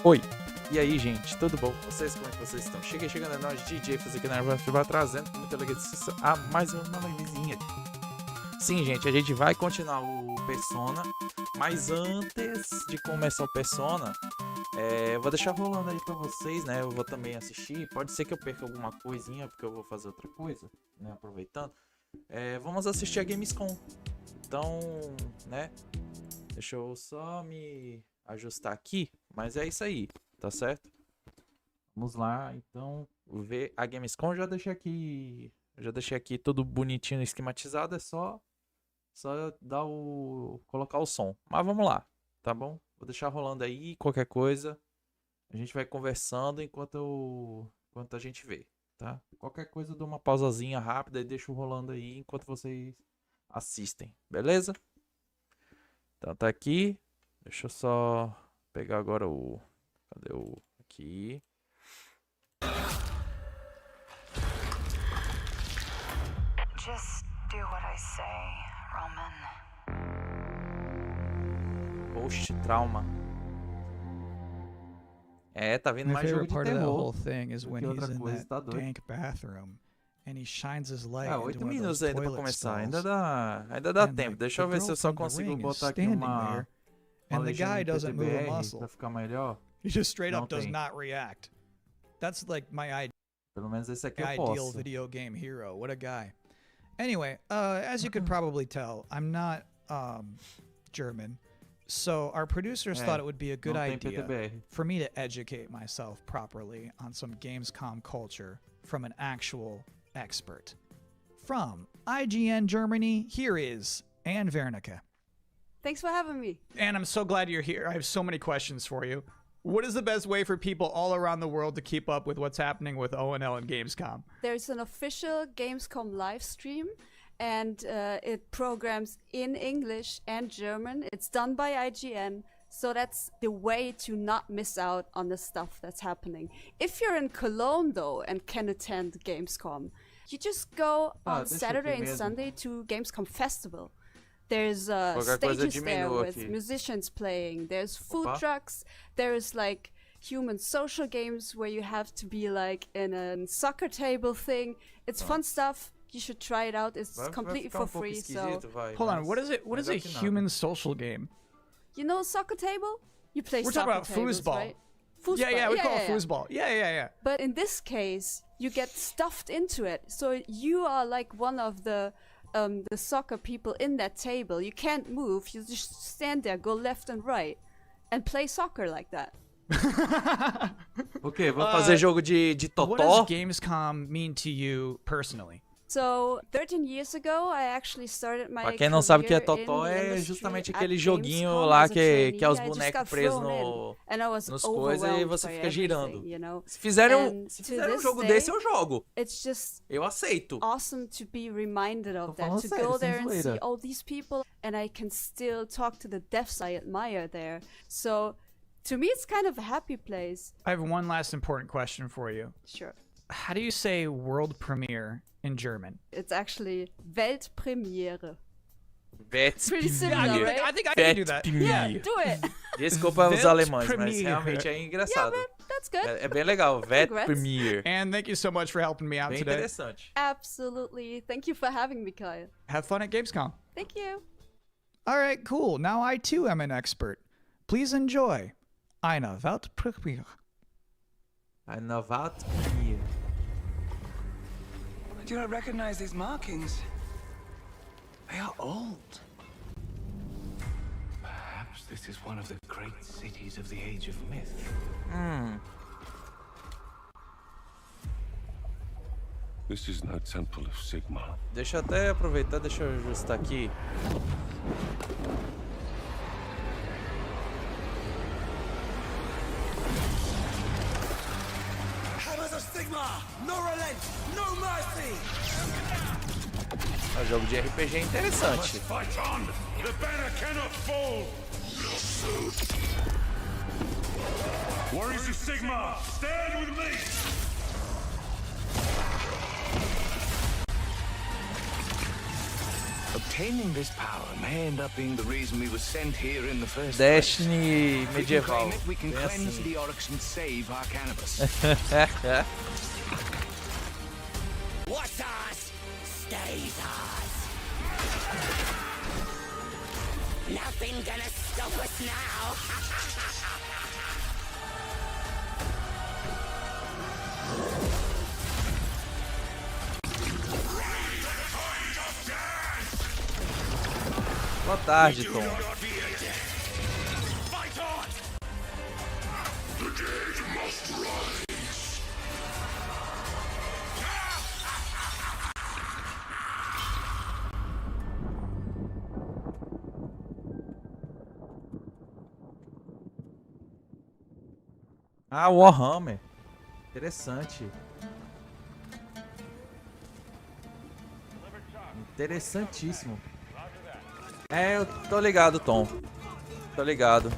Oi, e aí gente, tudo bom com vocês? Como é que vocês estão? Chegando a nós, DJ, fazer aqui na Avançando, trazendo com muita alegria a mais uma livezinha. Sim, gente, a gente vai continuar o Persona, mas antes de começar o Persona, eu vou deixar rolando aí pra vocês, né? Eu vou também assistir, pode ser que eu perca alguma coisinha, porque eu vou fazer outra coisa, né? Aproveitando. Vamos assistir a Gamescom. Então, né? Deixa eu só me ajustar aqui, mas é isso aí, tá certo? Vamos lá, então, ver a Gamescom. Já deixei aqui tudo bonitinho, esquematizado, é só dar colocar o som. Mas vamos lá, tá bom? Vou deixar rolando aí, qualquer coisa a gente vai conversando enquanto a gente vê, tá? Qualquer coisa eu dou uma pausazinha rápida e deixo rolando aí enquanto vocês assistem, beleza? Então tá aqui. Deixa eu só pegar agora cadê o... Aqui. Just do what I say, Roman. Post-trauma. Tá vindo My mais jogo favorite de part of that terror. whole thing is when outra he's in coisa, that tá doido. dank bathroom and he shines his light 8 into one of minutos those ainda pra toilet começar. stalls. Ainda dá And, tempo. like, Deixa eu the ver se girl eu só from the consigo ring is botar aqui standing uma there, and the legenda guy em doesn't move a PTBR muscle. pra ficar melhor. He just straight Não up does tem. not react. That's like my Pelo menos esse aqui eu ideal posso. video game hero. What a guy. Anyway, as you could probably tell, I'm not German. So our producers thought it would be a good Não tem idea PTBR. for me to educate myself properly on some Gamescom culture from an actual expert. From IGN Germany, here is Anne Wernicke. Thanks for having me. Anne, I'm so glad you're here. I have so many questions for you. What is the best way for people all around the world to keep up with what's happening with ONL and Gamescom? There's an official Gamescom live stream, and it programs in English and German. It's done by IGN, so that's the way to not miss out on the stuff that's happening. If you're in Cologne, though, and can attend Gamescom, you just go on deixa Saturday aqui and mesmo. Sunday to Gamescom Festival. There's Qualquer coisa stages there diminua with aqui. musicians playing. There's food Opa. trucks. There's like human social games where you have to be like in a soccer table thing. It's fun stuff. You should try it out. It's Vai completely ficar for pouco free. So esquisito, vai, Hold on, mas- what is it? What mas is é a o que nada. human social game? you know soccer table? You play We're soccer talking about tables, foosball. right? Yeah, we call it yeah. foosball. Yeah. But in this case, you get stuffed into it. So you are like one of the soccer people in that table. You can't move. You just stand there, go left and right, and play soccer like that. O quê? Vamos fazer jogo de What totó? does Gamescom mean to you personally? So 13 years ago, I actually started my Pra quem não sabe o que é career in totó, the é industry justamente at aquele joguinho Gamescom lá as a trainee. que é os I just bonecos got presos thrown in, and I was nos coisas e overwhelmed você by fica girando. everything, you know? Se fizerem And se to fizerem um this jogo day, desse, eu jogo. It's just Eu aceito. awesome to be reminded of Tô that, falando to sério, go sem there and see zoeira. all these people, and I can still talk to the devs I admire there. So to me, it's kind of a happy place. I have one last important question for you. Sure. How do you say world premiere in German? It's actually Weltpremiere. Vets Pretty similar, right? I think I can do that. Yeah, do it. Desculpa os alemães, mas Weltpremiere. realmente é Yeah, engraçado. man, that's good. É bem legal. Vet Congrats. Premiere. And thank you so much for helping me out Bem today. interessante. Absolutely. Thank you for having me, Kyle. Have fun at Gamescom. Thank you. All right, cool. Now I too am an expert. Please enjoy eine Weltpremiere. Eine Vet Premiere. I do not recognize these markings. They are old. Perhaps this is one of the great cities of the Age of Myth. This is no temple of Sigmar. Deixa eu até aproveitar, deixa eu ajustar aqui. Hammers of Sigmar! No relent! No mercy! O jogo de RPG é interessante. Fight on! The banner cannot fall! Warriors of Sigmar, stand with me! Obtain Obtaining this power may end up being the reason we were sent here in the first Destiny place. If we can medieval. claim it, we can Bem cleanse assim. the oryx and save our cannabis. What's us stays us. Nothing gonna stop us now. Boa tarde, Tom. Ah, Warhammer. Interessante. Interessantíssimo. É, eu tô ligado, Tom. Tô ligado.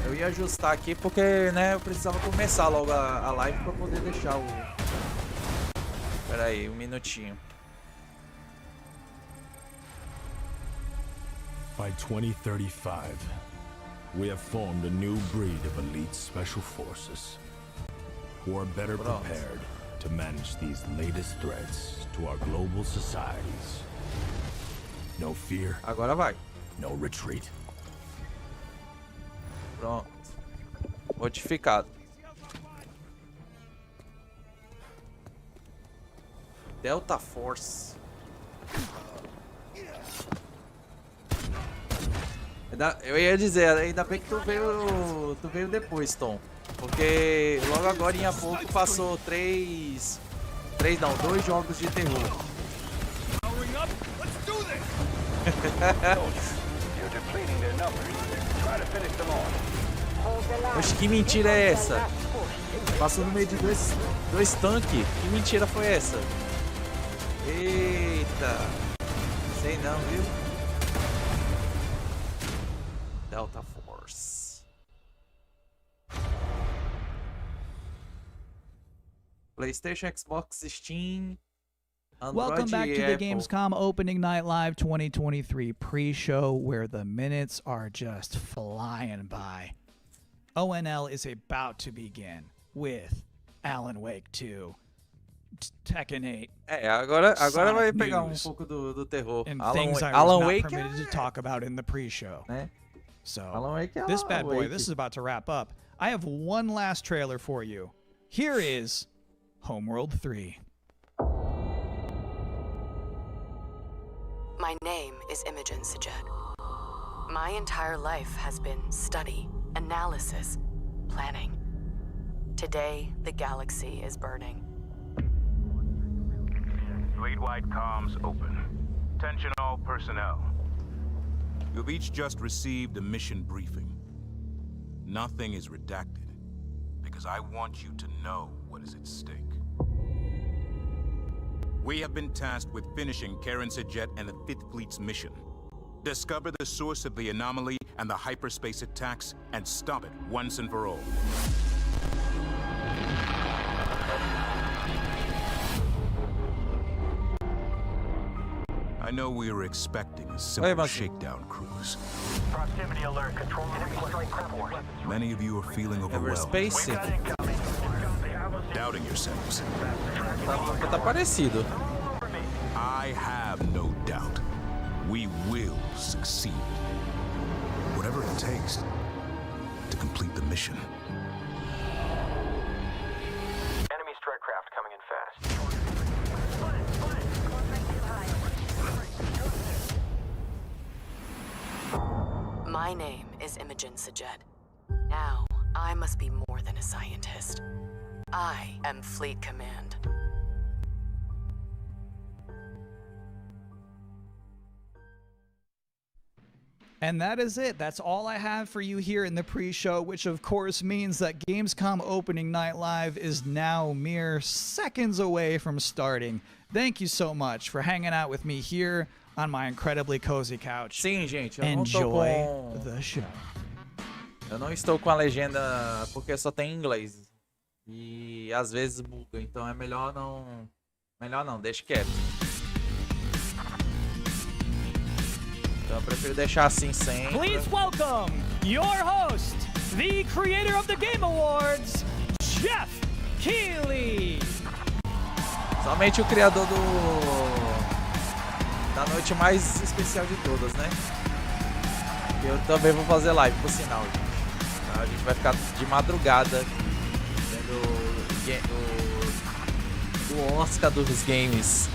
Eu ia ajustar aqui porque, né, eu precisava começar logo a live pra poder deixar o... Pera aí, um minutinho. By 2035, we have formed a new breed of elite special forces who are better prepared to manage these latest threats to our global societies. No fear, Agora vai. no retreat. Pronto. Modificado. Delta Force. Eu ia dizer, ainda bem que tu veio depois, Tom. Porque logo agora em pouco passou dois jogos de terror. Oxe, que mentira é essa? Passou no meio de dois tanques. Que mentira foi essa? Eita. Sei não, viu? Delta Force. PlayStation, Xbox, Steam, Android, Welcome back to the Apple. Gamescom Opening Night Live 2023 pre-show, where the minutes are just flying by. ONL is about to begin with Alan Wake 2, Tekken 8, Agora vai Sonic pegar News, do terror. and Alan, things I was Alan not Wake permitted to talk about in the pre-show. né? So, Alan Wake é this Alan bad boy, Wake. this is about to wrap up. I have one last trailer for you. Here is Homeworld 3. My name is Imogen Sajet. My entire life has been study, analysis, planning. Today, the galaxy is burning. Fleet-wide comms open. Attention all personnel. You've each just received a mission briefing. Nothing is redacted, because I want you to know what is at stake. We have been tasked with finishing Karen Sajet and the Fifth Fleet's mission. Discover the source of the anomaly and the hyperspace attacks, and stop it once and for all. I know we were expecting a simple shakedown cruise. Proximity alert, control enemy strike report. Many of you are feeling overwhelmed, Everspace. doubting yourselves. Tá parecido. I have no doubt. We will succeed. Whatever it takes to complete the mission. Enemy strike craft coming in fast. My name is Imogen Sajet. Now, I must be more than a scientist. I am Fleet Command. And that is it. That's all I have for you here in the pre-show, which of course means that Gamescom Opening Night Live is now mere seconds away from starting. Thank you so much for hanging out with me here on my incredibly cozy couch. Sim, gente, eu não tô Enjoy com... the show. Eu não estou com a legenda porque só tem inglês. E às vezes buga, então é melhor não... Melhor não, deixa quieto. Então eu prefiro deixar assim sempre. Please welcome your host, the creator of the Game Awards, Jeff Keighley. Somente o criador da noite mais especial de todas, né? Eu também vou fazer live, por sinal, gente. A gente vai ficar de madrugada vendo o Oscar dos games.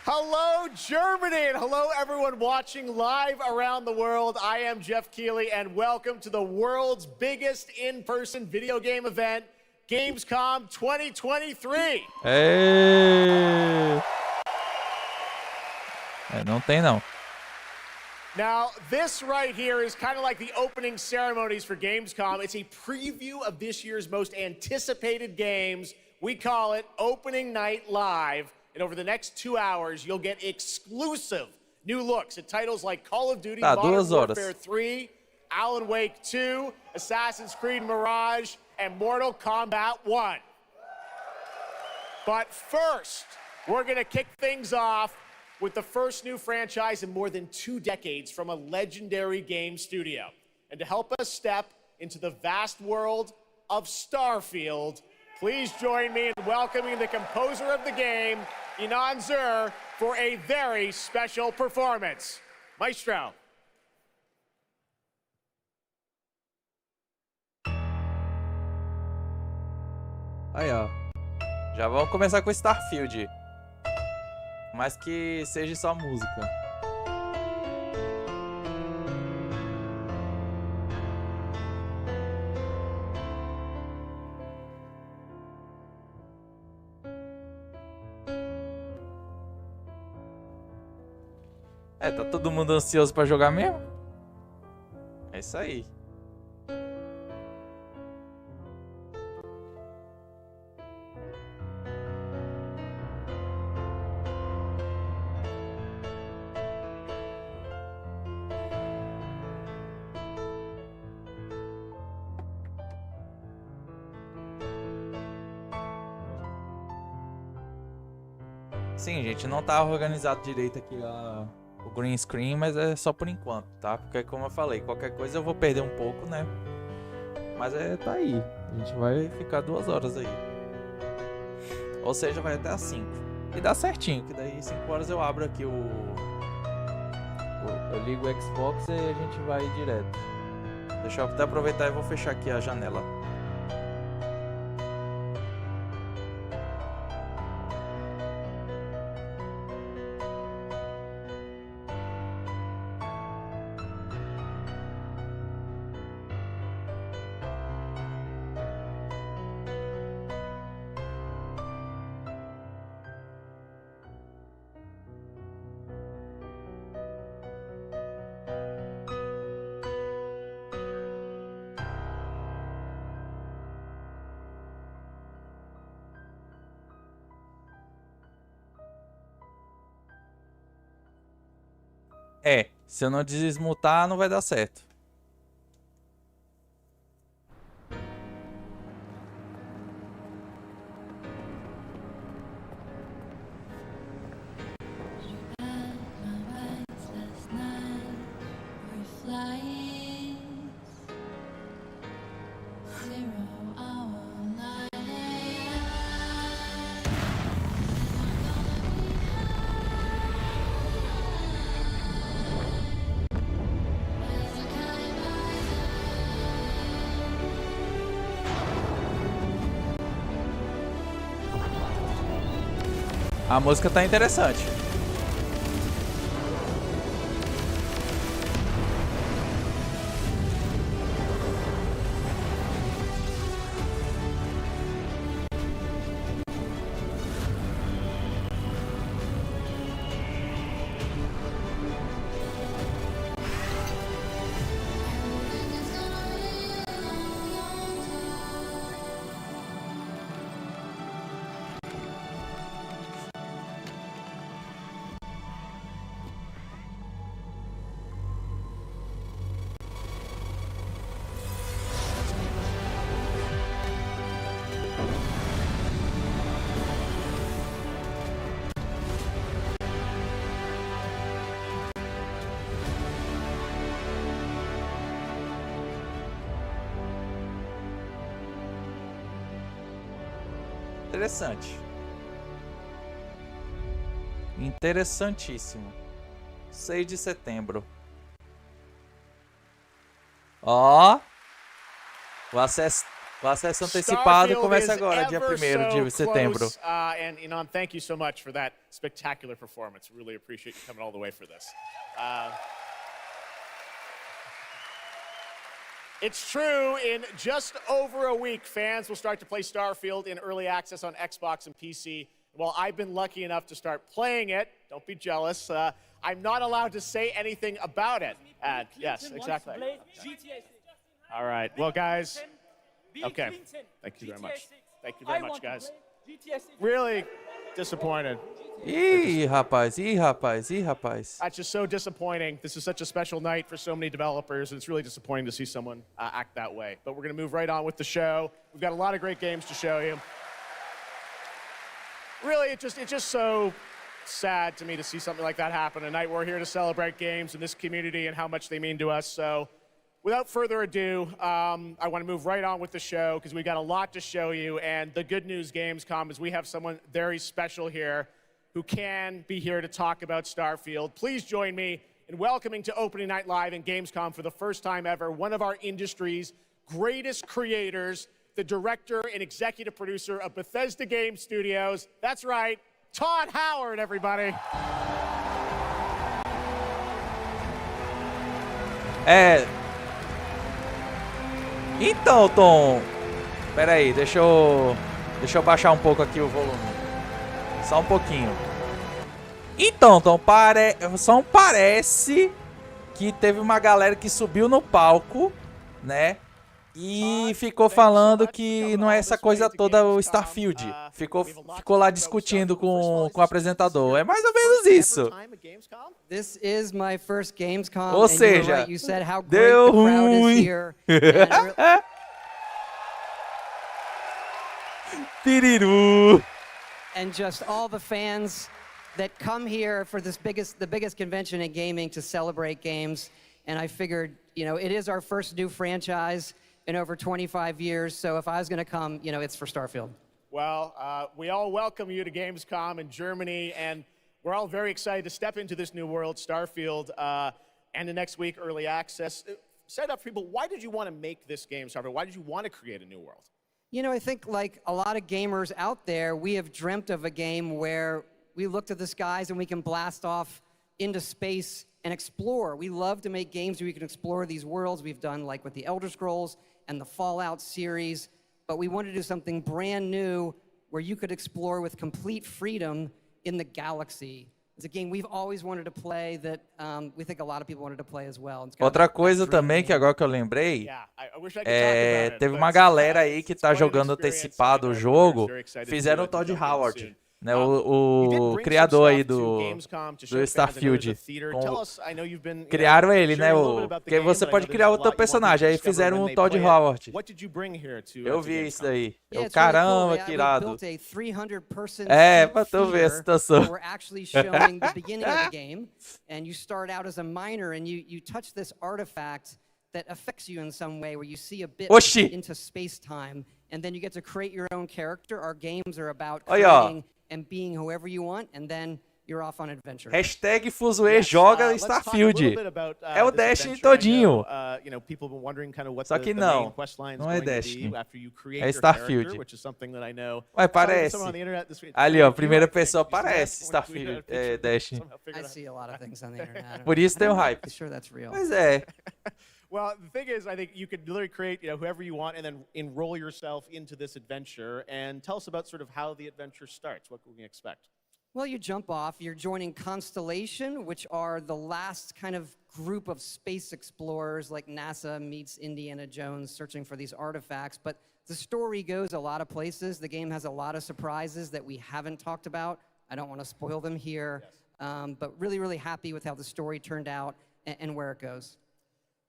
Hello, Germany, and hello, everyone watching live around the world. I am Jeff Keighley, and welcome to the world's biggest in-person video game event, Gamescom 2023. Ei! Não tem, não. Now, this right here is kind of like the opening ceremonies for Gamescom. It's a preview of this year's most anticipated games. We call it Opening Night Live. And over the next 2 hours, you'll get exclusive new looks at titles like Call of Duty, Modern Warfare 3, Alan Wake 2, Assassin's Creed Mirage, and Mortal Kombat 1. But first, we're going to kick things off with the first new franchise in more than 2 decades from a legendary game studio. And to help us step into the vast world of Starfield, please join me in welcoming the composer of the game, Inan Zur, for a very special performance. Maestro. Aí, ó. Já vamos começar com Starfield. Mas que seja só música. Tá todo mundo ansioso pra jogar mesmo? É isso aí. Sim, gente, não tá organizado direito aqui o green screen, mas é só por enquanto, tá? Porque como eu falei, qualquer coisa eu vou perder um pouco, né? Mas tá aí. A gente vai ficar 2 horas aí. Ou seja, vai até às 5. E dá certinho, que daí 5 horas eu abro aqui eu ligo o Xbox e a gente vai direto. Deixa eu até aproveitar e vou fechar aqui a janela. Se eu não desmutar, não vai dar certo. A música tá interessante. interessante. Interessantíssimo. 6 de setembro. Ó. O acesso antecipado começa agora, dia 1º de setembro. And Inan, thank you so much for that spectacular performance. Really appreciate you coming all the way for this. It's true, in just over a week, fans will start to play Starfield in early access on Xbox and PC. Well, I've been lucky enough to start playing it. Don't be jealous. I'm not allowed to say anything about it. Yes, exactly. All right. Well, guys. Okay. Thank you very much. Thank you very much, guys. Really disappointed. Ih, rapaz, ih, rapaz, ih, rapaz. That's just so disappointing. This is such a special night for so many developers, and it's really disappointing to see someone act that way. But we're going to move right on with the show. We've got a lot of great games to show you. Really, it's just so sad to me to see something like that happen. Tonight, we're here to celebrate games in this community and how much they mean to us. So, without further ado, I want to move right on with the show because we've got a lot to show you. And the good news, Gamescom, is we have someone very special here who can be here to talk about Starfield. Please join me in welcoming to Opening Night Live and Gamescom for the first time ever, one of our industry's greatest creators, the director and executive producer of Bethesda Game Studios. That's right, Todd Howard, everybody. Então, Tom, pera aí, deixa eu baixar um pouco aqui o volume. Só um pouquinho. Então, Tom, só parece que teve uma galera que subiu no palco, né? E ficou falando que não é essa coisa toda o Starfield. Ficou lá discutindo com o apresentador. É mais ou menos isso. This is my first Gamescom. Ou seja, you said how great deu the crowd is ruim. here. Piriru. And just all the fans that come here for the biggest convention in gaming to celebrate games. And I figured, you know, it is our first new franchise in over 25 years. So if I was going to come, you know, it's for Starfield. Well, we all welcome you to Gamescom in Germany, and we're all very excited to step into this new world, Starfield, and the next week, early access. Set up for people, why did you want to make this game, Starfield? Why did you want to create a new world? You know, I think like a lot of gamers out there, we have dreamt of a game where we look to the skies and we can blast off into space and explore. We love to make games where we can explore these worlds. We've done like with the Elder Scrolls and the Fallout series, but we wanted to do something brand new where you could explore with complete freedom in the galaxy. It's a game we've always wanted to play that we think a lot of people wanted to play as well. Outra coisa também que agora que eu lembrei, teve uma galera aí que tá jogando antecipado o jogo, fizeram o Todd Howard, né, o criador aí do Starfield. Criaram ele, né? Porque você pode criar o teu personagem, aí fizeram o Todd Howard. Eu vi isso daí. Caramba, que irado. Pra tu ver a situação. Oxi! And then you get to create your own character. Our games are about creating and being whoever you want, and then you're off on adventure. Hashtag Fuzue joga Starfield. É o Destiny todinho. Só que não é Destiny. É Starfield. Ué, parece. Ali, ó, primeira pessoa parece Starfield, Destiny. I see a lot of things on the internet. Por isso tem o hype. Sure that's real. Pois é. Well, the thing is, I think you could literally create, whoever you want and then enroll yourself into this adventure. And tell us about sort of how the adventure starts. What can we expect? Well, you jump off. You're joining Constellation, which are the last kind of group of space explorers like NASA meets Indiana Jones searching for these artifacts. But the story goes a lot of places. The game has a lot of surprises that we haven't talked about. I don't want to spoil them here. Yes. But really, really happy with how the story turned out and where it goes.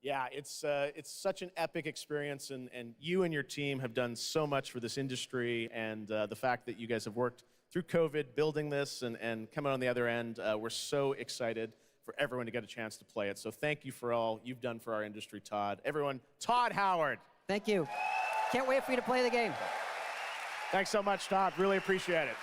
Yeah, it's such an epic experience, and you and your team have done so much for this industry, and the fact that you guys have worked through COVID building this and coming on the other end, we're so excited for everyone to get a chance to play it. So thank you for all you've done for our industry, Todd. Everyone, Todd Howard. Thank you. Can't wait for you to play the game. Thanks so much, Todd. Really appreciate it.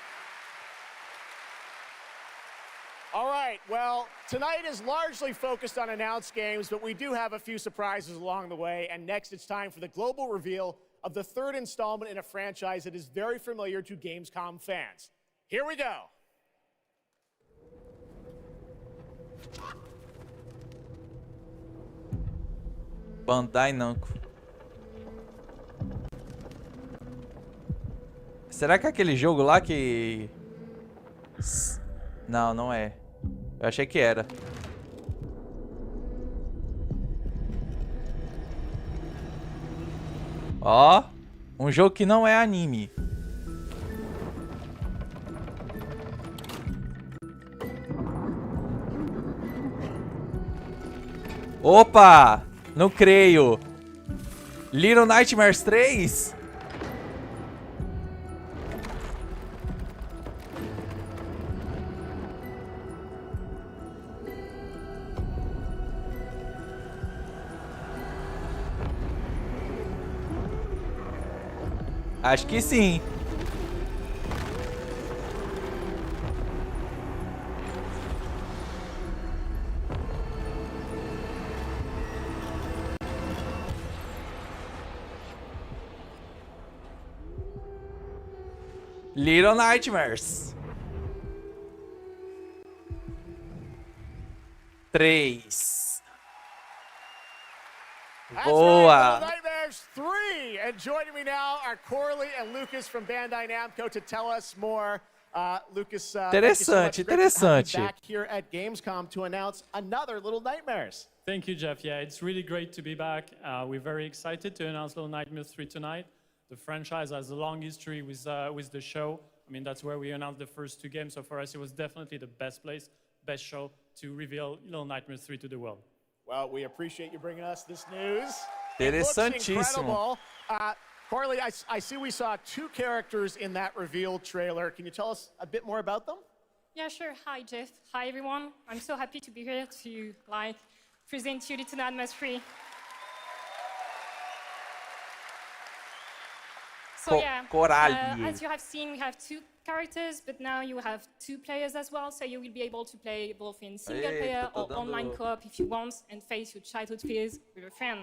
All right, well, tonight is largely focused on announced games, but we do have a few surprises along the way. And next, it's time for the global reveal of the third installment in a franchise that is very familiar to Gamescom fans. Here we go. Bandai Namco. Será que é aquele jogo lá que... Não, não é. Eu achei que era. Ó, um jogo que não é anime. Opa! Não creio. Little Nightmares 3? Acho que sim. Little Nightmares 3. Boa! Little Nightmares 3. And joining me now are Corley and Lucas from Bandai Namco to tell us more. Lucas, Interessante, interessante. Back here at Gamescom to announce another Little Nightmares. Thank you, Jeff. Yeah, it's really great to be back. We're very excited to announce Little Nightmares 3 tonight. The franchise has a long history with the show. I mean, that's where we announced the first two games. So for us, it was definitely the best place, best show to reveal Little Nightmares 3 to the world. Well, we appreciate you bringing us this news. Interessantíssimo. Corley, I see we saw two characters in that reveal trailer. Can you tell us a bit more about them? Yeah, sure. Hi, Jeff. Hi, everyone. I'm so happy to be here to present you Little Nightmares 3. So yeah, as you have seen, we have two characters, but now you have two players as well, so you will be able to play both in single player or online co-op if you want, and face your childhood fears with a friend.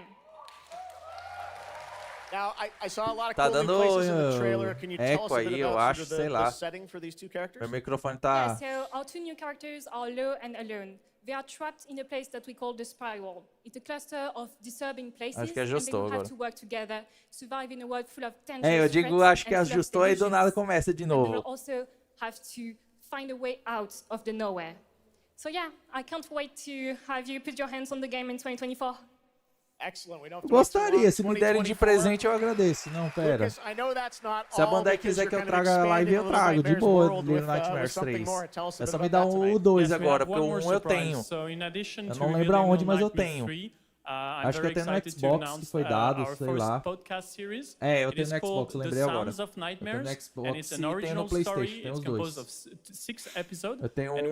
Now, I saw a lot of cool new places in the trailer. Can you tell us a bit about the setting for these two characters? Meu microfone tá... Yeah, so our two new characters are Low and Alone. They are trapped in a place that we call the Spiral. It's a cluster of disturbing places, Acho que and they will have agora. to work together, survive in a world full of Eu dangerous digo, threats acho que and full of ajustou e do illusions. nada começa de And they will novo. also have to find a way out of the nowhere. So yeah, I can't wait to have you put your hands on the game in 2024. Excellent. We don't have to Gostaria, se me derem de presente eu agradeço. Não, pera. Lucas, I know that's not Se a all, Bandai because quiser que you're eu kind of traga a live, eu expanding trago, de Little boa, Nightmares do world Little with Nightmares something 3. more. Tell us a É bit só me about dar that tonight. o 2 Yes, we agora, have porque one o more 1 eu surprise. tenho. So in addition Eu to não lembro revealing aonde, Little mas eu Nightmares tenho. 3, Acho que eu tenho no Xbox, que foi dado, sei lá. É, eu tenho no Xbox, lembrei agora. Eu tenho no Xbox e tenho no PlayStation, tenho os dois. Eu tenho um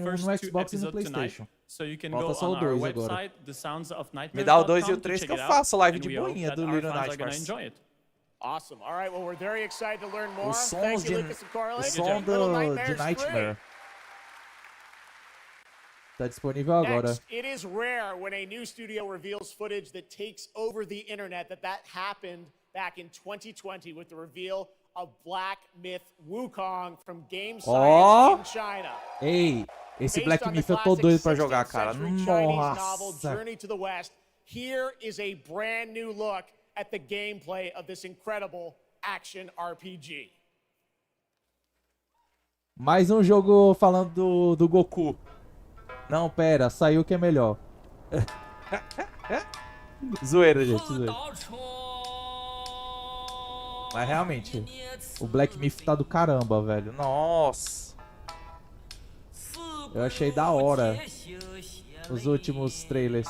no Xbox e no PlayStation. Falta só o 2 agora. Me dá o 2 e o 3 que eu faço live de boinha do Little Nightmares. Awesome. All right, well, we're very excited to learn more. Os sons Thank you, de, Lucas and Corley. o som de Nightmare. Tá disponível agora. Next, it is rare when a new studio reveals footage that takes over the internet. That happened back in 2020 with the reveal of Black Myth Wukong from Game Science in China. Ei, esse Black Myth eu tô doido pra jogar, cara. Nossa. Journey to the West. Here is a brand new look at the gameplay of this incredible action RPG. Mais um jogo falando do Goku. Não, pera, saiu que é melhor. Zoeira, gente, zoeira. Mas realmente, o Black Myth tá do caramba, velho. Nossa. Eu achei da hora os últimos trailers.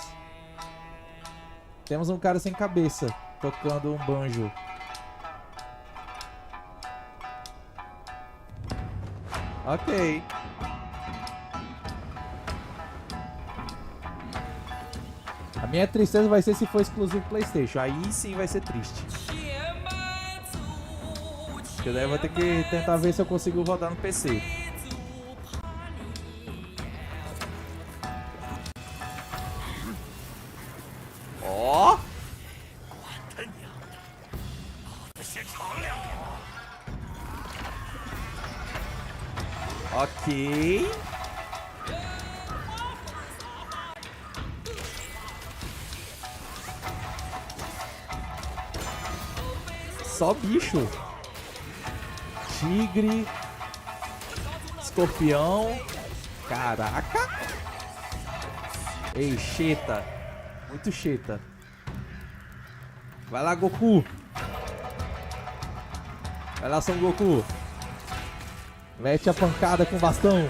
Temos um cara sem cabeça, tocando um banjo. Ok. A minha tristeza vai ser se for exclusivo PlayStation. Aí sim vai ser triste. Que daí eu vou ter que tentar ver se eu consigo rodar no PC. Ó! Ok. Só bicho. Tigre. Escorpião. Caraca. Ei, cheta. Muito cheta. Vai lá, Goku. Vai lá, Son Goku. Mete a pancada com o bastão.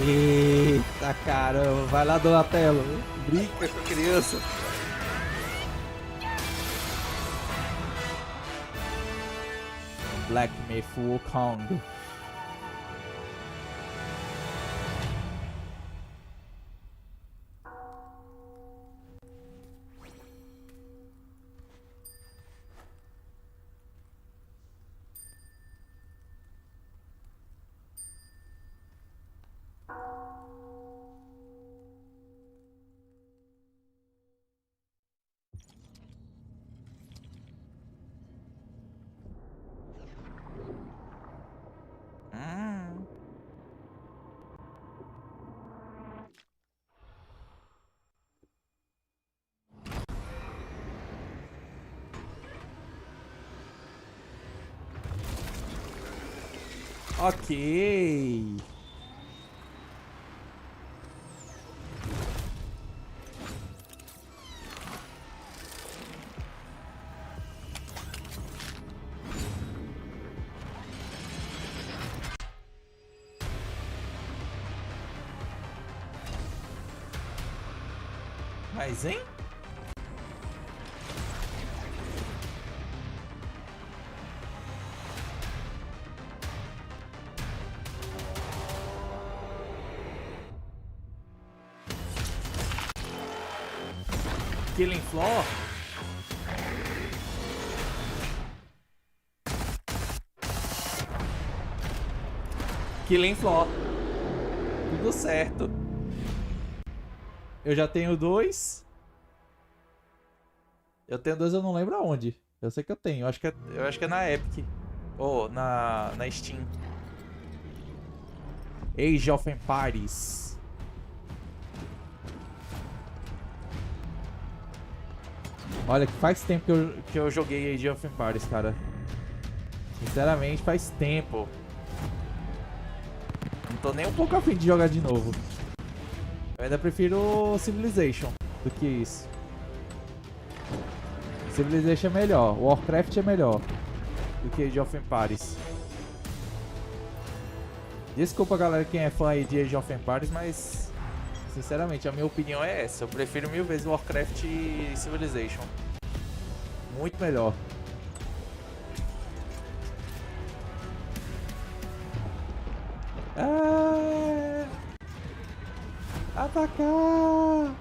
Eita caramba, vai lá, Donatello. Brinca com a criança. Black Myth Wukong. Ok. Mas, hein? Killing Floor. Killing Floor. Tudo certo. Eu já tenho 2. Eu tenho 2, eu não lembro aonde. Eu sei que eu tenho. Eu acho que é na Epic. Ou na Steam. Age of Empires. Olha, que faz tempo que eu joguei Age of Empires, cara. Sinceramente, faz tempo. Não tô nem um pouco afim de jogar de novo. Eu ainda prefiro Civilization do que isso. Civilization é melhor. Warcraft é melhor do que Age of Empires. Desculpa, galera, quem é fã aí de Age of Empires, mas... sinceramente, a minha opinião é essa. Eu prefiro 1000 vezes Warcraft e Civilization. Muito melhor. Ah! Atacar!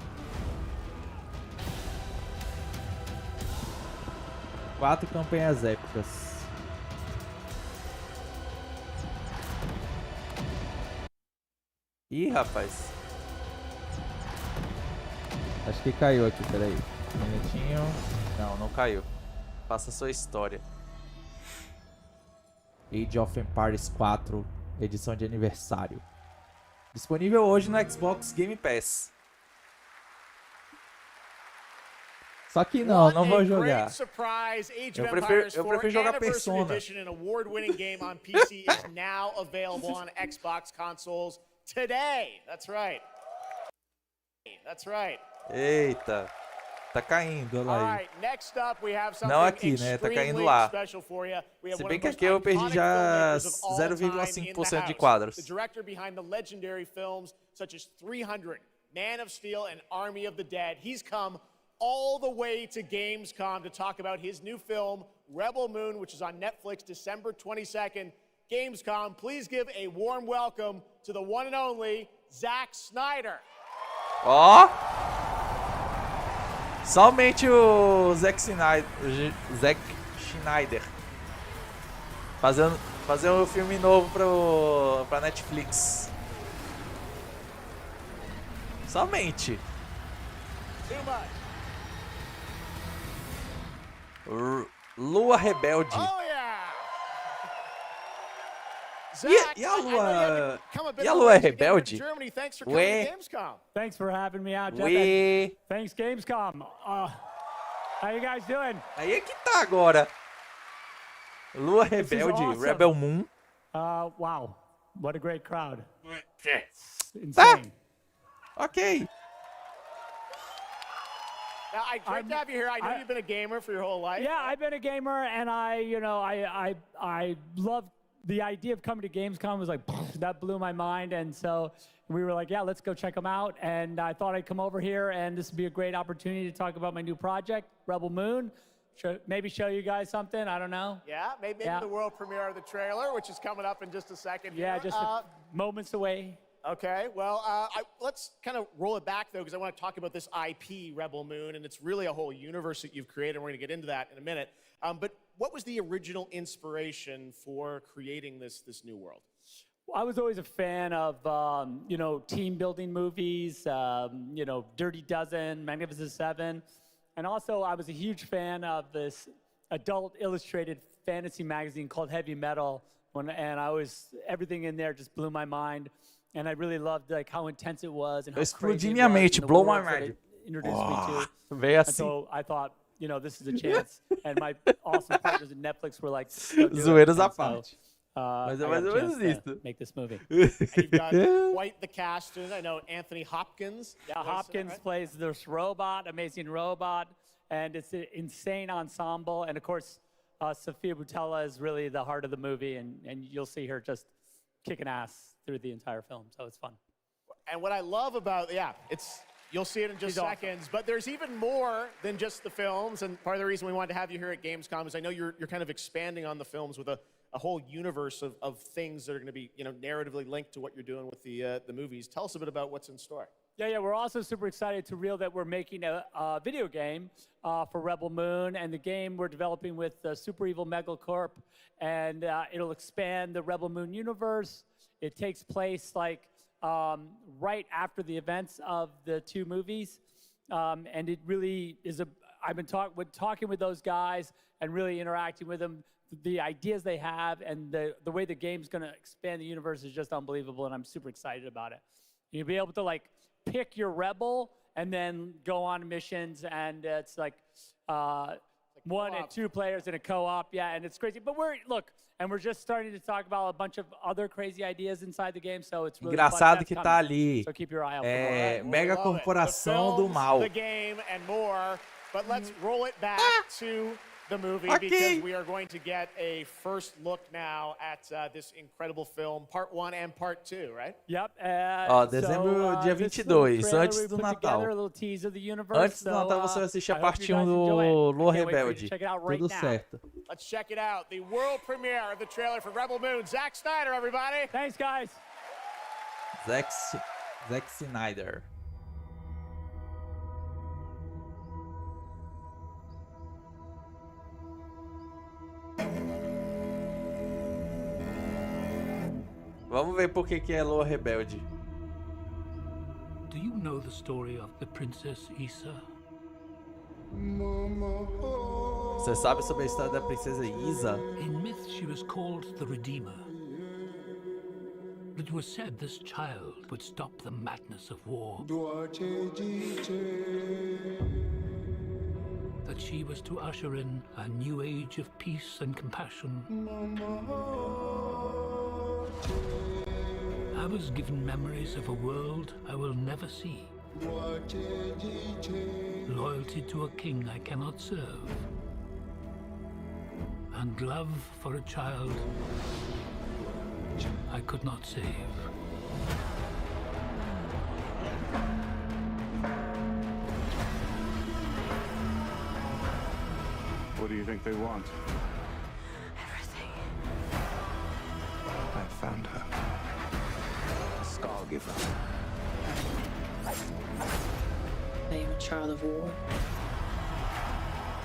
4 campanhas épicas. Ih, rapaz. Acho que caiu aqui, peraí. Um minutinho. Não, não caiu. Faça a sua história. Age of Empires 4, edição de aniversário. Disponível hoje no Xbox Game Pass. Só que não vou jogar. Eu prefiro jogar Persona. Eita, tá caindo, olha lá aí. Não aqui, né? Tá caindo lá. Se bem que aqui eu perdi já 0,5% de quadros. Man of Steel and Army of the Dead. He's come all the way to Gamescom to talk about his new film, Rebel Moon, which is on Netflix December 22nd. Gamescom, please give a warm welcome to the one and only Zack Snyder. Ó! Somente o Zack Snyder fazer um filme novo pra Netflix. Somente. Too much. Lua Rebelde. Oh, yeah. E a Lua é rebelde? Ué. Thanks for having me out, Jeff. Ué. Thanks, Gamescom. How you guys doing? Aí é que tá agora. Lua Rebelde, awesome. Rebel Moon. Wow. What a great crowd. It's Tá. insane. Ok. Now, great to have you here. I know you've been a gamer for your whole life. Yeah, I've been a gamer, and I love the idea of coming to Gamescom. Was like, that blew my mind, and so we were like, yeah, let's go check them out. And I thought I'd come over here, and this would be a great opportunity to talk about my new project, Rebel Moon. Maybe show you guys something. I don't know. Yeah, maybe the world premiere of the trailer, which is coming up in just a second. Yeah, just moments away. Okay, well, let's kind of roll it back, though, because I want to talk about this IP, Rebel Moon, and it's really a whole universe that you've created, and we're going to get into that in a minute. But what was the original inspiration for creating this new world? I was always a fan of, team-building movies, Dirty Dozen, Magnificent Seven, and also I was a huge fan of this adult illustrated fantasy magazine called Heavy Metal, and everything in there just blew my mind. And I really loved how intense it was and how crazy it was, blow my mind. It introduced me to. Veio assim. So I thought, this is a chance. And my awesome partners at Netflix were like, go do Zoeiras it. à And parte. Mas é I mais got ou a menos chance isso. to make this movie. And you've got quite the cast. I know Anthony Hopkins. Yeah, Hopkins plays this robot, amazing robot. And it's an insane ensemble. And of course, Sofia Boutella is really the heart of the movie. And you'll see her just kicking ass through the entire film. So it's fun. And what I love about, you'll see it in just seconds, but there's even more than just the films, and part of the reason we wanted to have you here at Gamescom is I know you're kind of expanding on the films with a whole universe of things that are going to be, narratively linked to what you're doing with the movies. Tell us a bit about what's in store. Yeah, we're also super excited to reveal that we're making a video game for Rebel Moon, and the game we're developing with Super Evil Megacorp, and it'll expand the Rebel Moon universe. It takes place right after the events of the two movies. And it really is I've been talking with those guys and really interacting with them. The ideas they have and the way the game's going to expand the universe is just unbelievable, and I'm super excited about it. You'll be able to pick your rebel and then go on missions, and it's one and two players in a co-op, and it's crazy. But we're just starting to talk about a bunch of other crazy ideas inside the game, so it's really Engraçado fun. que tá ali. So keep your eye out. Mega corporação do mal. The game and more, but let's roll it back to the movie because we are going to get a first look now at this incredible film, part 1 and part 2, right? Yep. Dezembro dia 22, antes do Natal. Antes do Natal você vai assistir a parte 1 do Lua Rebelde. Tudo certo. Let's check it out. The world premiere of the trailer for Rebel Moon. Zack Snyder, everybody. Thanks, guys. Zack Snyder. Vamos ver por que é Lua Rebelde. Do you know the story of the Princess Issa? Você sabe sobre a história da princesa Isa? In myth, she was called the Redeemer. It was said this child would stop the madness of war. That she was to usher in a new age of peace and compassion. I was given memories of a world I will never see. Loyalty to a king I cannot serve. And love for a child I could not save. do you think they want? Everything. I found her. A scar giver. I am a child of war.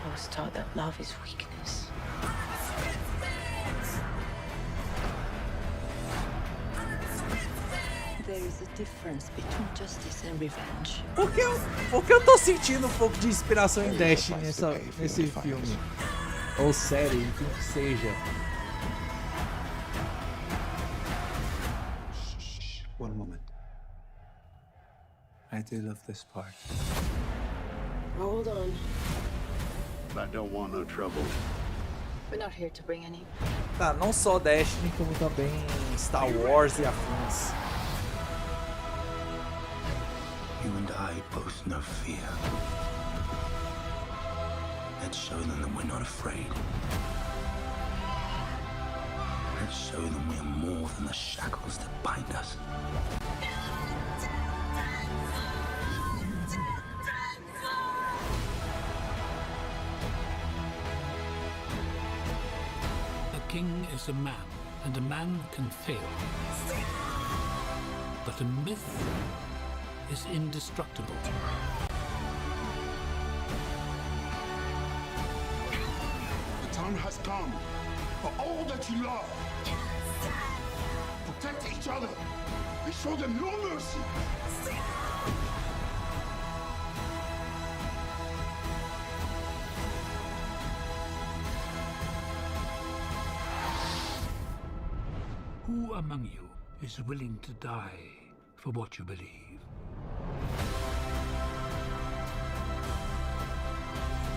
I was taught that love is weakness. There is a difference between justice and revenge. Porque eu tô sentindo um pouco de inspiração em Dash nesse filme. Ou série, enfim que seja. One moment. I do love this part. Hold on. I don't want no trouble. We're not here to bring any. Tá, não só Destiny, como também Star Wars e afins. You and I both know fear. Let's show them that we're not afraid. Let's show them we are more than the shackles that bind us. A king is a man, and a man can fail. But a myth is indestructible. The time has come for all that you love. Protect each other and show them no mercy. Who among you is willing to die for what you believe?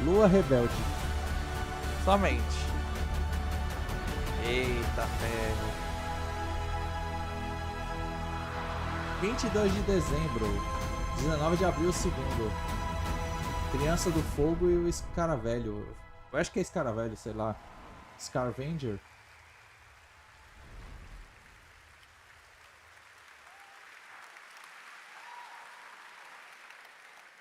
Lua Rebelde. Somente. Eita ferro. 22 de dezembro. 19 de abril, segundo. Criança do Fogo e o Escaravelho. Eu acho que é Escaravelho, sei lá. Scavenger.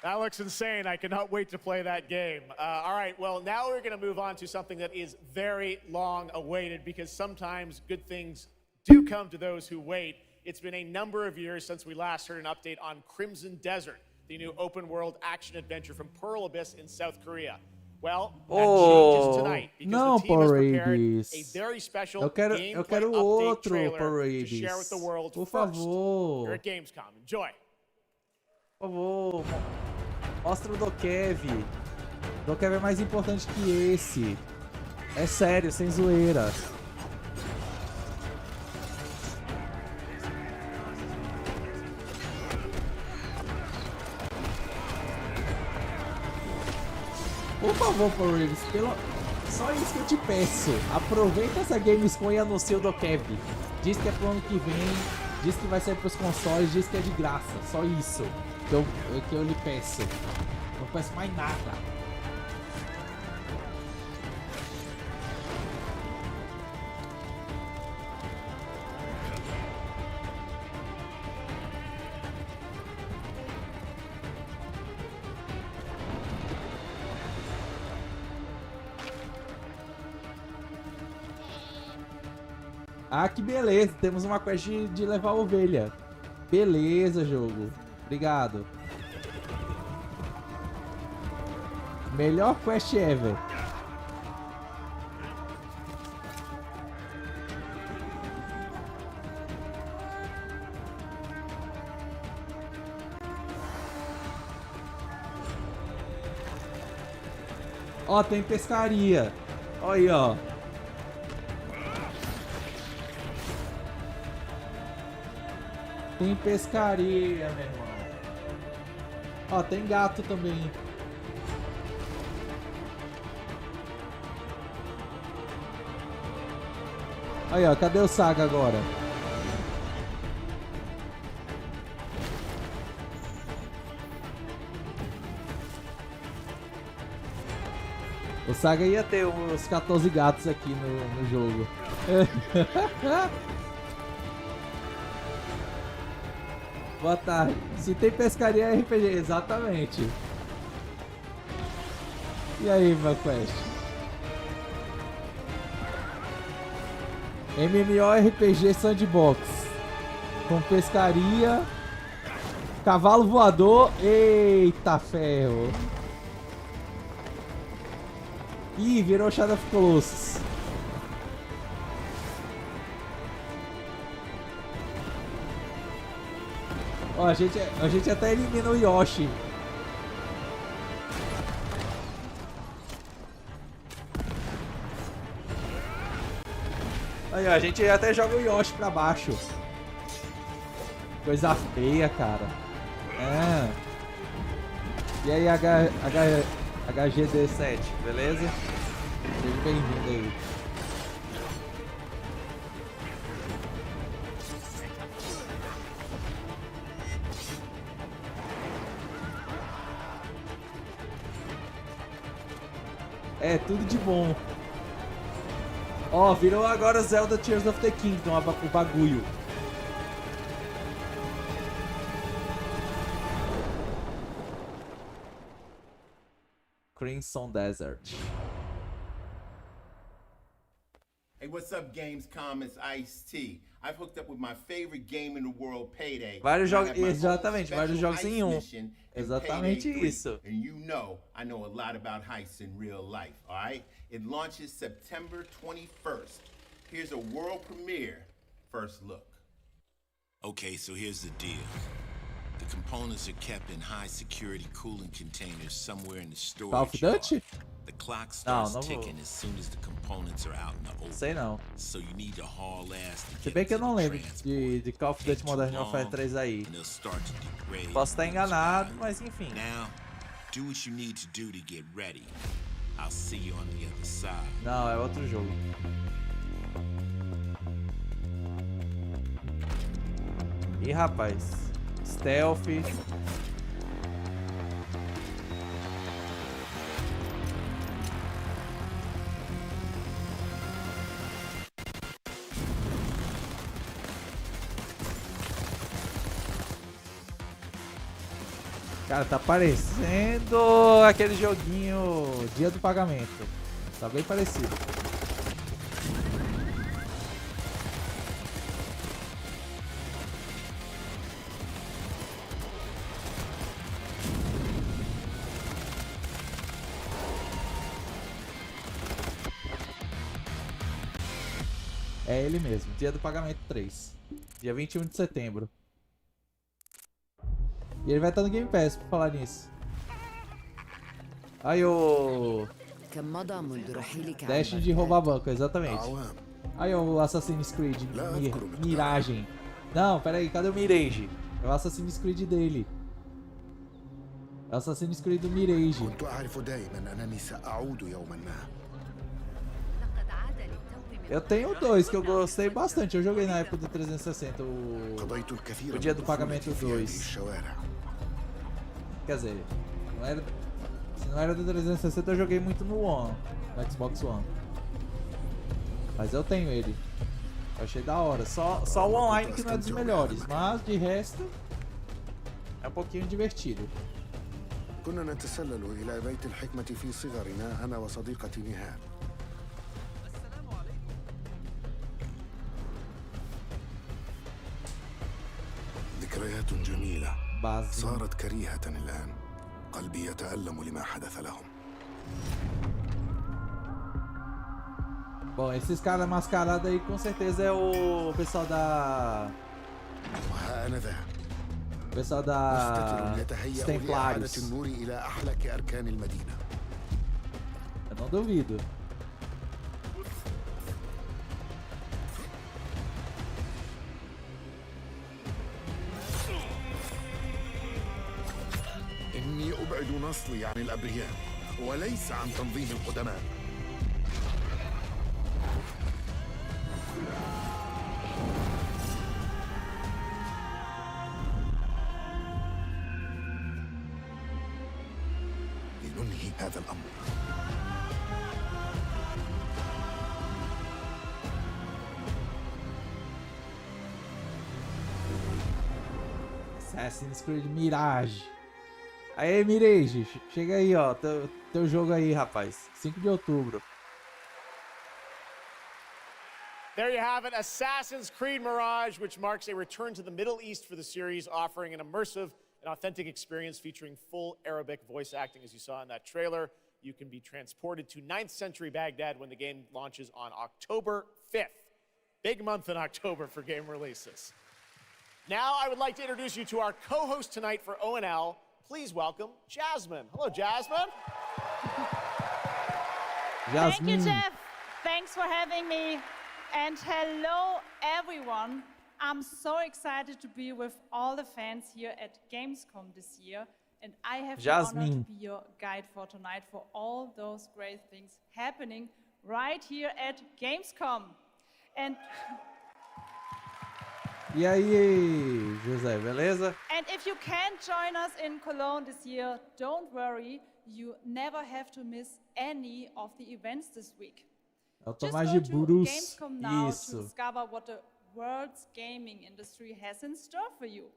That looks insane. I cannot wait to play that game. All right, well, now we're going to move on to something that is very long awaited because sometimes good things do come to those who wait. It's been a number of years since we last heard an update on Crimson Desert, the new open world action adventure from Pearl Abyss in South Korea. Well, that changes tonight because the team has prepared a very special gameplay update trailer to share with the world Por first favor. here at Gamescom. Enjoy. Por favor, mostra o Dokev. Dokev é mais importante que esse. É sério, sem zoeira. Por favor, Paul Reeves, só isso que eu te peço. Aproveita essa Gamescom e anuncia o Dokev. Diz que é pro ano que vem, diz que vai sair pros consoles, diz que é de graça. Só isso que eu lhe peço. Não peço mais nada. Ah, que beleza. Temos uma quest de levar a ovelha. Beleza, jogo. Obrigado. Melhor quest ever. Ó, tem pescaria. Olha aí, ó. Tem pescaria, meu irmão. Ó, tem gato também. Aí, ó, cadê o Saga agora? O Saga ia ter uns 14 gatos aqui no jogo. Boa tarde. Se tem pescaria é RPG, exatamente. E aí, meu quest? MMORPG Sandbox. Com pescaria. Cavalo voador. Eita ferro. Ih, virou Shadow of Colossus. Ó, a gente até elimina o Yoshi. Aí, ó, a gente até joga o Yoshi pra baixo. Coisa feia, cara. É. E aí, HGD7, beleza? Seja bem-vindo aí. É, tudo de bom. Ó, virou agora Zelda Tears of the Kingdom, o bagulho. Crimson Desert. Hey, what's up, Gamescom? It's Ice-T. I've hooked up with my favorite game in the world, Payday. Vários jogos, exatamente, vários jogos em um. Exatamente isso. And you know, I know a lot about heists in real life, all right? It launches September 21st. Here's a world premiere first look. Okay, so here's the deal. The components are kept in high security cooling containers somewhere in the storage Call of Duty? The clock starts não ticking as soon as the components are out in the open. Sei não. So you need to haul ass to Se get bem que eu to não the lembro transport. de Call of Duty Modern Warfare 3 aí. Posso estar enganado, mas enfim. Now, do what you need to do to get ready. I'll see you on the other side. Não, é outro jogo. Ih, rapaz. Stealth. Cara, tá parecendo aquele joguinho Dia do Pagamento. Tá bem parecido. É ele mesmo, Dia do Pagamento 3. Dia 21 de setembro. E ele vai estar no Game Pass, por falar nisso. Aí o... Desde de roubar banco, exatamente. Aí o Assassin's Creed Mirage. Não, pera aí, cadê o Mirage? É o Assassin's Creed dele. É o Assassin's Creed do Mirage. Eu tenho dois que eu gostei bastante. Eu joguei na época do 360, o Dia do Pagamento 2. Quer dizer, se não era do 360, eu joguei muito no One, no Xbox One. Mas eu tenho ele. Eu achei da hora. Só o online que não é dos melhores, mas de resto é um pouquinho divertido. كنا نتسلل إلى بيت الحكمة في صغرنا أنا وصديقتي نهار. ذكريات جميلة صارت كريهة الآن. قلبي يتألم لما حدث لهم. Bom, esses caras mascarados aí com certeza é o pessoal da... O pessoal da... Os Templários. Eu não duvido. إني أبعد نصلي عن الأبرياء وليس عن تنظيم القدماء. لننهي هذا الأمر. Assassin's Creed Mirage. Aê, Mirage, chega aí, ó. Teu jogo aí, rapaz. 5 de outubro. There you have it, Assassin's Creed Mirage, which marks a return to the Middle East for the series, offering an immersive and authentic experience featuring full Arabic voice acting, as you saw in that trailer. You can be transported to 9th century Baghdad when the game launches on October 5th. Big month in October for game releases. Now I would like to introduce you to our co-host tonight for ONL. Please welcome Jasmine. Hello, Jasmine. Thank you, Jeff. Thanks for having me. And hello, everyone. I'm so excited to be with all the fans here at Gamescom this year. And I have the honor to be your guide for tonight for all those great things happening right here at Gamescom. And E aí, José, beleza? And if you can't join us in Cologne this year, don't worry. You never have to miss any of the events this week. É o Just Tomás go de to Burus. Gamescom now to Isso. discover what the world's gaming industry has in store for you.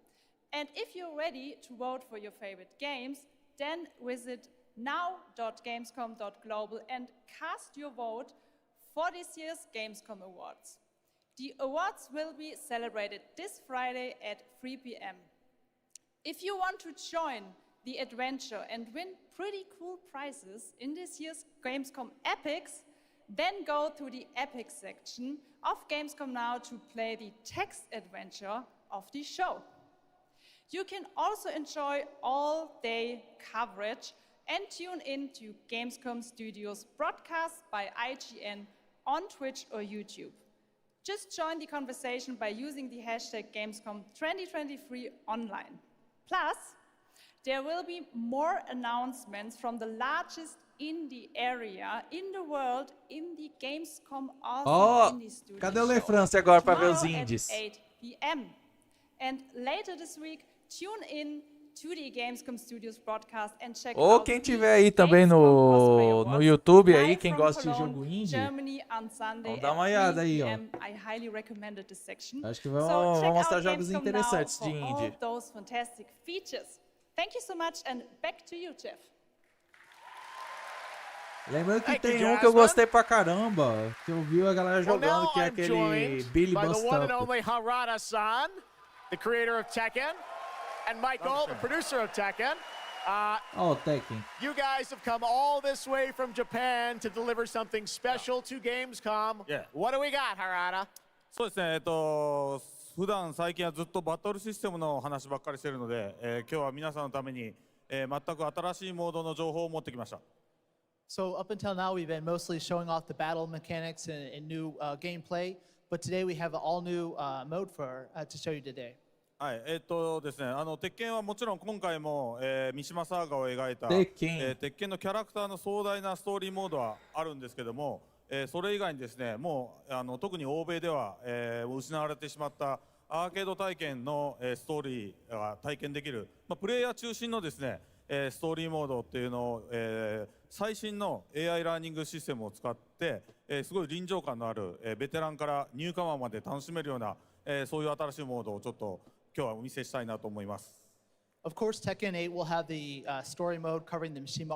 And if you're ready to vote for your favorite games, then visit now.gamescom.global and cast your vote for this year's Gamescom Awards. The awards will be celebrated this Friday at 3 p.m. If you want to join the adventure and win pretty cool prizes in this year's Gamescom Epics, then go to the Epics section of Gamescom Now to play the text adventure of the show. You can also enjoy all-day coverage and tune in to Gamescom Studios broadcasts by IGN on Twitch or YouTube. Just join the conversation by using the hashtag Gamescom 2023 online. Plus, there will be more announcements from the largest indie area in the world in the Gamescom Awesome Indie Studio Cadê o show Lefrance agora para ver os tomorrow indies? at 8 p.m. And later this week, tune in to the Gamescom Studios broadcast and check Ou out quem the tiver aí também Gamescom Cosplay no Awards YouTube aí, live quem from gosta de Cologne, jogo indie, Germany on Sunday vamos dar uma at olhada 3 aí, ó. p.m. I highly recommended this section. Acho que So vamos check mostrar out jogos Gamescom interessantes now de for all indie. those fantastic features. Thank you so much and back to you, Jeff. Lembrando que Thank you, tem um que eu Jasmine. gostei pra caramba, que eu vi a galera Well, jogando, now que é I'm aquele joined Billy by the Bust one and Up. only Harada-san, the creator of Tekken, and Michael, the producer of Tekken. Ó, o Tekken. You guys have come all this way from Japan to deliver something special to Gamescom. Yeah. What do we got, Harada? そうですね、普段最近はずっとバトルシステムの話ばっかりしてるので、今日は皆さんのために、全く新しいモードの情報を持ってきました。So up until now, we've been mostly showing off the battle mechanics and new gameplay, but today we have an all-new mode to show you today. はい、ですね、鉄拳はもちろん今回も、三島サーガを描いた鉄拳鉄拳のキャラクターの壮大なストーリーモードはあるんですけども、それ以外にですね、もう特に欧米では、失われてしまったアーケード体験の、ストーリーが体験できる、プレイヤー中心のですね、ストーリーモードっていうのを、最新の AI ラーニングシステムを使って、すごい臨場感のある、ベテランからニューカマーまで楽しめるような、そういう新しいモードをちょっと今日はお見せしたいなと思います。Of course, Tekken 8 will have the story mode covering the Mishima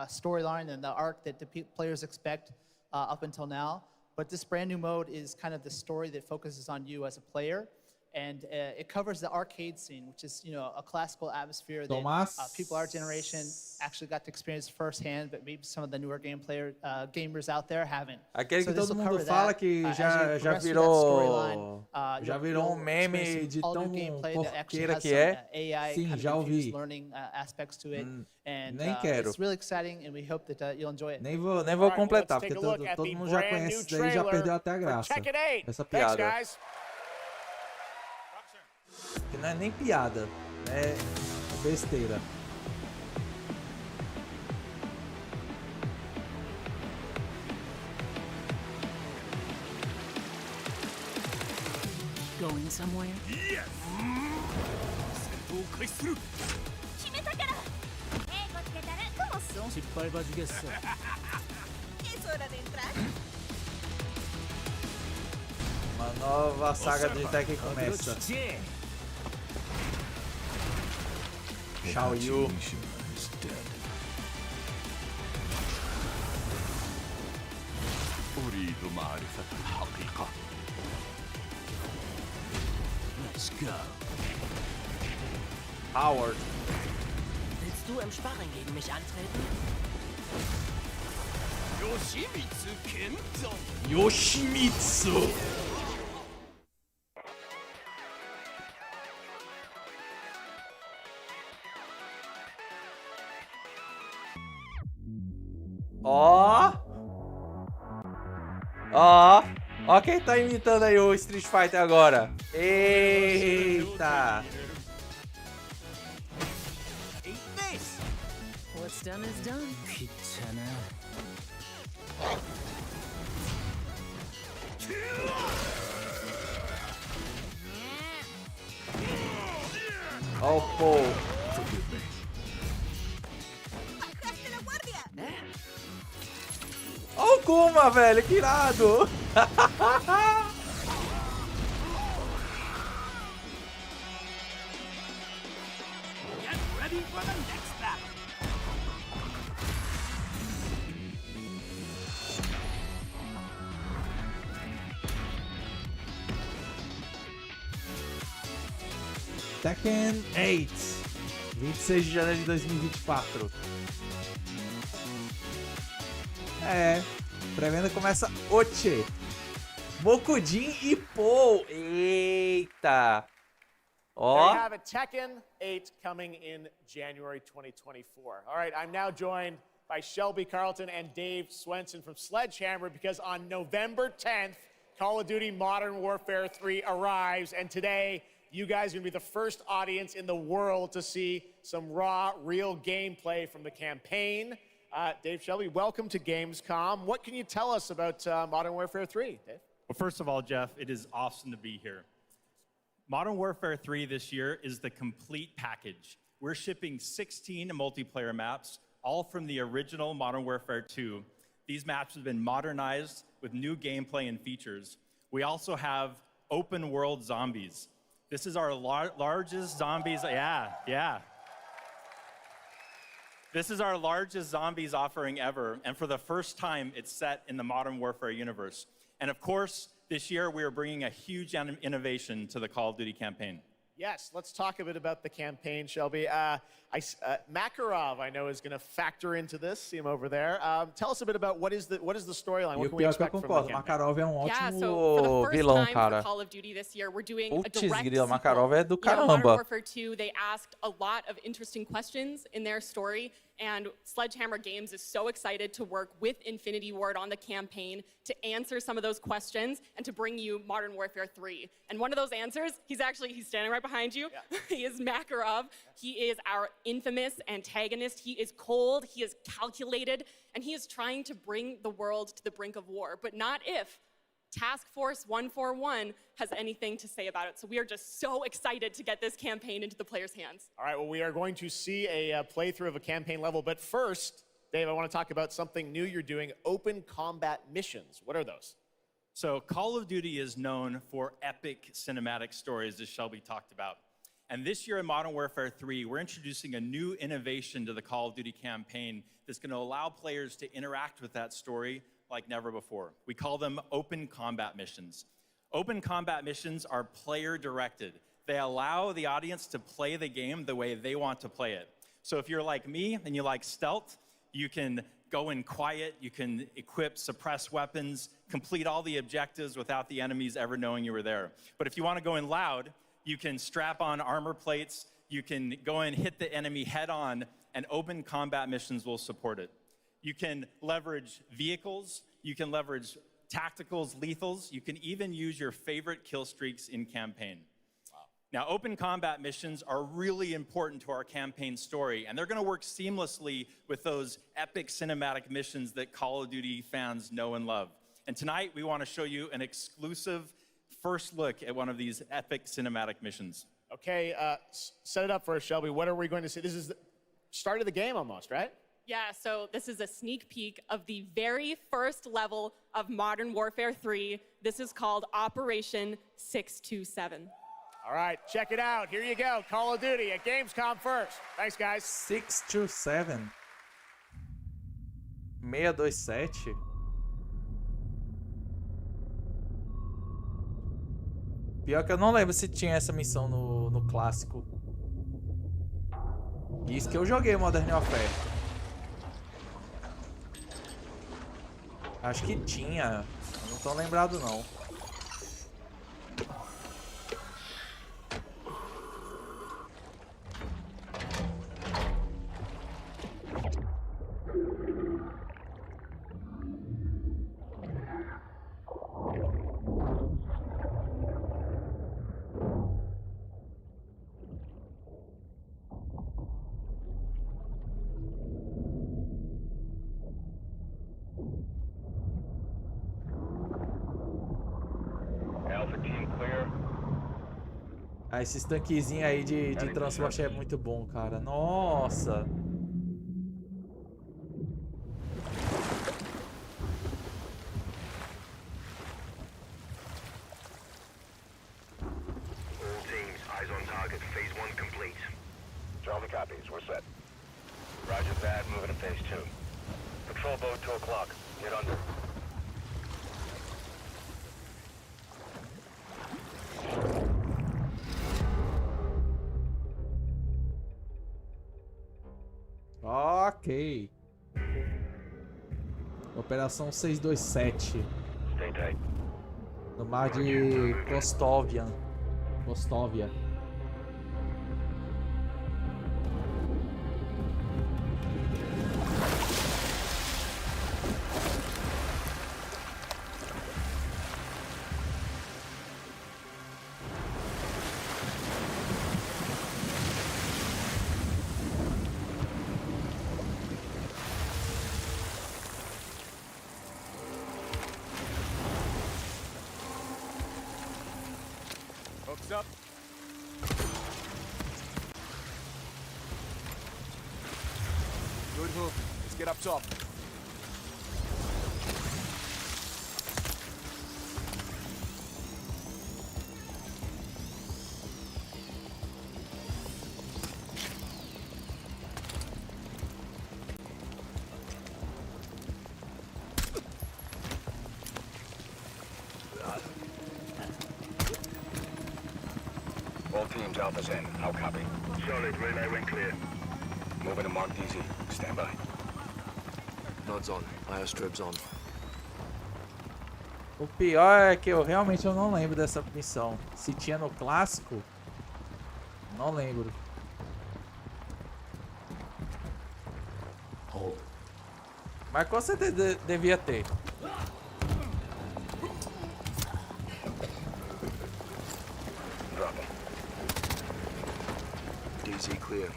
storyline and the arc that the players expect up until now. But this brand new mode is kind of the story that focuses on you as a player. And it covers the arcade scene, which is, you know, a classical atmosphere that people our generation actually got to experience firsthand, but maybe some of the newer gamers out there haven't. Aquele So que this todo will mundo cover fala that, que as já you progress through that storyline, já you'll virou um meme experience de all new tão gameplay that actually porqueira has que some, é. AI Sim, kind of já ouvi. infused learning aspects to it. And Nem quero. it's really exciting, and we hope that you'll enjoy it. Nem vou All right, completar, let's take porque a look at todo the mundo já brand conhece new isso daí, já trailer perdeu até a for graça. Tekken 8. Essa Thanks, piada. guys. Que não é nem piada, é besteira. Going somewhere? Yes! 戦闘開始する決めたから英語つけたらcomo son? 失敗バジゲッソ Es hora de entrar. Uma nova saga de Tekken começa. Xiao Yu. بمعرفة الحقيقة. Let's go. Howard. Willst du im Sparring gegen mich antreten? Yoshimitsu Kento. Yoshimitsu. Ó! Ó! Ó quem tá imitando aí o Street Fighter agora. Eita! What's done is done. Ó o Paul. Ó o Kuma, velho, que irado! Get ready for the next battle. Tekken 8, 26 de janeiro de 2024. É, pré-venda começa hoje. Mokujin e Paul. Eita. Ó. There you have it, Tekken 8 coming in January 2024. All right, I'm now joined by Shelby Carlton and Dave Swenson from Sledgehammer because on November 10th, Call of Duty Modern Warfare 3 arrives, and today you guys are going to be the first audience in the world to see some raw, real gameplay from the campaign. Dave, Shelby, welcome to Gamescom. What can you tell us about Modern Warfare 3, Dave? Well, first of all, Jeff, it is awesome to be here. Modern Warfare 3 this year is the complete package. We're shipping 16 multiplayer maps, all from the original Modern Warfare 2. These maps have been modernized with new gameplay and features. We also have open world zombies. This is our largest zombies, yeah. This is our largest zombies offering ever, and for the first time, it's set in the Modern Warfare universe. And of course, this year we are bringing a huge innovation to the Call of Duty campaign. Yes, let's talk a bit about the campaign, Shelby. Makarov, I know, is going to factor into this. See him over there. Tell us a bit about what is the storyline. E What o can we pior que eu expect from the concordo, campaign? Makarov é um Yeah, ótimo so for the first vilão, time cara. for Call of Duty this year, we're doing a Putz, direct grila, sequel. Makarov é do You know, Modern caramba. Warfare 2, they asked a lot of interesting questions in their story, and Sledgehammer Games is so excited to work with Infinity Ward on the campaign to answer some of those questions and to bring you Modern Warfare 3. And one of those answers, he's standing right behind you. Yeah. He is Makarov. He is our infamous antagonist. He is cold, he is calculated, and he is trying to bring the world to the brink of war, but not if Task Force 141 has anything to say about it. So we are just so excited to get this campaign into the players' hands. All right, well, we are going to see a playthrough of a campaign level, but first, Dave, I want to talk about something new you're doing, open combat missions. What are those? So Call of Duty is known for epic cinematic stories, as Shelby talked about. And this year in Modern Warfare 3, we're introducing a new innovation to the Call of Duty campaign that's going to allow players to interact with that story like never before. We call them open combat missions. Open combat missions are player-directed. They allow the audience to play the game the way they want to play it. So if you're like me and you like stealth, you can go in quiet, you can equip, suppress weapons, complete all the objectives without the enemies ever knowing you were there. But if you want to go in loud, you can strap on armor plates, you can go and hit the enemy head on, and open combat missions will support it. You can leverage vehicles, you can leverage tacticals, lethals, you can even use your favorite kill streaks in campaign. Wow. Now, open combat missions are really important to our campaign story, and they're going to work seamlessly with those epic cinematic missions that Call of Duty fans know and love. And tonight, we want to show you an exclusive first look at one of these epic cinematic missions. Okay, set it up for us, Shelby. What are we going to see? This is the start of the game almost, right? Yeah, so this is a sneak peek of the very first level of Modern Warfare 3. This is called Operation 627. All right, check it out. Here you go. Call of Duty at Gamescom first. Thanks, guys. 627. 627. Pior que eu não lembro se tinha essa missão no clássico. Isso que eu joguei Modern Warfare. Acho que tinha. Eu não tô lembrado não. Ah, esses tanquezinhos aí de transporte é muito bom, cara. Nossa! All teams, eyes on target. Phase 1 complete. Charlie copies. We're set. Roger that. Moving to phase 2. Patrol boat 2 o'clock. Get under. Ok. Operação 627. No mar de Kostovia. Hooks up. Good hook. Let's get up top. All teams, Alpha's in. How copy? Solid. Relay went clear. Moving to Mark DZ. Stand by. Nods on. Airstribs on. O pior é que eu realmente não lembro dessa missão. Se tinha no clássico, não lembro. Mas com certeza devia ter. Drop him. DZ clear.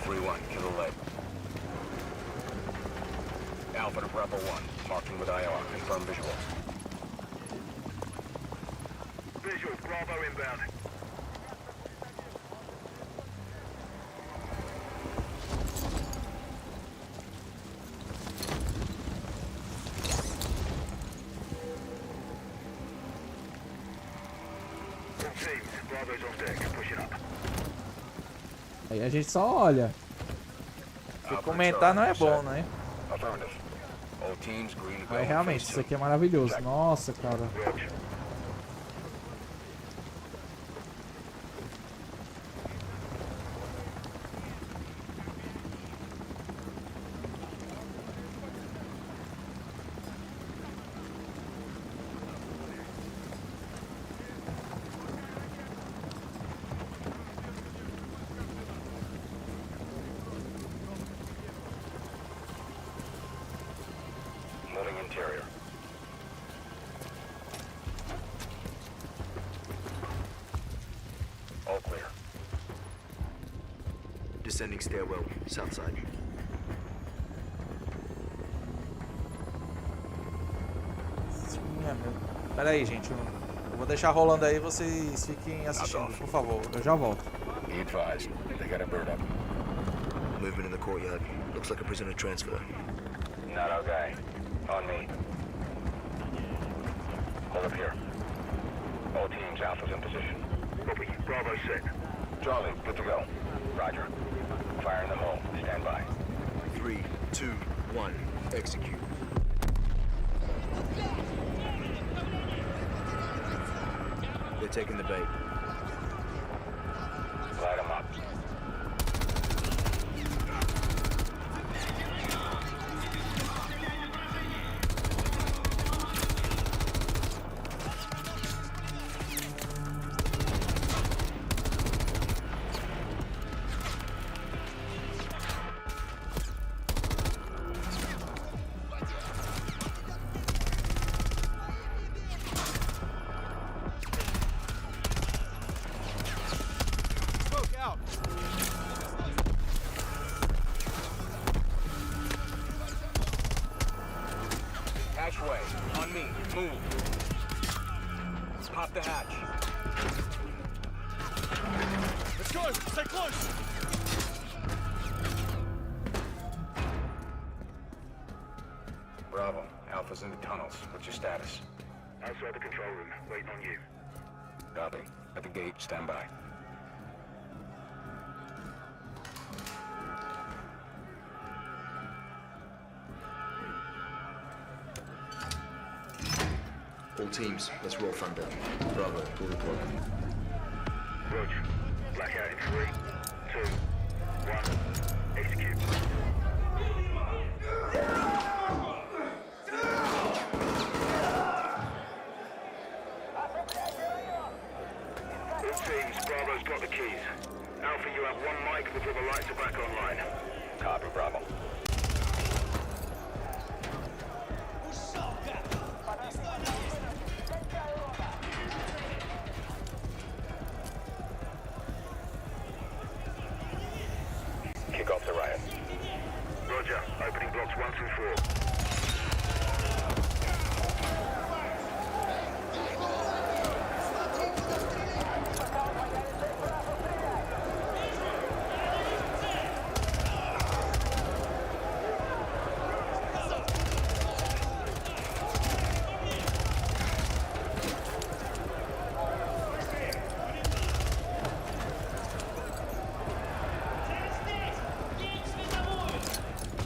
3-1. Kill the leg. Alpha to Bravo 1. Marking with IR. Confirm visual. Visual. Bravo inbound. All teams. Bravo's on deck. Pushing up. Aí a gente só olha. Porque comentar não é bom, né? Affirmative. All teams green to go. Mas realmente, isso aqui é maravilhoso. Nossa, cara. Moving interior. All clear. Descending stairwell, south side. Pera aí, gente. Eu vou deixar rolando aí, vocês fiquem assistindo, por favor. Eu já volto. Be advised. They got a bird up. Movement in the courtyard. Looks like a prisoner transfer. Not our guy. On me. Hold up here. All teams, Alpha's in position. Copy. Bravo set. Charlie, good to go. Roger. Fire in the hole. Stand by. 3, 2, 1. Execute. taking the bait. Light them up. Hatchway, on me, move. Pop the hatch. Let's go, stay close! Bravo, Alpha's in the tunnels. What's your status? Outside the control room, waiting on you. Copy. At the gate, stand by. All teams, let's roll front down. Bravo, pull the plug. Roger. Blackout in 3, 2, 1. Execute. All teams, Bravo's got the keys. Alpha, you have 1 mic before the lights are back online. Copy, Bravo. Kick off the riot. Roger. Opening blocks 1 through 4.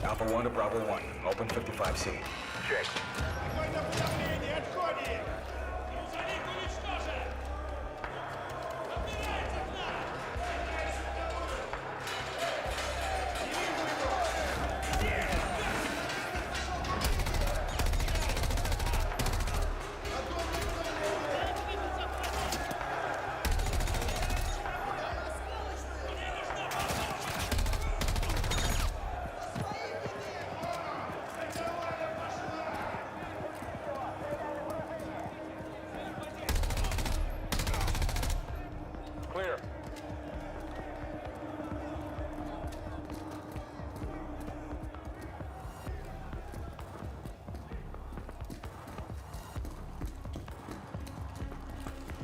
Alpha 1 to Bravo 1. Open 55C. Check. Clear.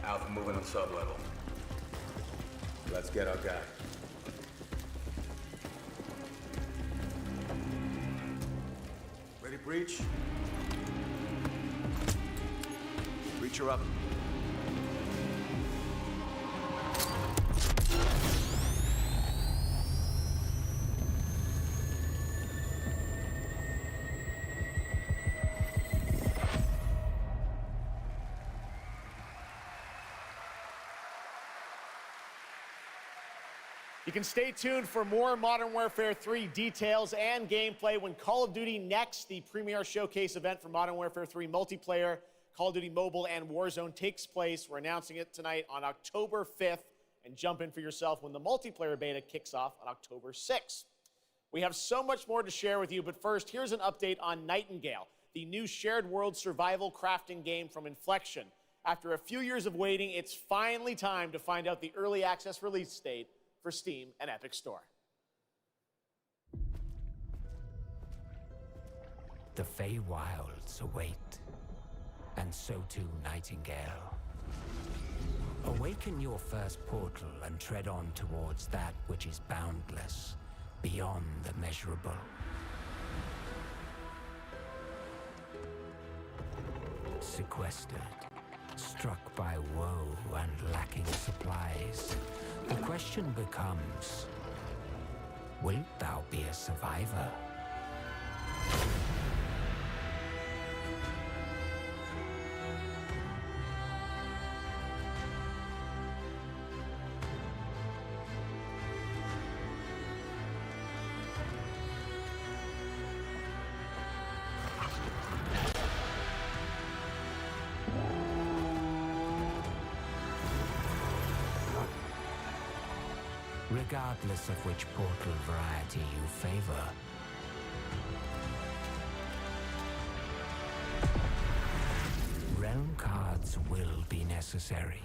Alpha moving on sub-level. Let's get our guy. Ready, breach? Breacher up. You can stay tuned for more Modern Warfare 3 details and gameplay when Call of Duty Next, the premier showcase event for Modern Warfare 3 multiplayer, Call of Duty Mobile, and Warzone takes place. We're announcing it tonight on October 5th, and jump in for yourself when the multiplayer beta kicks off on October 6th. We have so much more to share with you, but first, here's an update on Nightingale, the new shared world survival crafting game from Inflection. After a few years of waiting, it's finally time to find out the early access release date for Steam and Epic Store. The Feywilds await, and so too Nightingale. Awaken your first portal and tread on towards that which is boundless, beyond the measurable. Sequestered, struck by woe and lacking supplies, the question becomes, wilt thou be a survivor? regardless of which portal variety you favor. Realm cards will be necessary.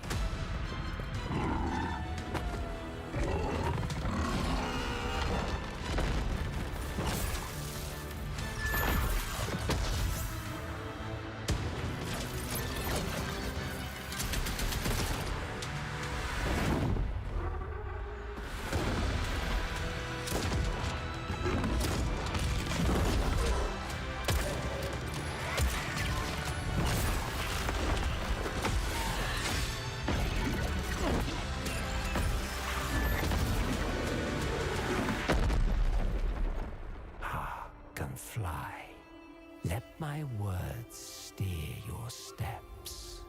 Fly. Let my words steer your steps.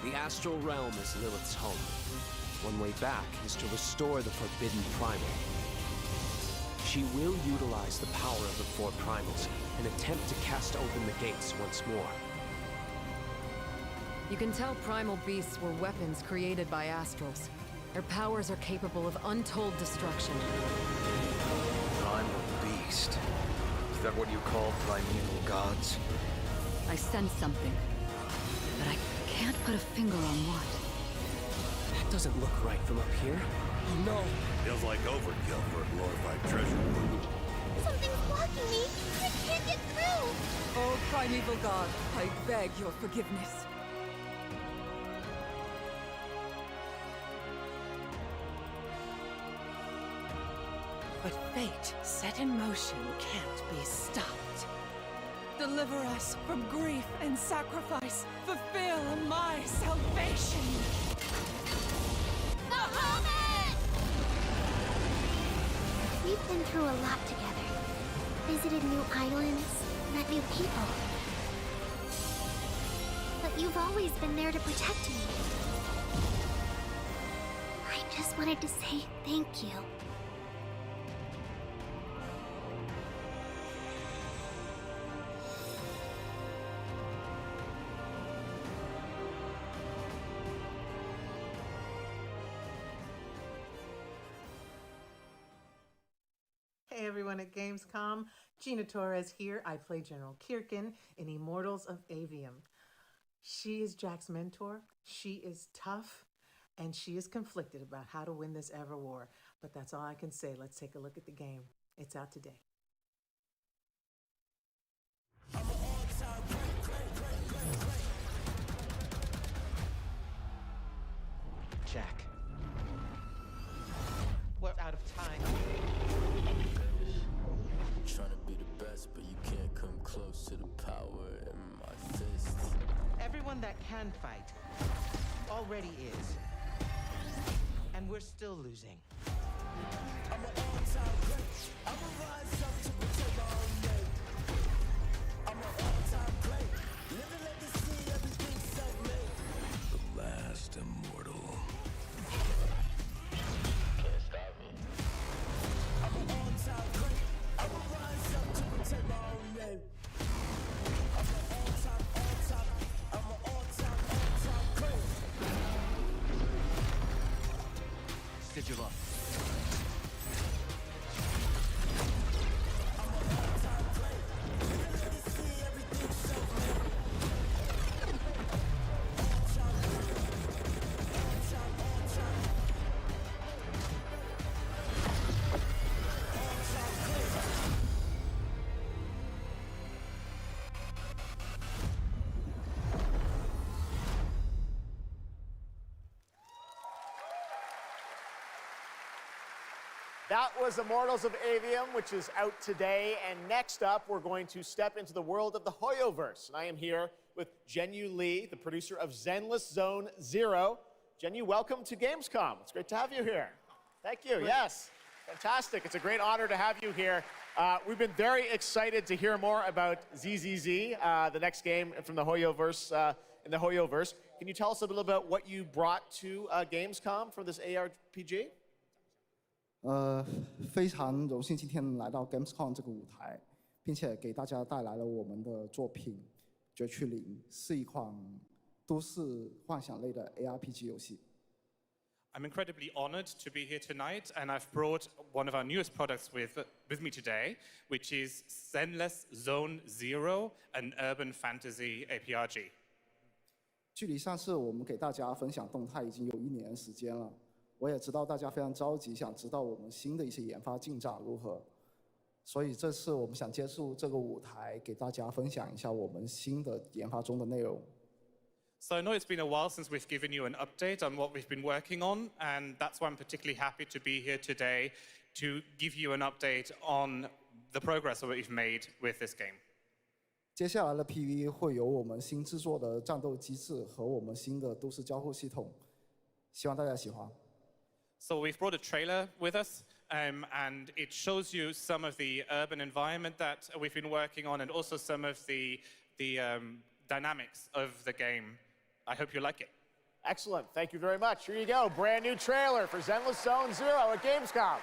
The astral realm is Lilith's home. One way back is to restore the forbidden primal. She will utilize the power of the four primals and attempt to cast open the gates once more. You can tell primal beasts were weapons created by astrals. Their powers are capable of untold destruction. Primal beast. Is that what you call primeval gods? I sense something, but I can't put a finger on what. That doesn't look right from up here. Oh no! Feels like overkill for a glorified treasure. Something's blocking me! I can't get through! Oh, primeval god, I beg your forgiveness. But fate set in motion can't be stopped. Deliver us from grief and sacrifice. Fulfill my salvation. The Hobbit! We've been through a lot together. Visited new islands, met new people. But you've always been there to protect me. I just wanted to say thank you. Hey everyone at Gamescom, Gina Torres here. I play General Kirkin in Immortals of Avium. She is Jack's mentor, she is tough, and she is conflicted about how to win this ever war. But that's all I can say. Let's take a look at the game. It's out today. Jack. We're out of time. Trying to be the best, but you can't come close to the power in my fist. Everyone that can fight already is. And we're still losing. I'm an all-time great. I'ma rise up to protect my own name. I'm an all-time great. Live and let me see everything self-made. The last immortal. Can't stop me. I'm an all-time great. I'ma rise up to protect my own name. I'm an all-time great. Stitch of luck. That was Immortals of Avium, which is out today. And next up, we're going to step into the world of the Hoyoverse. And I am here with Zhenyu Li, the producer of Zenless Zone Zero. Zhenyu, welcome to Gamescom. It's great to have you here. Thank you. Yes. Fantastic. It's a great honor to have you here. We've been very excited to hear more about ZZZ, the next game from the Hoyoverse, in the Hoyoverse. Can you tell us a little about what you brought to Gamescom for this ARPG? 非常荣幸今天来到 Gamescom 这个舞台，并且给大家带来了我们的作品《绝区零》，是一款都市幻想类的 ARPG 游戏。 I'm incredibly honored to be here tonight, and I've brought one of our newest products with me today, which is Zenless Zone Zero, an urban fantasy APRG. 距离上次我们给大家分享动态已经有1年时间了，我也知道大家非常着急，想知道我们新的一些研发进展如何，所以这次我们想借助这个舞台，给大家分享一下我们新的研发中的内容。 So I know it's been a while since we've given you an update on what we've been working on, and that's why I'm particularly happy to be here today to give you an update on the progress that we've made with this game. 接下来的 PV 会有我们新制作的战斗机制和我们新的都市交互系统，希望大家喜欢。 So we've brought a trailer with us, and it shows you some of the urban environment that we've been working on, and also some of the dynamics of the game. I hope you like it. Excellent. Thank you very much. Here you go. Brand new trailer for Zenless Zone Zero at Gamescom.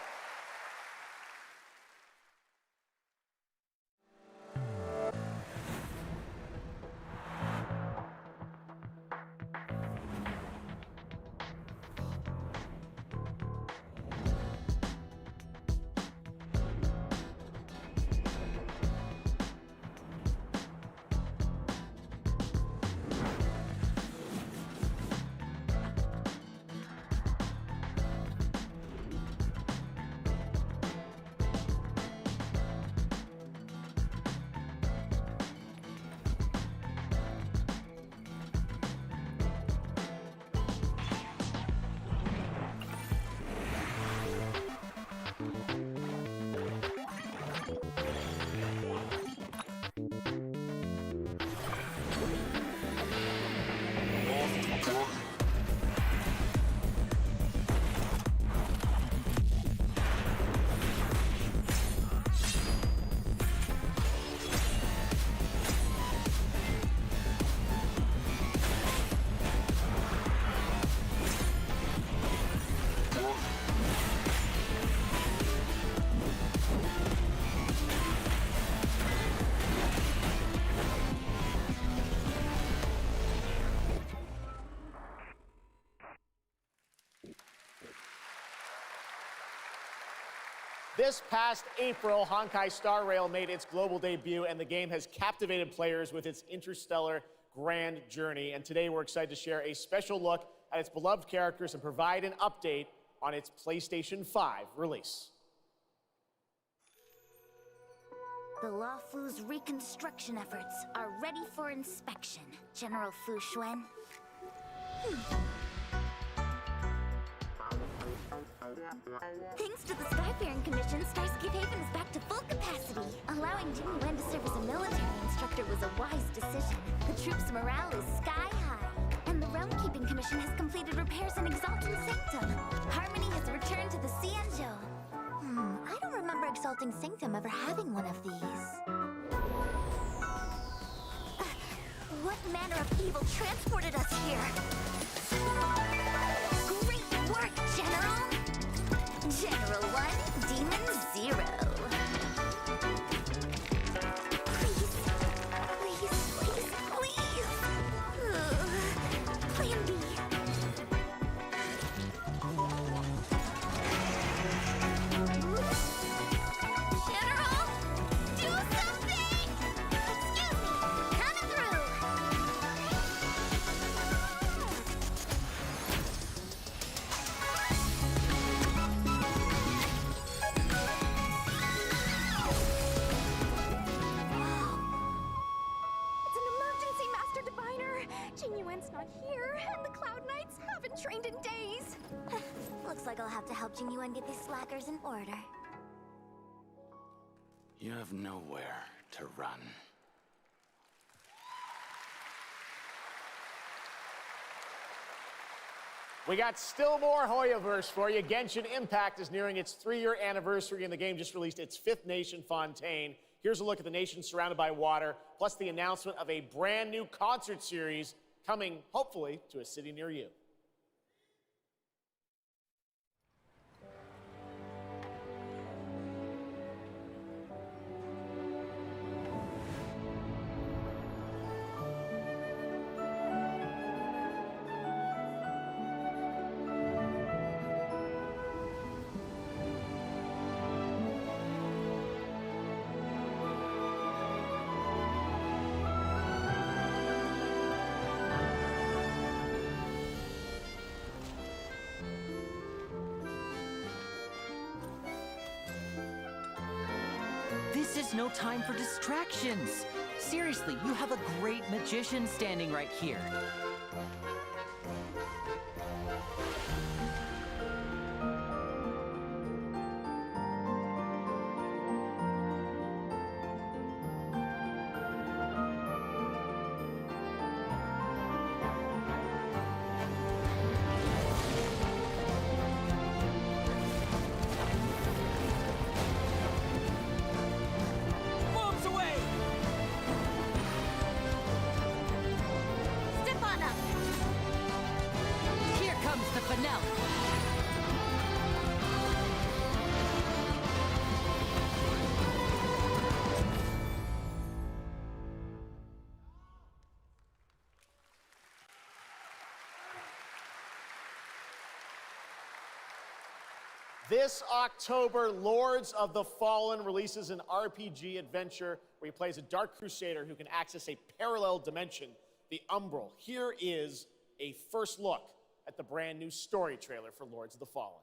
This past April, Honkai Star Rail made its global debut, and the game has captivated players with its interstellar grand journey. And today we're excited to share a special look at its beloved characters and provide an update on its PlayStation 5 release. The Luofu's reconstruction efforts are ready for inspection, General Fu Xuan. Thanks to the Skyfaring Commission, Starscape Haven is back to full capacity. Allowing Jing Wen to serve as a military instructor was a wise decision. The troops' morale is sky high. And the Realm Keeping Commission has completed repairs in Exalting Sanctum. Harmony has returned to the Xianzhou. I don't remember Exalting Sanctum ever having one of these. What manner of evil transported us here? Great work, General! General 1, Demon 0. Please, please, please, please. Plan B. General, do something! Excuse me, coming through. not here, and the Cloud Knights haven't trained in days. Looks like I'll have to help Jingyuan get these slackers in order. You have nowhere to run. We got still more Hoyoverse for you. Genshin Impact is nearing its 3-year anniversary, and the game just released its 5th nation, Fontaine. Here's a look at the nation surrounded by water, plus the announcement of a brand new concert series coming, hopefully, to a city near you. This is no time for distractions. Seriously, you have a great magician standing right here. This October, Lords of the Fallen releases an RPG adventure where he plays a Dark Crusader who can access a parallel dimension, the Umbral. Here is a first look at the brand new story trailer for Lords of the Fallen.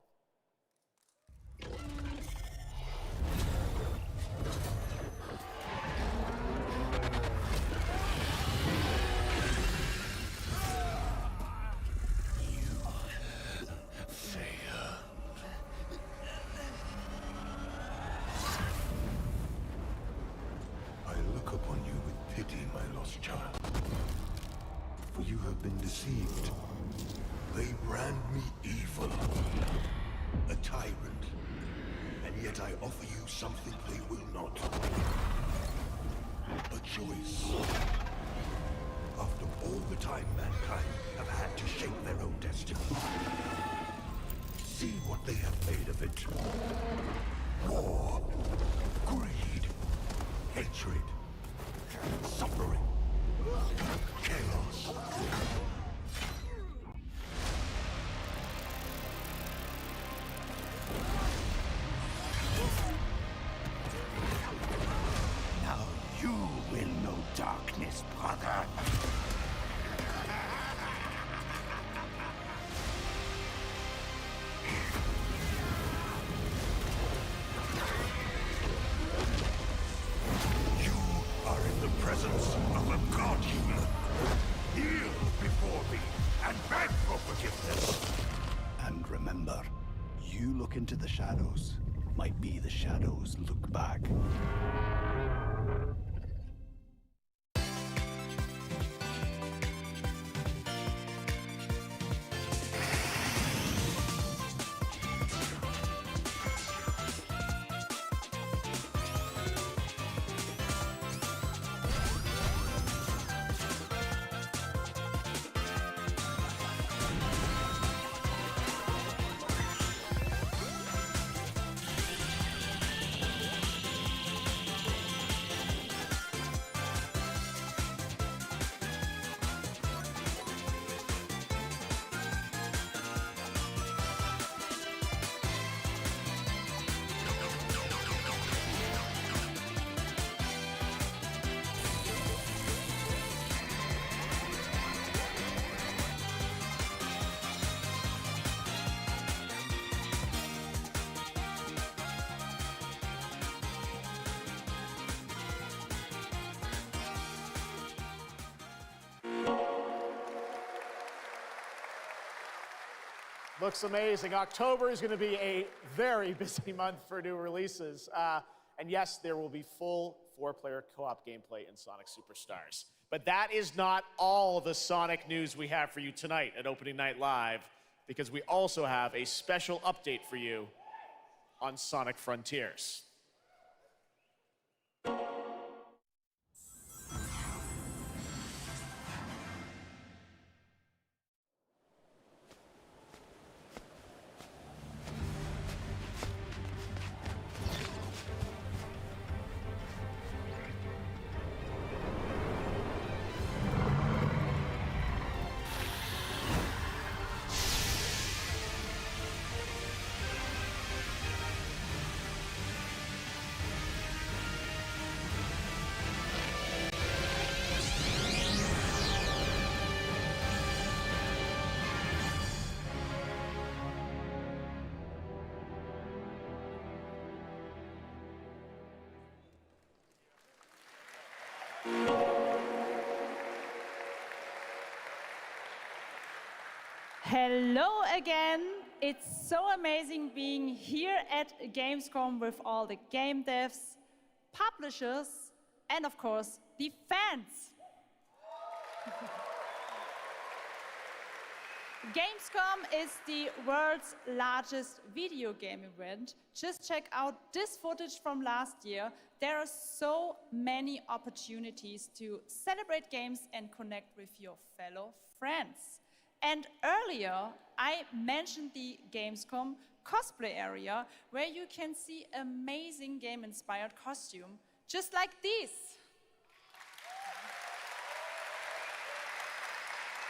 For you have been deceived. They brand me evil, a tyrant, and yet I offer you something they will not. A choice. After all the time mankind have had to shape their own destiny, see what they have made of it. War, greed, hatred, suffering, chaos. Now you will know darkness, brother. Presence of a god human. Kneel before me and beg for forgiveness. And remember, you look into the shadows, might be the shadows look back. Looks amazing. October is going to be a very busy month for new releases. And yes, there will be full 4-player co-op gameplay in Sonic Superstars. But that is not all the Sonic news we have for you tonight at Opening Night Live. because we also have a special update for you on Sonic Frontiers. Hello again. It's so amazing being here at Gamescom with all the game devs, publishers, and of course, the fans. Gamescom is the world's largest video game event. Just check out this footage from last year. There are so many opportunities to celebrate games and connect with your fellow friends. And earlier, I mentioned the Gamescom cosplay area, where you can see amazing game-inspired costume, just like this.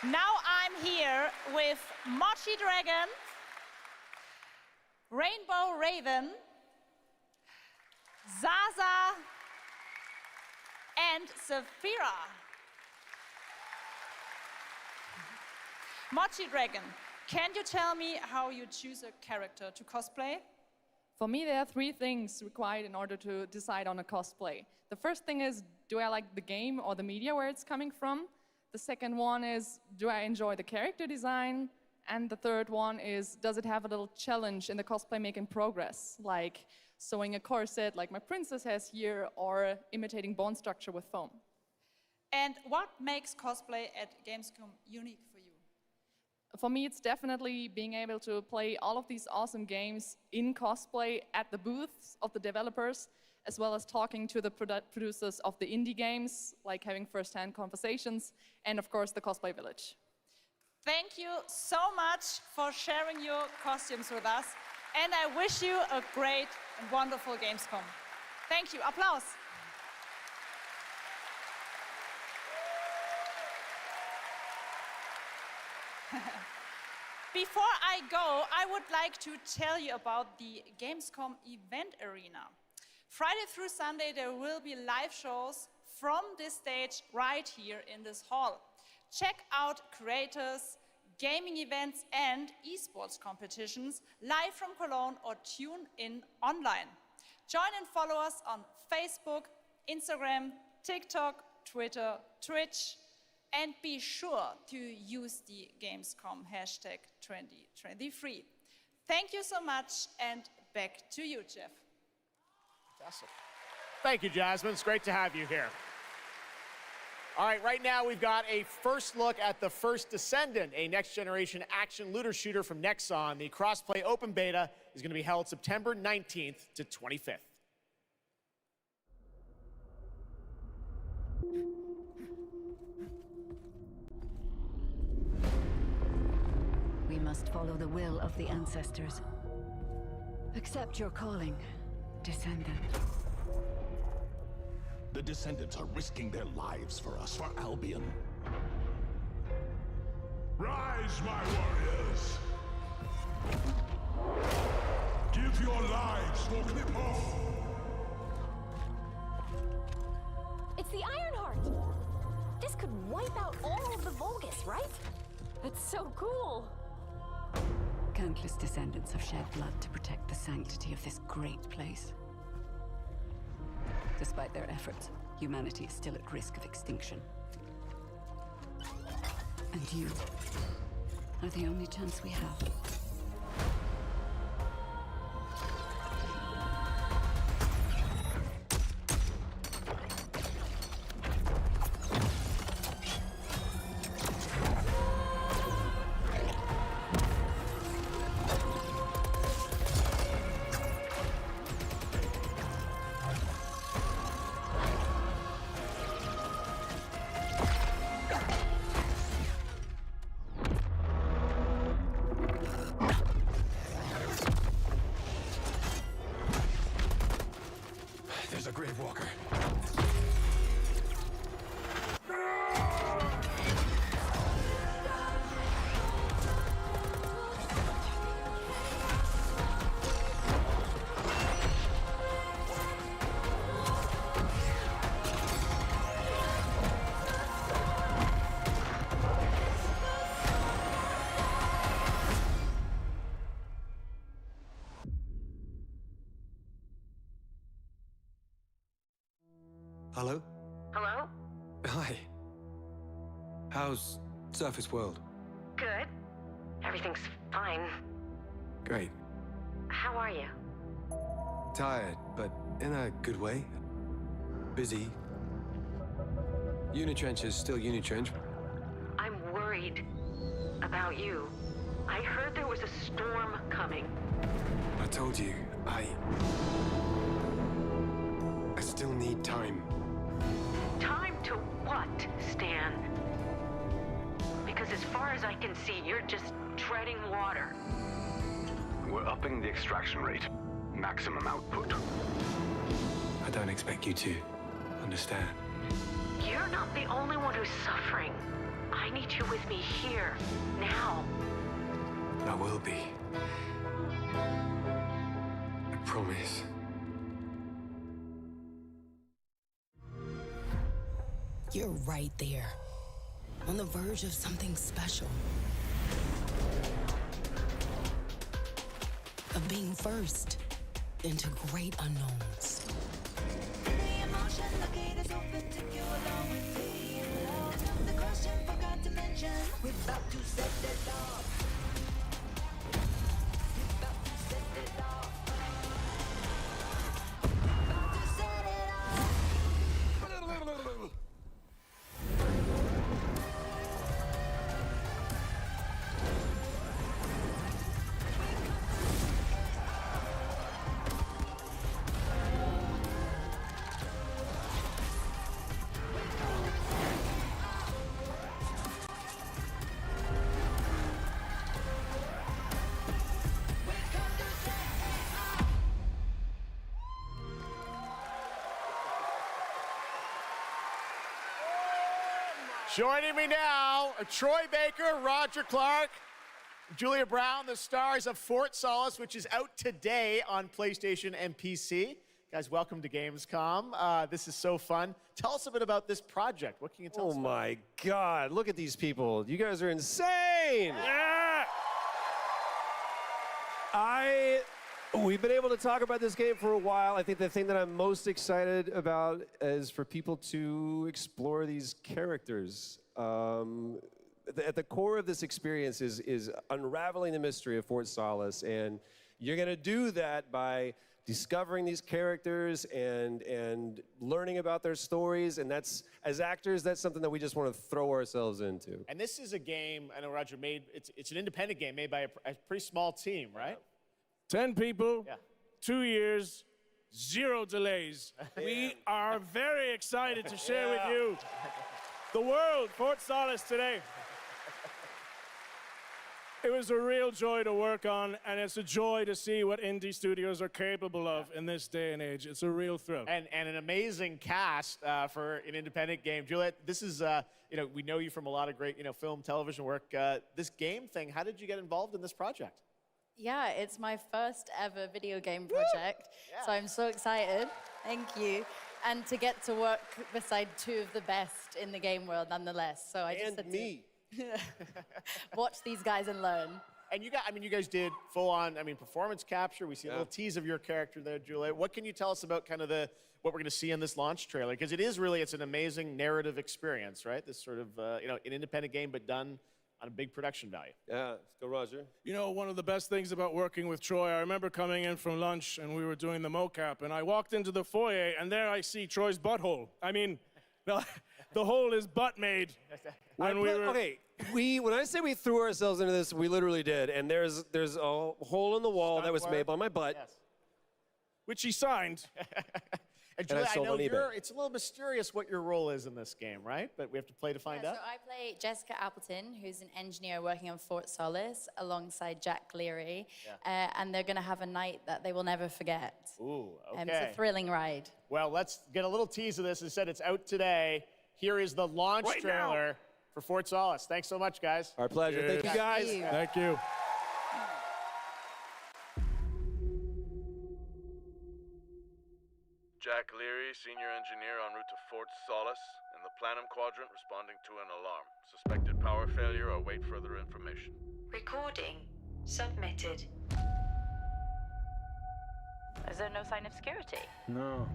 Now I'm here with Mochi Dragon, Rainbow Raven, Zaza, and Saphira. Mochi Dragon, can you tell me how you choose a character to cosplay? For me, there are three things required in order to decide on a cosplay. The first thing is, do I like the game or the media where it's coming from? The second one is, do I enjoy the character design? And the third one is, does it have a little challenge in the cosplay making progress, like sewing a corset like my princess has here, or imitating bone structure with foam? And what makes cosplay at Gamescom unique for you? For me, it's definitely being able to play all of these awesome games in cosplay at the booths of the developers, as well as talking to the producers of the indie games, like having first-hand conversations, and of course, the Cosplay Village. Thank you so much for sharing your costumes with us, and I wish you a great and wonderful Gamescom. Thank you. Applause. Before I go, I would like to tell you about the Gamescom event arena. Friday through Sunday, there will be live shows from this stage right here in this hall. Check out creators, gaming events, and esports competitions live from Cologne, or tune in online. Join and follow us on Facebook, Instagram, TikTok, Twitter, Twitch, and be sure to use the Gamescom hashtag 2023. Thank you so much, and back to you, Jeff. Fantastic. Thank you, Jasmine. It's great to have you here. All right, right now we've got a first look at the first Descendant, a next-generation action looter shooter from Nexon. The crossplay open beta is going to be held September 19th to 25th. We must follow the will of the ancestors. Accept your calling, Descendant. The Descendants are risking their lives for us, for Albion. Rise, my warriors! Give your lives for Clipoff! It's the Ironheart! This could wipe out all of the Vulgus, right? It's so cool! Countless descendants have shed blood to protect the sanctity of this great place. Despite their efforts, humanity is still at risk of extinction. And you are the only chance we have. Hello? Hello? Hi. How's Surface World? Good. Everything's fine. Great. How are you? Tired, but in a good way. Busy. Unitrench is still Unitrench. I'm worried about you. I heard there was a storm coming. I told you, I still need time. Time to what, Stan? Because as far as I can see, you're just treading water. We're upping the extraction rate. Maximum output. I don't expect you to understand. You're not the only one who's suffering. I need you with me here, now. I will be. I promise. You're right there, on the verge of something special. Of being first into great unknowns. Joining me now are Troy Baker, Roger Clark, Julia Brown, the stars of Fort Solis, which is out today on PlayStation and PC. Guys, welcome to Gamescom. This is so fun. Tell us a bit about this project. What can you tell us about? Oh my God, look at these people. You guys are insane. Yeah! We've been able to talk about this game for a while. I think the thing that I'm most excited about is for people to explore these characters. At the core of this experience is unraveling the mystery of Fort Solis, and you're gonna do that by discovering these characters and learning about their stories, and that's, as actors, that's something that we just want to throw ourselves into. And this is a game, I know Roger made, it's an independent game made by a pretty small team, right? 10 people, 2 years, 0 delays. We are very excited to share with you the world, Fort Solis today. It was a real joy to work on, and it's a joy to see what indie studios are capable of in this day and age. It's a real thrill. And an amazing cast for an independent game. Juliet, this is, we know you from a lot of great, film, television work. This game thing, how did you get involved in this project? Yeah, it's my first ever video game project, so I'm so excited. Thank you. And to get to work beside 2 of the best in the game world nonetheless. So I just had to watch these guys and learn. And you guys did full-on, performance capture. We see a little tease of your character there, Juliet. What can you tell us about kind of what we're going to see in this launch trailer? Because it's an amazing narrative experience, right? This sort of, an independent game, but done on a big production value. Yeah, let's go, Roger. You know, one of the best things about working with Troy, I remember coming in from lunch and we were doing the mocap, and I walked into the foyer and there I see Troy's butthole. I mean, the hole is butt made. When I say we threw ourselves into this, we literally did. And there's a hole in the wall that was made by my butt. Yes. Which he signed. And Julia, I know it's a little mysterious what your role is in this game, right? But we have to play to find out. So I play Jessica Appleton, who's an engineer working on Fort Solis alongside Jack Leary. And they're going to have a night that they will never forget. Ooh, okay. It's a thrilling ride. Well, let's get a little tease of this. As I said, it's out today. Here is the launch trailer for Fort Solis. Thanks so much, guys. Our pleasure. Thank you, guys. Thank you. Jack Leary, senior engineer en route to Fort Solis, in the Planum Quadrant, responding to an alarm. Suspected power failure, or await further information. Recording submitted. Is there no sign of security? No.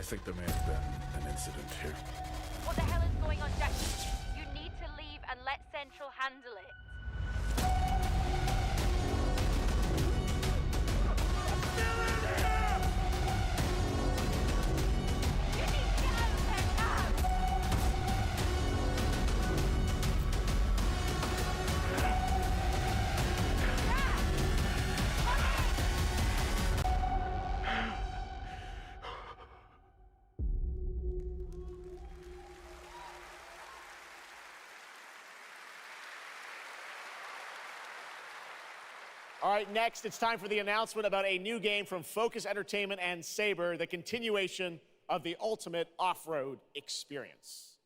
think there may have been an incident here. What the hell is going on, Jackie? You need to leave and let Central handle it. All right, next, it's time for the announcement about a new game from Focus Entertainment and Saber, the continuation of the ultimate off-road experience.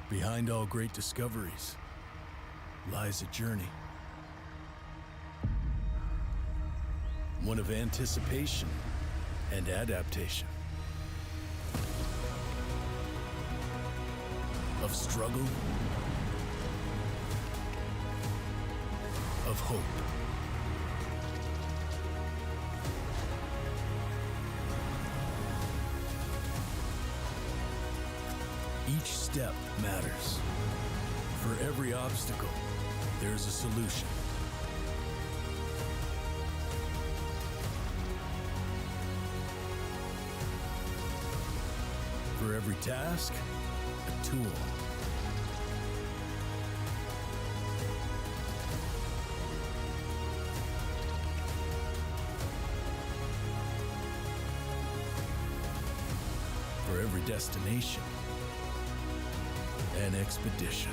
Behind all great discoveries lies a journey. One of anticipation and adaptation. Of struggle, of hope. Each step matters. For every obstacle, there's a solution. For every task, a tool. For every destination, an expedition.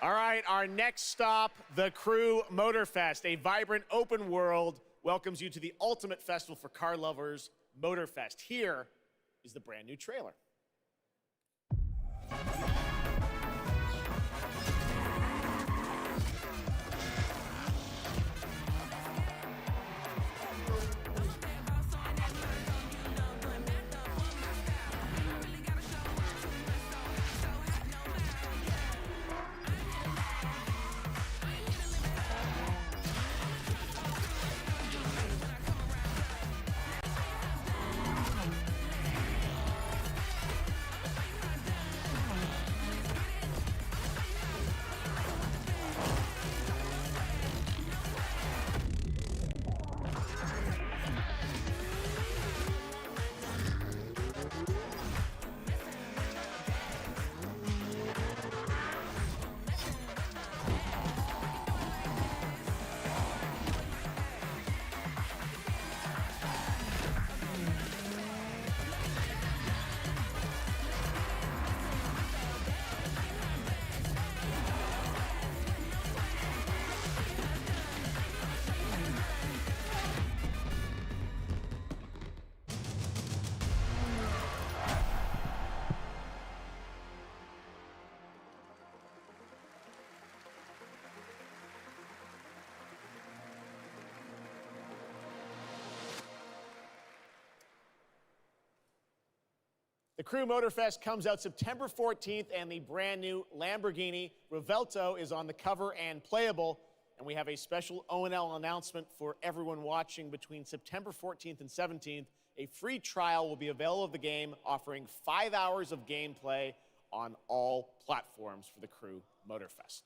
All right, our next stop, the Crew Motorfest, a vibrant open world, welcomes you to the ultimate festival for car lovers, Motorfest. Here is the brand new trailer. The Crew Motorfest comes out September 14th, and the brand new Lamborghini Revuelto is on the cover and playable. And we have a special O&L announcement for everyone watching between September 14th and 17th. A free trial will be available of the game, offering 5 hours of gameplay on all platforms for the Crew Motorfest.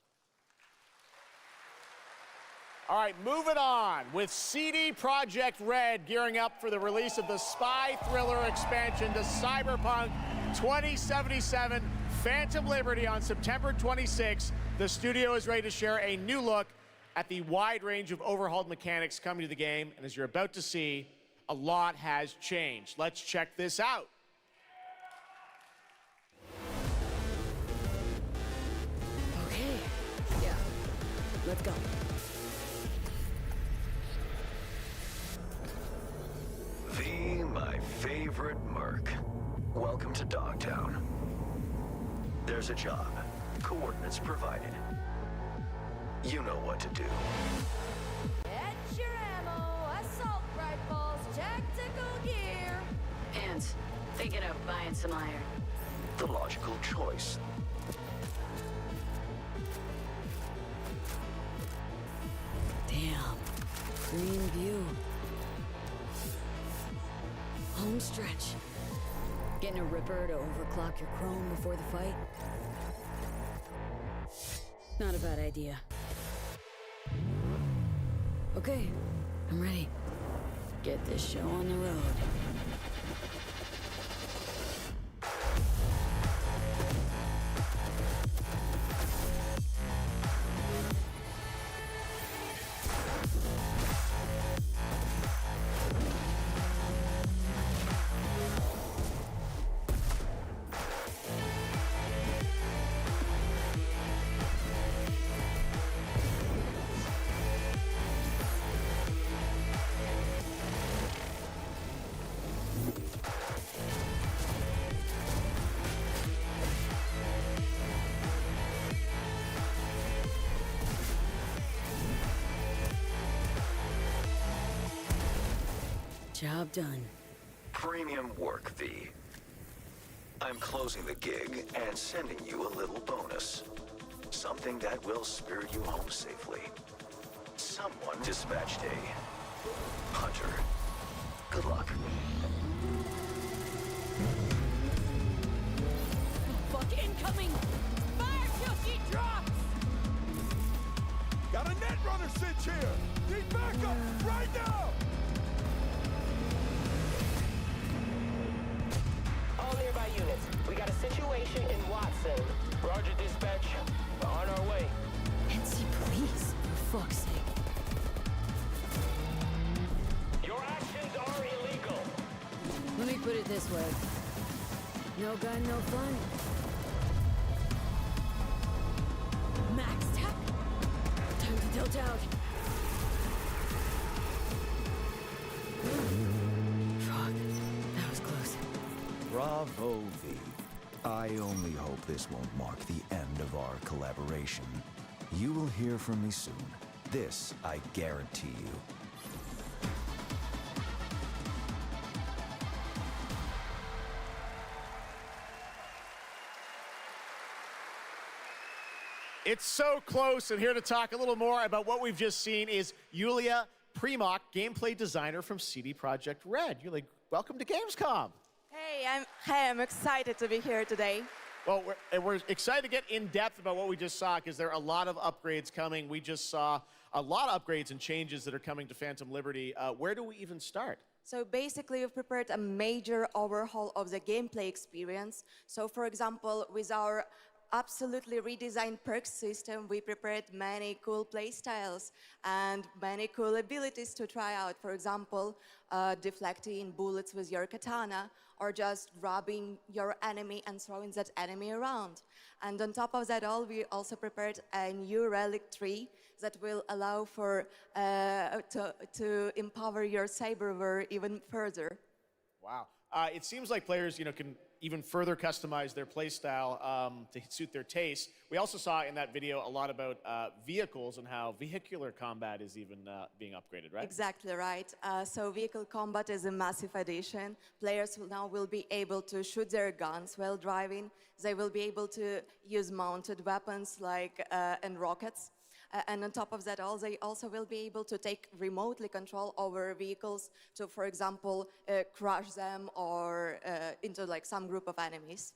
All right, moving on with CD Projekt Red gearing up for the release of the spy thriller expansion to Cyberpunk 2077 Phantom Liberty on September 26. The studio is ready to share a new look at the wide range of overhauled mechanics coming to the game. And as you're about to see, a lot has changed. Let's check this out. Okay, yeah, let's go. My favorite merc. Welcome to Dogtown. There's a job. coordinates provided. You know what to do. Get your ammo, assault rifles, tactical gear. Pants, thinking of buying some iron. The logical choice. Damn. Green view. Home stretch. Getting a ripper to overclock your chrome before the fight? Not a bad idea. Okay, I'm ready. Get this show on the road. Job done. Premium work, V. I'm closing the gig and sending you a little bonus. Something that will spirit you home safely. Someone dispatched a hunter. Good luck. Fuck incoming! Fire till she drops! Got a net runner cinch here! Need backup right now! All nearby units. We got a situation in Watson. Roger, dispatch. We're on our way. NC police, for fuck's sake. Your actions are illegal. Let me put it this way. No gun, no fun. Max tech. Time to tilt out. Fuck, that was close. Bravo, V. I only hope this won't mark the end of our collaboration. You will hear from me soon. This I guarantee you. It's so close, and here to talk a little more about what we've just seen is Yulia Primok, gameplay designer from CD Projekt Red. Yulia, welcome to Gamescom. Hey, I'm excited to be here today. Well, we're excited to get in depth about what we just saw because there are a lot of upgrades coming. We just saw a lot of upgrades and changes that are coming to Phantom Liberty. Where do we even start? So basically, we've prepared a major overhaul of the gameplay experience. So for example, with our absolutely redesigned perks system, we prepared many cool playstyles and many cool abilities to try out. For example, deflecting bullets with your katana, or just grabbing your enemy and throwing that enemy around. And on top of that all, we also prepared a new relic tree that will allow for to empower your cyberware even further. Wow. It seems like players, can even further customize their playstyle to suit their taste. We also saw in that video a lot about vehicles and how vehicular combat is even being upgraded, right? Exactly right. So vehicle combat is a massive addition. Players now will be able to shoot their guns while driving. They will be able to use mounted weapons like and rockets. And on top of that, they also will be able to take remotely control over vehicles to, for example, crush them or into like some group of enemies.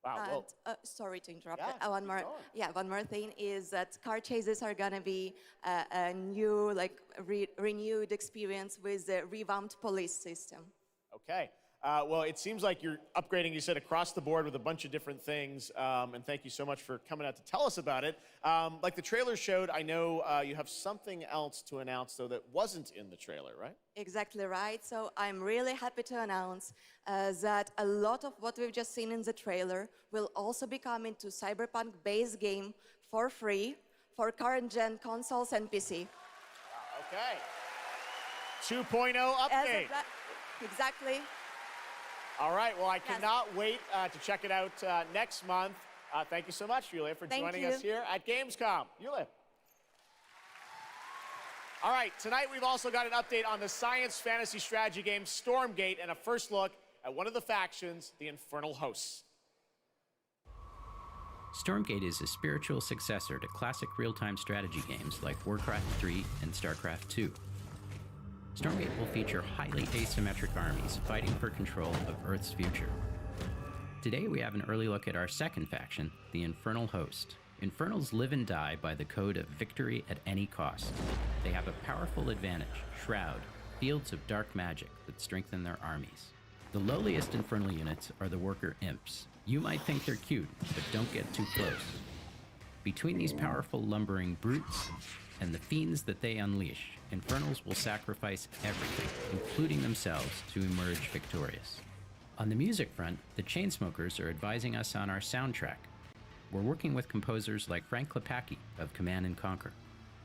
Wow. And, sorry to interrupt. Yeah, One more thing is that car chases are gonna be a new, renewed experience with the revamped police system. Okay. Well, it seems like you're upgrading, you said, across the board with a bunch of different things, and thank you so much for coming out to tell us about it. Like the trailer showed, I know you have something else to announce, though, that wasn't in the trailer, right? Exactly right. So I'm really happy to announce that a lot of what we've just seen in the trailer will also be coming to Cyberpunk base game for free for current-gen consoles and PC. Okay. 2.0 update. Exactly. All right, well, I cannot wait to check it out next month. Thank you so much, Yulia, for Thank joining you. us here at Gamescom. Yulia. All right, tonight we've also got an update on the science fantasy strategy game Stormgate and a first look at one of the factions, the Infernal Hosts. Stormgate is a spiritual successor to classic real-time strategy games like Warcraft 3 and StarCraft 2. Stormgate will feature highly asymmetric armies fighting for control of Earth's future. Today we have an early look at our second faction, the Infernal Host. Infernals live and die by the code of victory at any cost. They have a powerful advantage, Shroud, fields of dark magic that strengthen their armies. The lowliest Infernal units are the Worker Imps. You might think they're cute, but don't get too close. Between these powerful lumbering brutes and the fiends that they unleash, Infernals will sacrifice everything, including themselves, to emerge victorious. On the music front, the Chainsmokers are advising us on our soundtrack. We're working with composers like Frank Klepacki of Command & Conquer.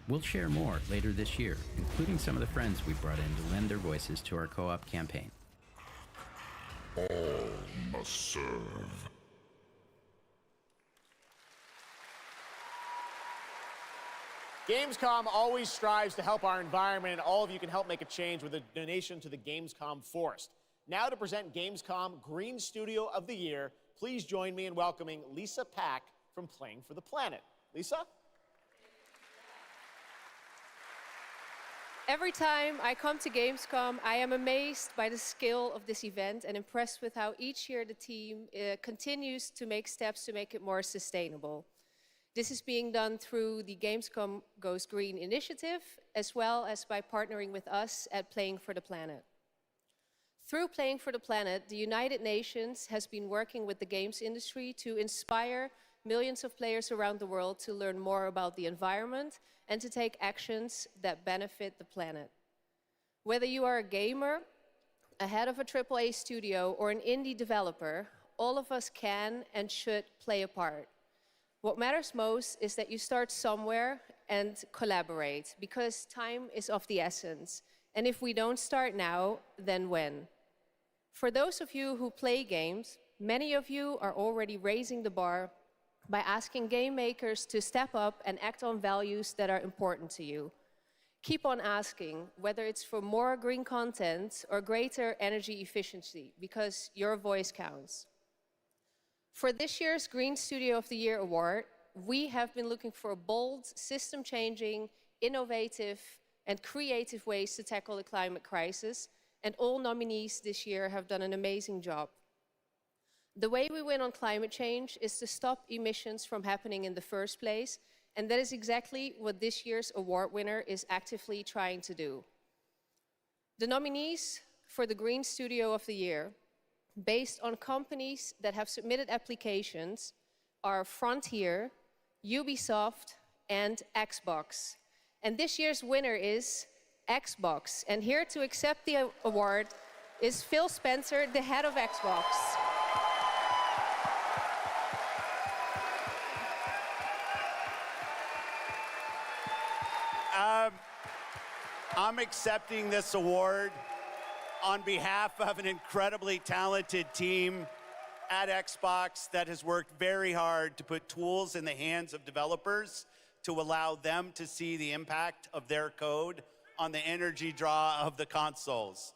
We'll share more later this year, including some of the friends we brought in to lend their voices to our co-op campaign. All must serve. Gamescom always strives to help our environment, and all of you can help make a change with a donation to the Gamescom Forest. Now to present Gamescom Green Studio of the Year, please join me in welcoming Lisa Pack from Playing for the Planet. Lisa? Every time I come to Gamescom, I am amazed by the scale of this event and impressed with how each year the team continues to make steps to make it more sustainable. This is being done through the Gamescom Goes Green initiative, as well as by partnering with us at Playing for the Planet. Through Playing for the Planet, the United Nations has been working with the games industry to inspire millions of players around the world to learn more about the environment and to take actions that benefit the planet. Whether you are a gamer, a head of a AAA studio, or an indie developer, all of us can and should play a part. What matters most is that you start somewhere and collaborate, because time is of the essence. And if we don't start now, then when? For those of you who play games, many of you are already raising the bar by asking game makers to step up and act on values that are important to you. Keep on asking, whether it's for more green content or greater energy efficiency, because your voice counts. For this year's Green Studio of the Year award, we have been looking for bold, system-changing, innovative, and creative ways to tackle the climate crisis, and all nominees this year have done an amazing job. The way we win on climate change is to stop emissions from happening in the first place, and that is exactly what this year's award winner is actively trying to do. The nominees for the Green Studio of the Year, based on companies that have submitted applications, are Frontier, Ubisoft, and Xbox. And this year's winner is Xbox. And here to accept the award is Phil Spencer, the head of Xbox. I'm accepting this award on behalf of an incredibly talented team at Xbox that has worked very hard to put tools in the hands of developers to allow them to see the impact of their code on the energy draw of the consoles.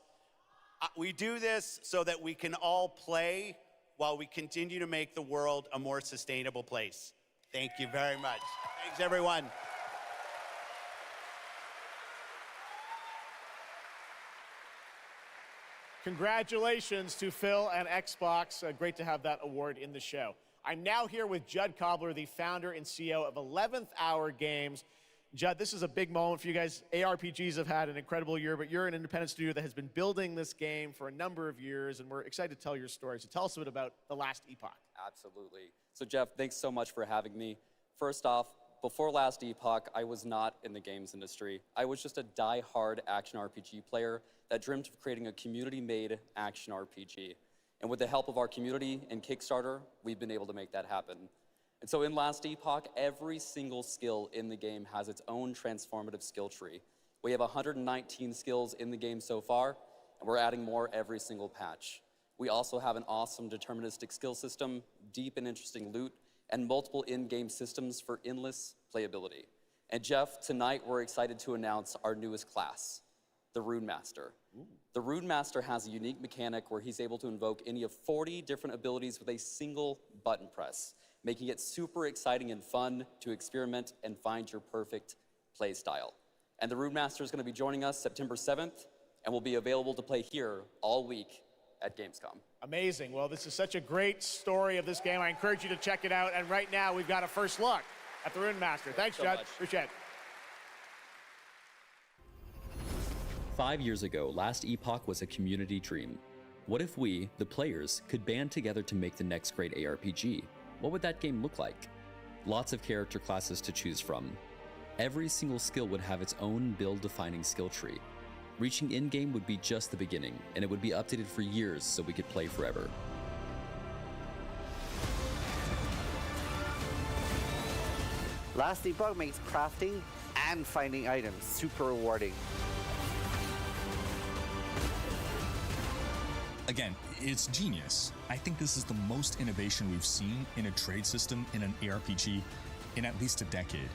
We do this so that we can all play while we continue to make the world a more sustainable place. Thank you very much. Thanks, everyone. Congratulations to Phil and Xbox. Great to have that award in the show. I'm now here with Judd Cobbler, the founder and CEO of 11th Hour Games. Judd, this is a big moment for you guys. ARPGs have had an incredible year, but you're an independent studio that has been building this game for a number of years, and we're excited to tell your story. So tell us a bit about the last epoch. Absolutely. So Jeff, thanks so much for having me. First off, before last epoch, I was not in the games industry. I was just a die-hard action RPG player that dreamt of creating a community-made action RPG. And with the help of our community and Kickstarter, we've been able to make that happen. And so in last epoch, every single skill in the game has its own transformative skill tree. We have 119 skills in the game so far, and we're adding more every single patch. We also have an awesome deterministic skill system, deep and interesting loot, and multiple in-game systems for endless playability. And Jeff, tonight we're excited to announce our newest class, the Rune Master. The Rune Master has a unique mechanic where he's able to invoke any of 40 different abilities with a single button press, making it super exciting and fun to experiment and find your perfect play style. And the Rune Master is going to be joining us September 7th and will be available to play here all week at Gamescom. Amazing. Well, this is such a great story of this game. I encourage you to check it out. And right now, we've got a first look at the Rune Master. Thanks, Judd. Appreciate it. 5 years ago, Last Epoch was a community dream. What if we, the players, could band together to make the next great ARPG? What would that game look like? Lots of character classes to choose from. Every single skill would have its own build-defining skill tree. Reaching in-game would be just the beginning, and it would be updated for years so we could play forever. Last Epoch makes crafting and finding items super rewarding. Again, it's genius. I think this is the most innovation we've seen in a trade system in an ARPG in at least a decade.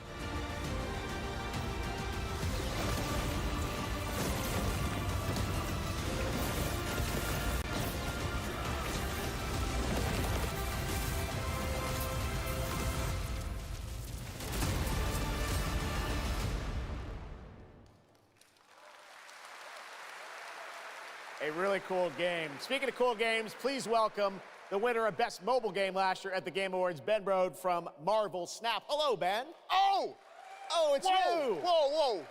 A really cool game. Speaking of cool games, please welcome the winner of Best Mobile Game last year at the Game Awards, Ben Brode from Marvel Snap. Hello, Ben. Oh! Oh, it's whoa, you! Whoa!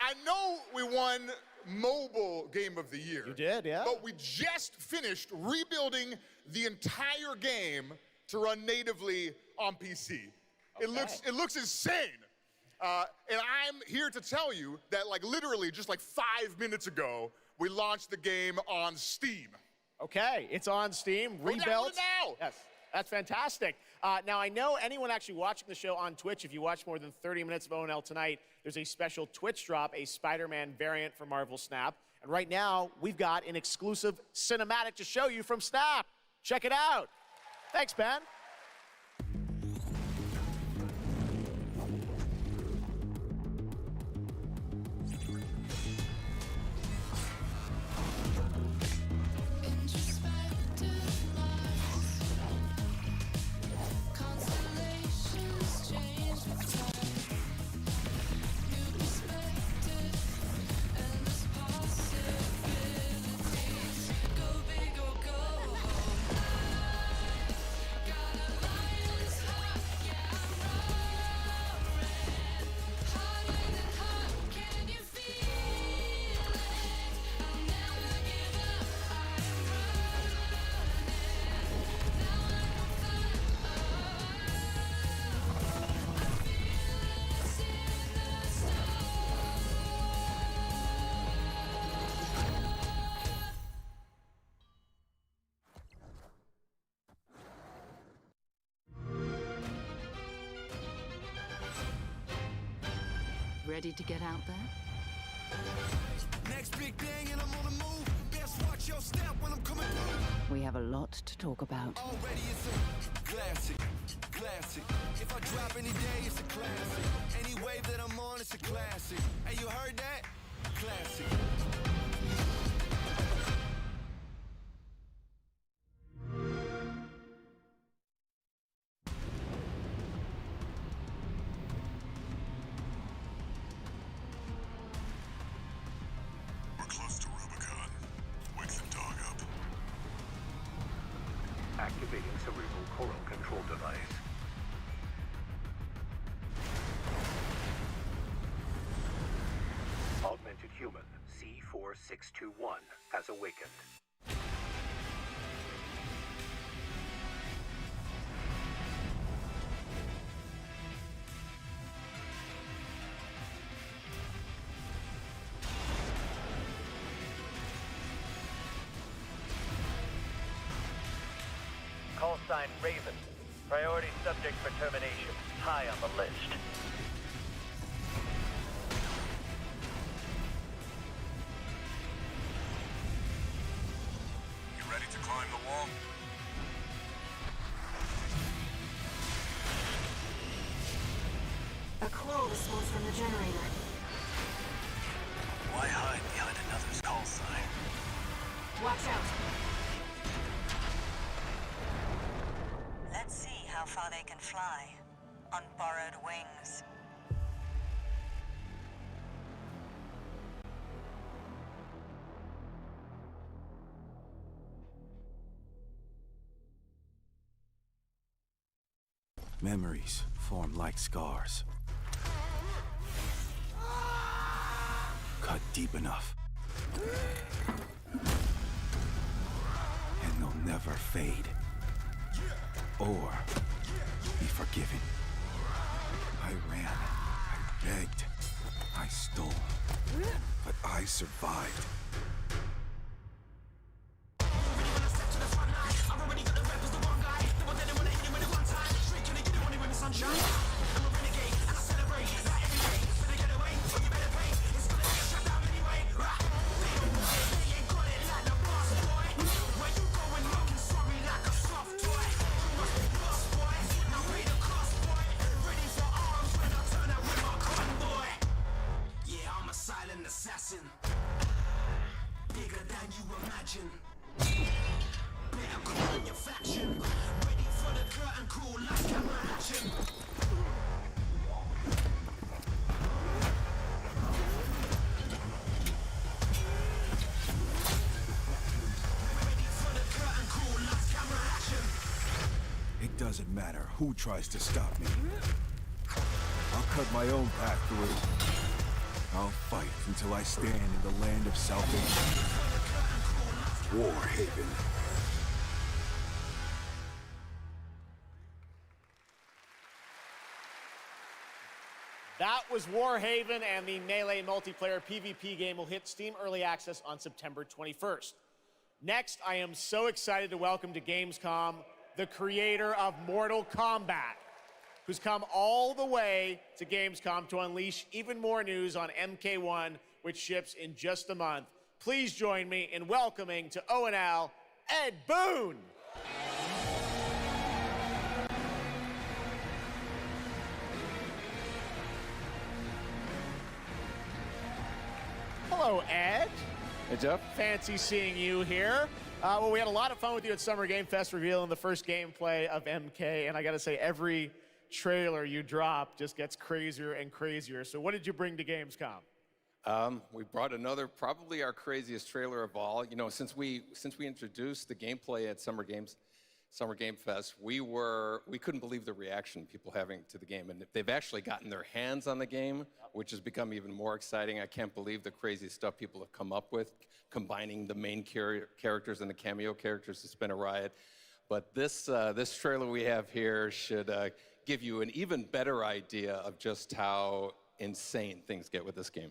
I know we won Mobile Game of the Year. You did, yeah. But we just finished rebuilding the entire game to run natively on PC. Okay. It looks insane. And I'm here to tell you that, like, literally just like 5 minutes ago, we launched the game on Steam. Okay, it's on Steam, rebuilt. Now. Yes, that's fantastic. Now, I know anyone actually watching the show on Twitch, if you watch more than 30 minutes of ONL tonight, there's a special Twitch drop, a Spider-Man variant for Marvel Snap. And right now, we've got an exclusive cinematic to show you from Snap. Check it out. Thanks, Ben. Ready to get out there? Next big thing and I'm on the move. Best watch your step when I'm coming through. We have a lot to talk about. Already it's a classic. If I drop any day, it's a classic. Any wave that I'm on, it's a classic. Hey, you heard that? Classic. Activating cerebral coral control device. Augmented human C4621 has awakened. Call sign Raven. Priority subject for termination. High on the list. You ready to climb the wall? response from the generator. Why hide behind another's call sign? Watch out. Let's see how far they can fly on borrowed wings. Memories form like scars. Cut deep enough. And they'll never fade. Or be forgiven. I ran. I begged. I stole. But I survived. Assassin, bigger than you imagine. Better call in your faction. Ready for the curtain call, like camera action. Ready for the curtain call, like camera action. It doesn't matter who tries to stop me. I'll cut my own path through. I'll fight until I stand in the land of salvation. War Haven. That was War Haven, and the Melee multiplayer PvP game will hit Steam Early Access on September 21st. Next, I am so excited to welcome to Gamescom the creator of Mortal Kombat, who's come all the way to Gamescom to unleash even more news on MK1, which ships in just a month. Please join me in welcoming to ONL, Ed Boon. Hello, Ed. Hey, Jeff. Fancy seeing you here. Well, we had a lot of fun with you at Summer Game Fest revealing the first gameplay of MK, and I gotta say, every trailer you drop just gets crazier and crazier. So what did you bring to Gamescom? We brought another, probably our craziest trailer of all. You know, since we introduced the gameplay at Summer Game Fest, we couldn't believe the reaction people having to the game, and they've actually gotten their hands on the game, which has become even more exciting. I can't believe the crazy stuff people have come up with, combining the main characters and the cameo characters. It's been a riot. But this trailer we have here should give you an even better idea of just how insane things get with this game.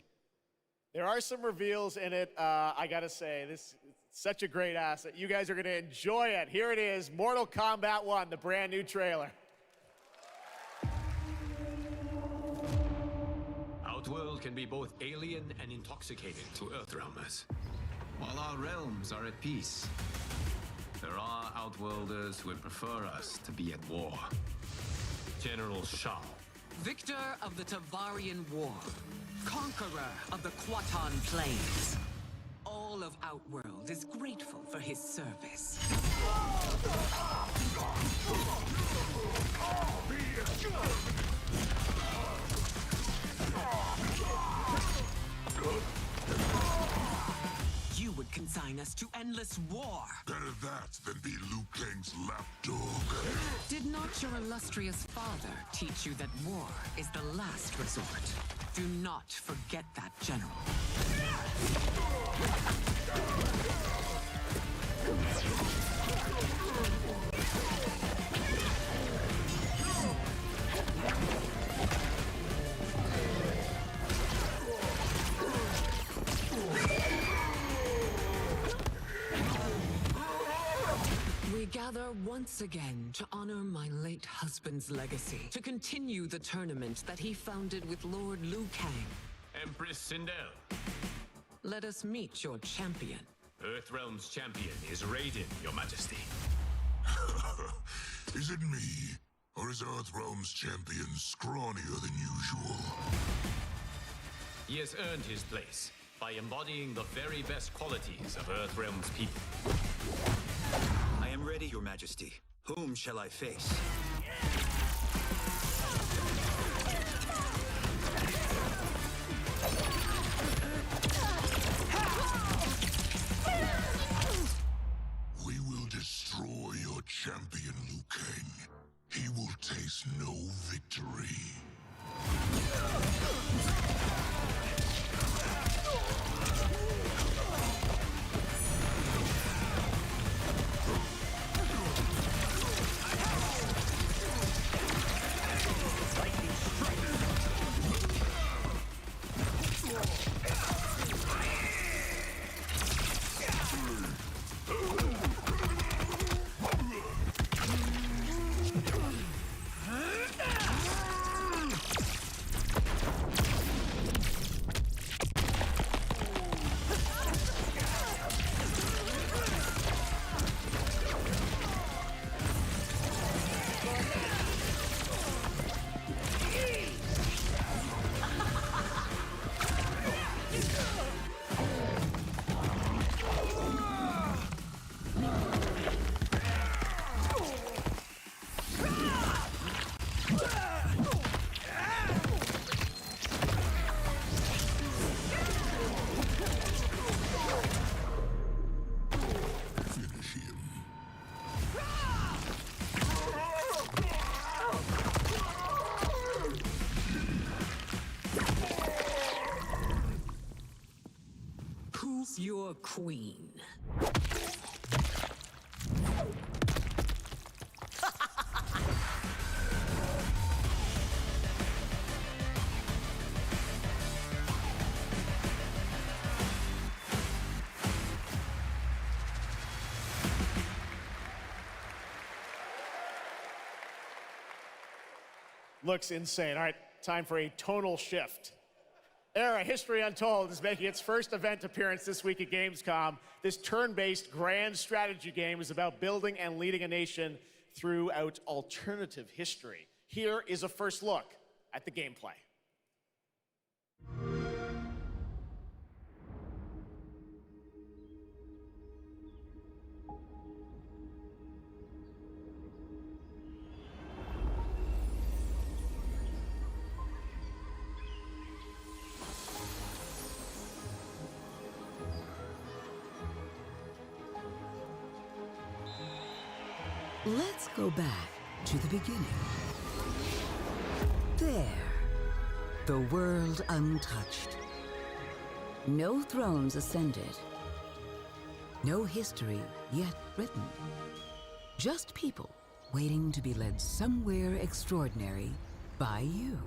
There are some reveals in it. I gotta say, this is such a great asset. You guys are gonna enjoy it. Here it is, Mortal Kombat 1, the brand new trailer. Outworld can be both alien and intoxicating to Earthrealmers. While our realms are at peace, there are Outworlders who would prefer us to be at war. General Shao. Victor of the Tavarian War. Conqueror of the Quatan Plains. All of Outworld is grateful for his service. You would consign us to endless war. Better that than be Liu Kang's lapdog. Did not your illustrious father teach you that war is the last resort? Do not forget that, General. We gather once again to honor my late husband's legacy, to continue the tournament that he founded with Lord Liu Kang. Empress Sindel. Let us meet your champion. Earthrealm's champion is Raiden, Your Majesty. Is it me? Or is Earthrealm's champion scrawnier than usual? He has earned his place by embodying the very best qualities of Earthrealm's people. I am ready, Your Majesty. Whom shall I face? We will destroy your champion, Liu Kang. He will taste no victory. Who's your queen? Looks insane. All right, time for a tonal shift. Era History Untold is making its first event appearance this week at Gamescom. This turn-based grand strategy game is about building and leading a nation throughout alternative history. Here is a first look at the gameplay. Let's go back to the beginning. There, the world untouched. No thrones ascended. No history yet written. Just people waiting to be led somewhere extraordinary by you.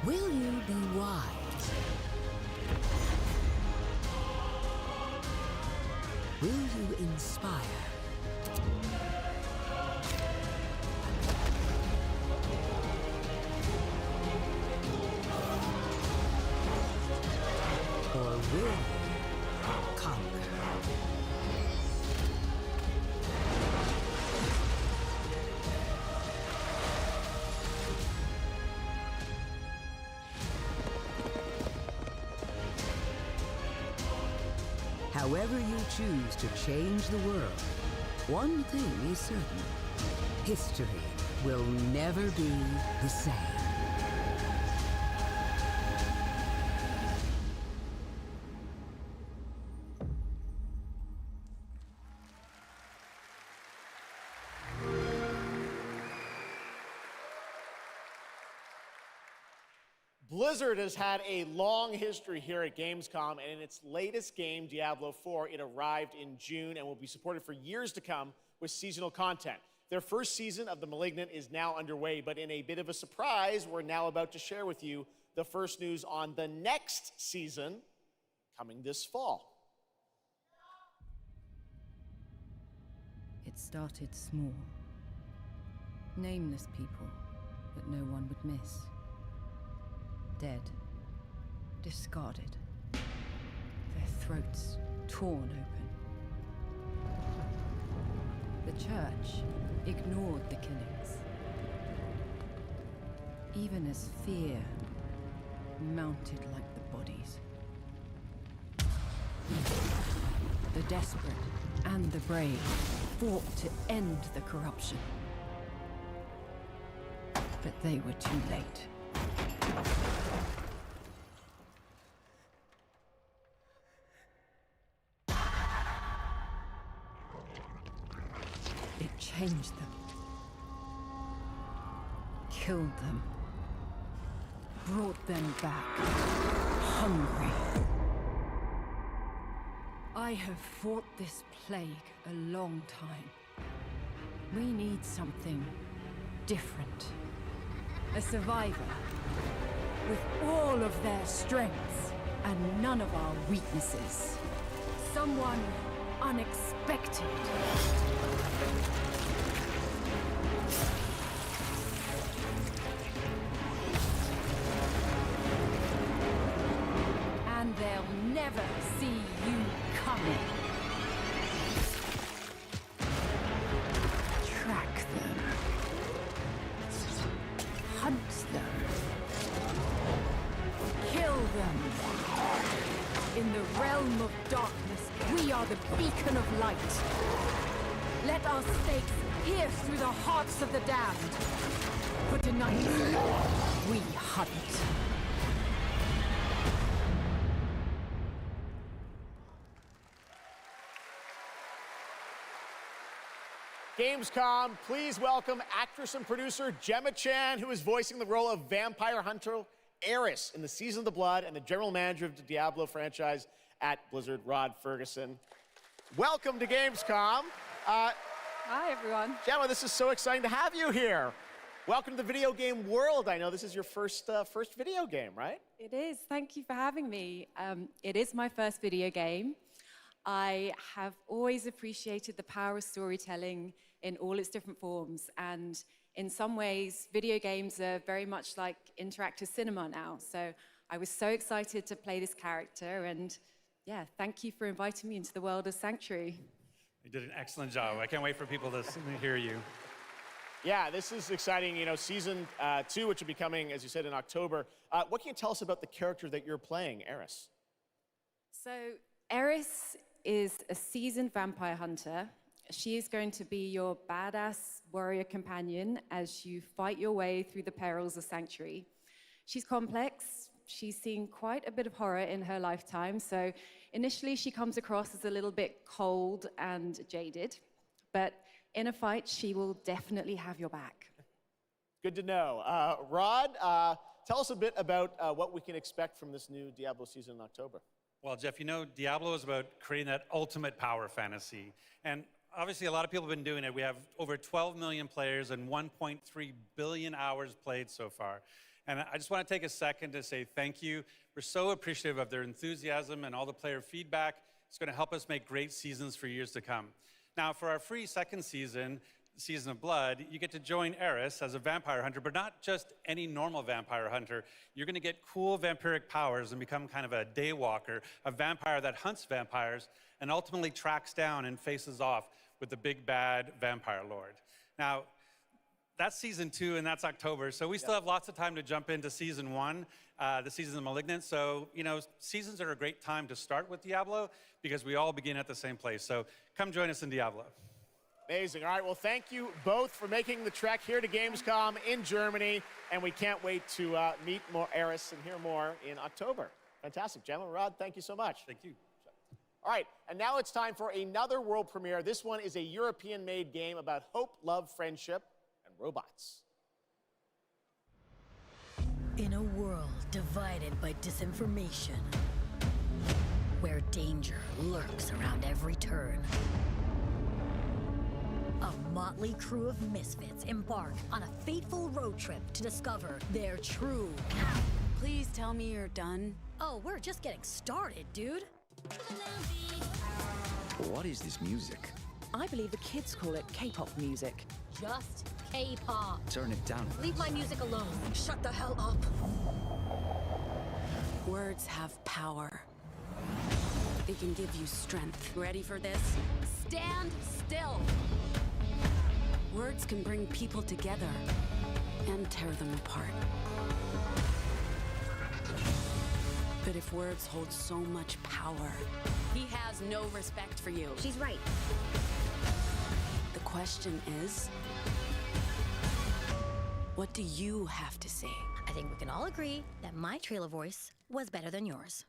Will you be wise? Will you inspire? Or will you conquer? However you choose to change the world, one thing is certain. History will never be the same. Blizzard has had a long history here at Gamescom, and in its latest game, Diablo IV, it arrived in June and will be supported for years to come with seasonal content. Their first season of The Malignant is now underway, but in a bit of a surprise, we're now about to share with you the first news on the next season coming this fall. It started small. Nameless people that no one would miss. Dead. Discarded. Their throats torn open. The church ignored the killings. Even as fear mounted like the bodies. The desperate and the brave fought to end the corruption. But they were too late. It changed them. Killed them. Brought them back. Hungry. I have fought this plague a long time. We need something different. A survivor with all of their strengths and none of our weaknesses. Someone unexpected. And they'll never see you coming. Track them. Hunt them. Kill them. In the realm of darkness, we are the beacon of light. Let our stakes pierce through the hearts of the damned. For tonight, we hunt. Gamescom, please welcome actress and producer Gemma Chan, who is voicing the role of vampire hunter Eris in the Season of the Blood, and the general manager of the Diablo franchise at Blizzard, Rod Ferguson. Welcome to Gamescom. Hi, everyone. Gemma, this is so exciting to have you here. Welcome to the video game world. I know this is your first video game, right? It is. Thank you for having me. It is my first video game. I have always appreciated the power of storytelling in all its different forms, and in some ways, video games are very much like interactive cinema now. So I was so excited to play this character, and yeah, thank you for inviting me into the world of Sanctuary. You did an excellent job. I can't wait for people to hear you. Yeah, this is exciting. You know, season 2, which will be coming, as you said, in October. What can you tell us about the character that you're playing, Eris? So Eris is a seasoned vampire hunter. She is going to be your badass warrior companion as you fight your way through the perils of Sanctuary. She's complex. She's seen quite a bit of horror in her lifetime, so initially she comes across as a little bit cold and jaded, but in a fight, she will definitely have your back. Good to know. Rod, tell us a bit about what we can expect from this new Diablo season in October. Well, Jeff, you know, Diablo is about creating that ultimate power fantasy. And obviously, a lot of people have been doing it. We have over 12 million players and 1.3 billion hours played so far. And I just want to take a second to say thank you. We're so appreciative of their enthusiasm and all the player feedback. It's going to help us make great seasons for years to come. Now, for our free second season, Season of Blood, you get to join Eris as a vampire hunter, but not just any normal vampire hunter. You're going to get cool vampiric powers and become kind of a daywalker, a vampire that hunts vampires and ultimately tracks down and faces off with the big bad vampire lord. Now, that's Season 2, and that's October, so we still have lots of time to jump into Season 1, the Season of Malignant. So, you know, seasons are a great time to start with Diablo because we all begin at the same place. So come join us in Diablo. Amazing. All right, well, thank you both for making the trek here to Gamescom in Germany, and we can't wait to meet more Eris and hear more in October. Fantastic. Gemma, Rod, thank you so much. Thank you. All right, and now it's time for another world premiere. This one is a European-made game about hope, love, friendship, and robots. In a world divided by disinformation, where danger lurks around every turn, a motley crew of misfits embark on a fateful road trip to discover their true path. Please tell me you're done. Oh, we're just getting started, dude. What is this music? I believe the kids call it K-pop music. Just A part. Turn it down. Leave my music alone. Shut the hell up. Words have power. They can give you strength. Ready for this? Stand still! Words can bring people together and tear them apart. But if words hold so much power, he has no respect for you. She's right. The question is, what do you have to say? I think we can all agree that my trailer voice was better than yours.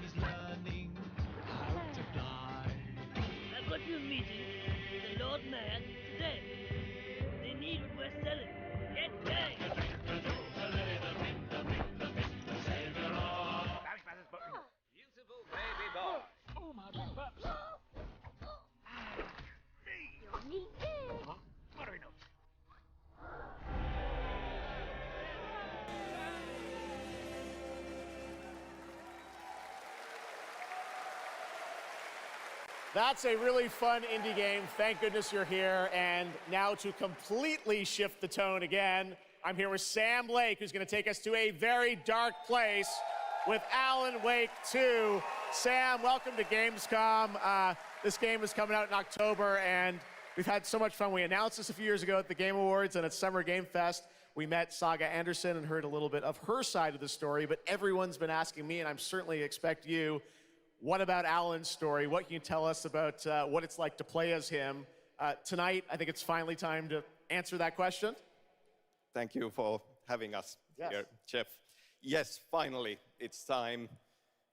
He's learning how to fly. I've got you a meeting with the Lord Mayor today. They need what we're selling. Get paid! Beautiful baby boy. Oh, my big pups. Buttery notes. That's a really fun indie game. Thank goodness you're here. And now to completely shift the tone again, I'm here with Sam Lake, who's going to take us to a very dark place with Alan Wake 2. Sam, welcome to Gamescom. This game is coming out in October, and we've had so much fun. We announced this a few years ago at the Game Awards and at Summer Game Fest. We met Saga Anderson and heard a little bit of her side of the story, but everyone's been asking me, and I'm certainly expect you, what about Alan's story? What can you tell us about what it's like to play as him? Tonight, I think it's finally time to answer that question. Thank you for having us here, Jeff. Yes, finally, it's time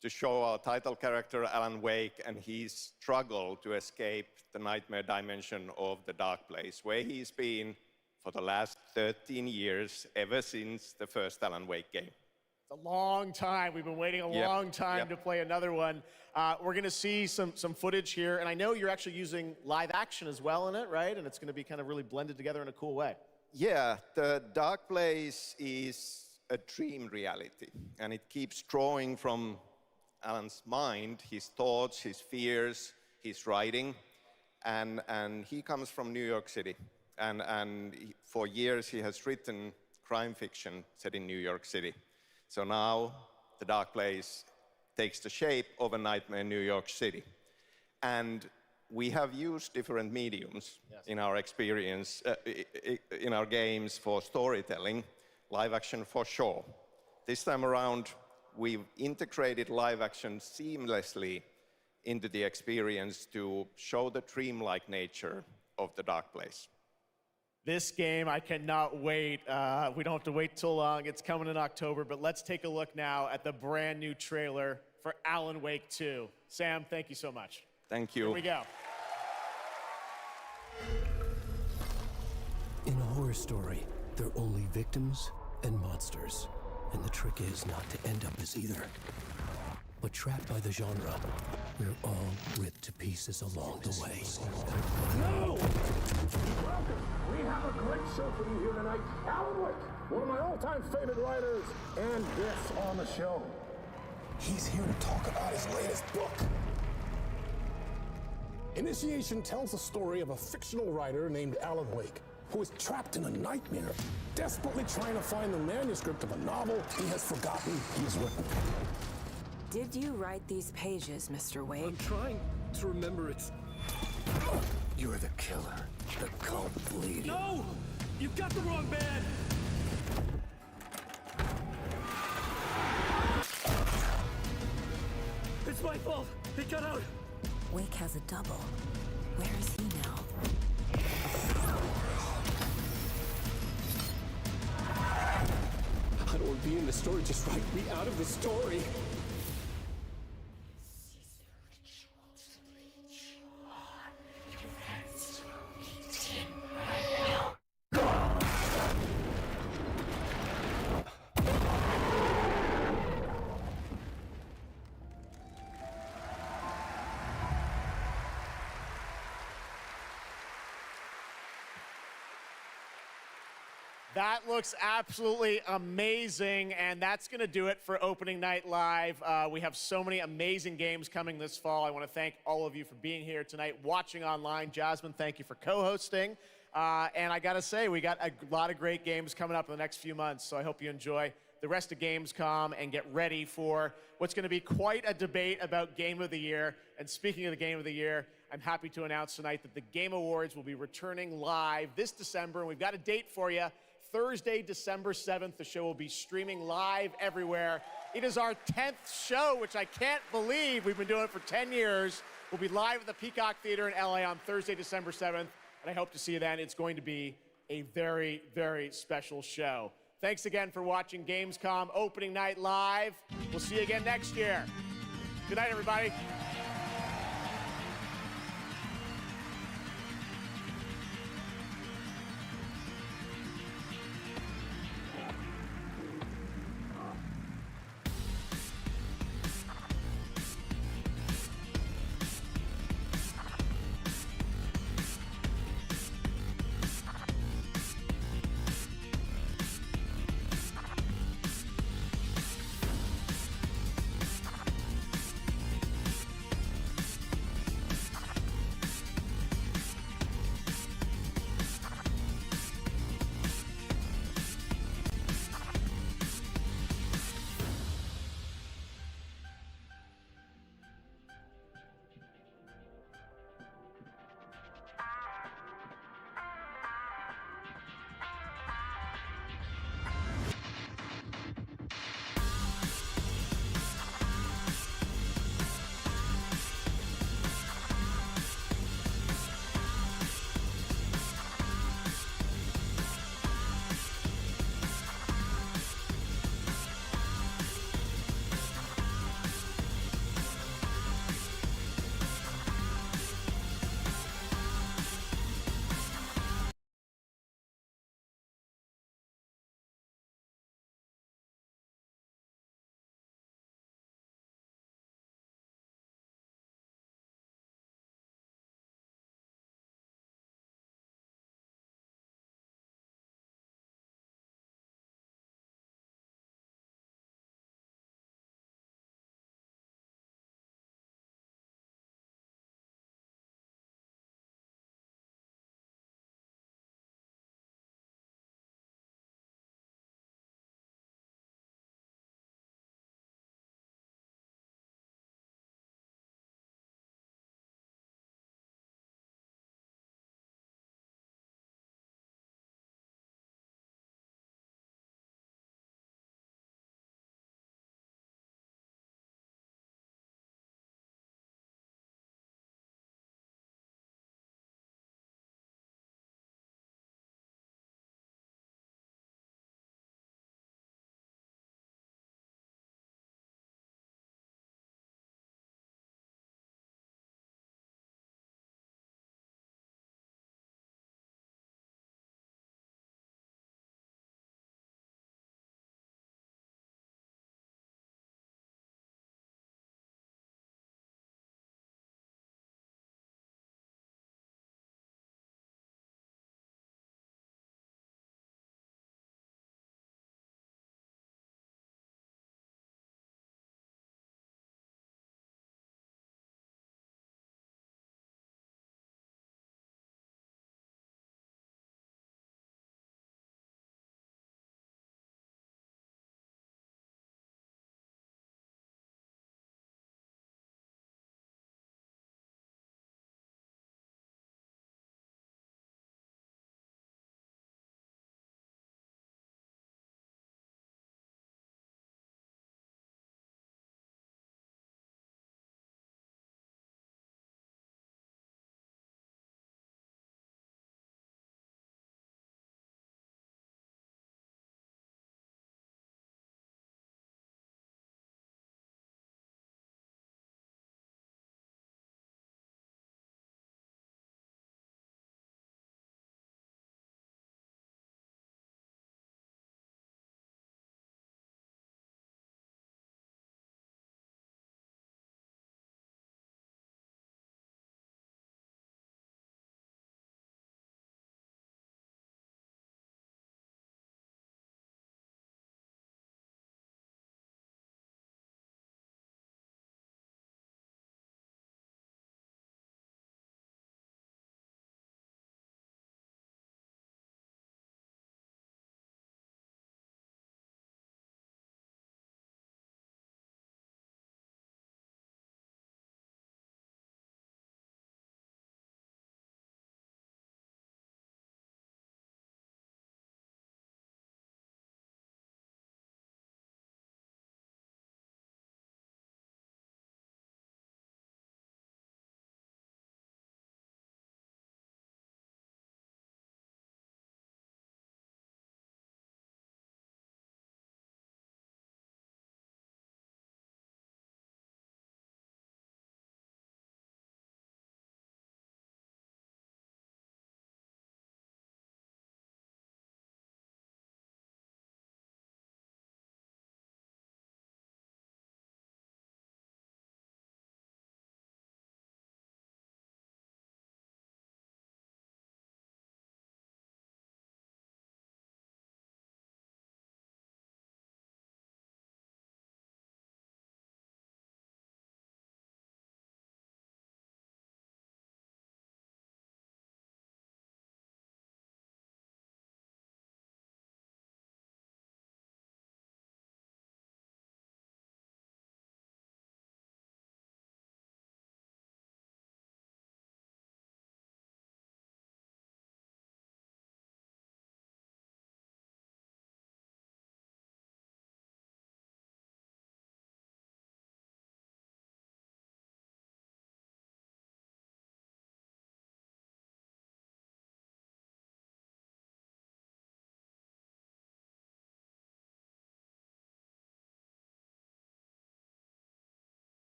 to show our title character, Alan Wake, and his struggle to escape the nightmare dimension of the dark place, where he's been for the last 13 years, ever since the first Alan Wake game. It's a long time. We've been waiting a long time to play another one. We're going to see some footage here, and I know you're actually using live action as well in it, right? And it's going to be kind of really blended together in a cool way. Yeah, the dark place is a dream reality, and it keeps drawing from Alan's mind, his thoughts, his fears, his writing, and he comes from New York City, and for years he has written crime fiction set in New York City. So now the dark place takes the shape of a nightmare in New York City. And we have used different mediums in our experience, in our games for storytelling, live action for sure. This time around, we've integrated live action seamlessly into the experience to show the dreamlike nature of the dark place. This game, I cannot wait. We don't have to wait too long. It's coming in October, but let's take a look now at the brand new trailer for Alan Wake 2. Sam, thank you so much. Thank you. Here we go. In a horror story, there are only victims and monsters. And the trick is not to end up as either. But trapped by the genre, we're all ripped to pieces along the way. No! Welcome! We have a great show for you here tonight. Alan Wake, one of my all-time favorite writers, and guests on the show. He's here to talk about his latest book. Initiation tells the story of a fictional writer named Alan Wake, who is trapped in a nightmare, desperately trying to find the manuscript of a novel he has forgotten he's written. Did you write these pages, Mr. Wake? I'm trying to remember it. You're the killer, the cult leader. No! You've got the wrong band! It's my fault! He got out! Wake has a double. Where is he now? I don't want to be in the story, just write me out of the story. That looks absolutely amazing, and that's going to do it for Opening Night Live. We have so many amazing games coming this fall. I want to thank all of you for being here tonight, watching online. Jasmine, thank you for co-hosting. And I got to say, we got a lot of great games coming up in the next few months, so I hope you enjoy the rest of Gamescom and get ready for what's going to be quite a debate about Game of the Year. And speaking of the Game of the Year, I'm happy to announce tonight that the Game Awards will be returning live this December, and we've got a date for you. Thursday, December 7th, the show will be streaming live everywhere. It is our 10th show, which I can't believe. We've been doing it for 10 years. We'll be live at the Peacock Theater in LA on Thursday, December 7th, and I hope to see you then. It's going to be a very, very special show. Thanks again for watching Gamescom Opening Night Live. We'll see you again next year. Good night, everybody.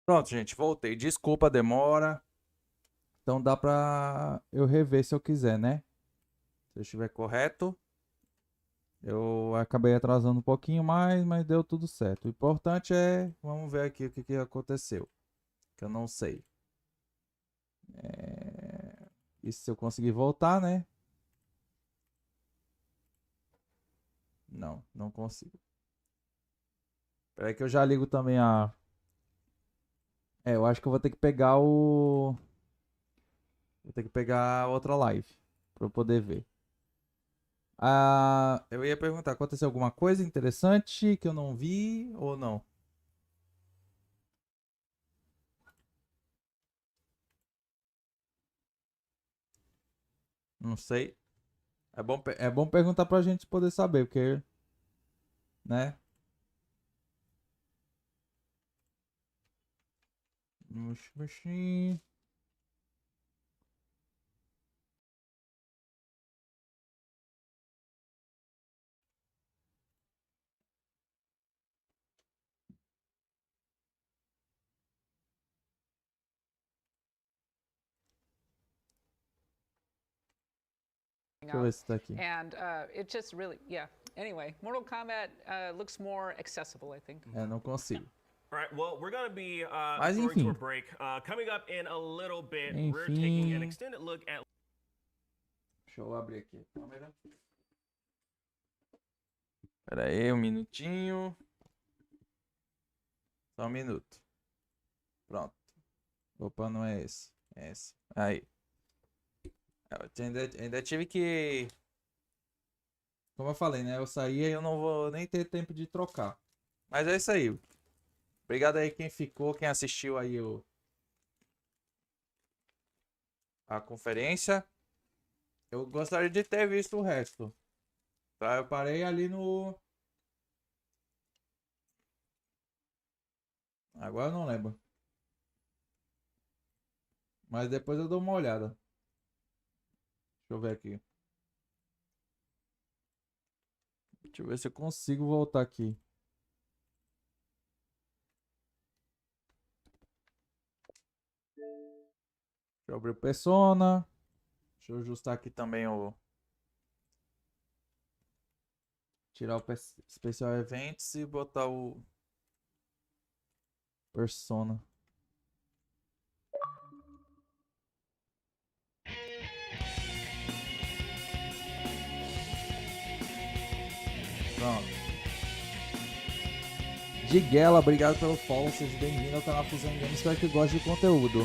Pronto, gente, voltei. Desculpa a demora. Então dá pra eu rever se eu quiser, né? Se eu estiver correto. Eu acabei atrasando um pouquinho mais, mas deu tudo certo. O importante é... Vamos ver aqui o que aconteceu. Que eu não sei. E se eu conseguir voltar, né? Não, não consigo. Espera aí que eu já ligo também a... eu acho que eu vou ter que pegar o... Vou ter que pegar outra live pra eu poder ver. Eu ia perguntar, aconteceu alguma coisa interessante que eu não vi ou não? Não sei. É bom perguntar pra gente poder saber, porque... Né? Oxi. Deixa eu ver se tá aqui. And it just really, yeah. Anyway, Mortal Kombat looks more accessible, I think. Não consigo. All right, well, we're going to be Mas going to enfim. a break. Coming up in a little bit, we're taking an extended look at... Deixa eu abrir aqui a câmera. Pera aí, um minutinho. Só um minuto. Pronto. Opa, não é esse. É esse. Aí. Eu ainda tive que... Como eu falei, né? Eu saí e eu não vou nem ter tempo de trocar. Mas é isso aí. Obrigado aí quem ficou, quem assistiu aí a conferência. Eu gostaria de ter visto o resto. Tá? Eu parei ali no... Agora eu não lembro. Mas depois eu dou uma olhada. Deixa eu ver aqui. Deixa eu ver se eu consigo voltar aqui. Deixa eu abrir o Persona. Deixa eu ajustar aqui também o... Tirar o Special Events e botar o... Persona. Pronto. Diguela, obrigado pelo follow. Seja bem-vindo ao canal Fusão Games. Espero que goste de conteúdo.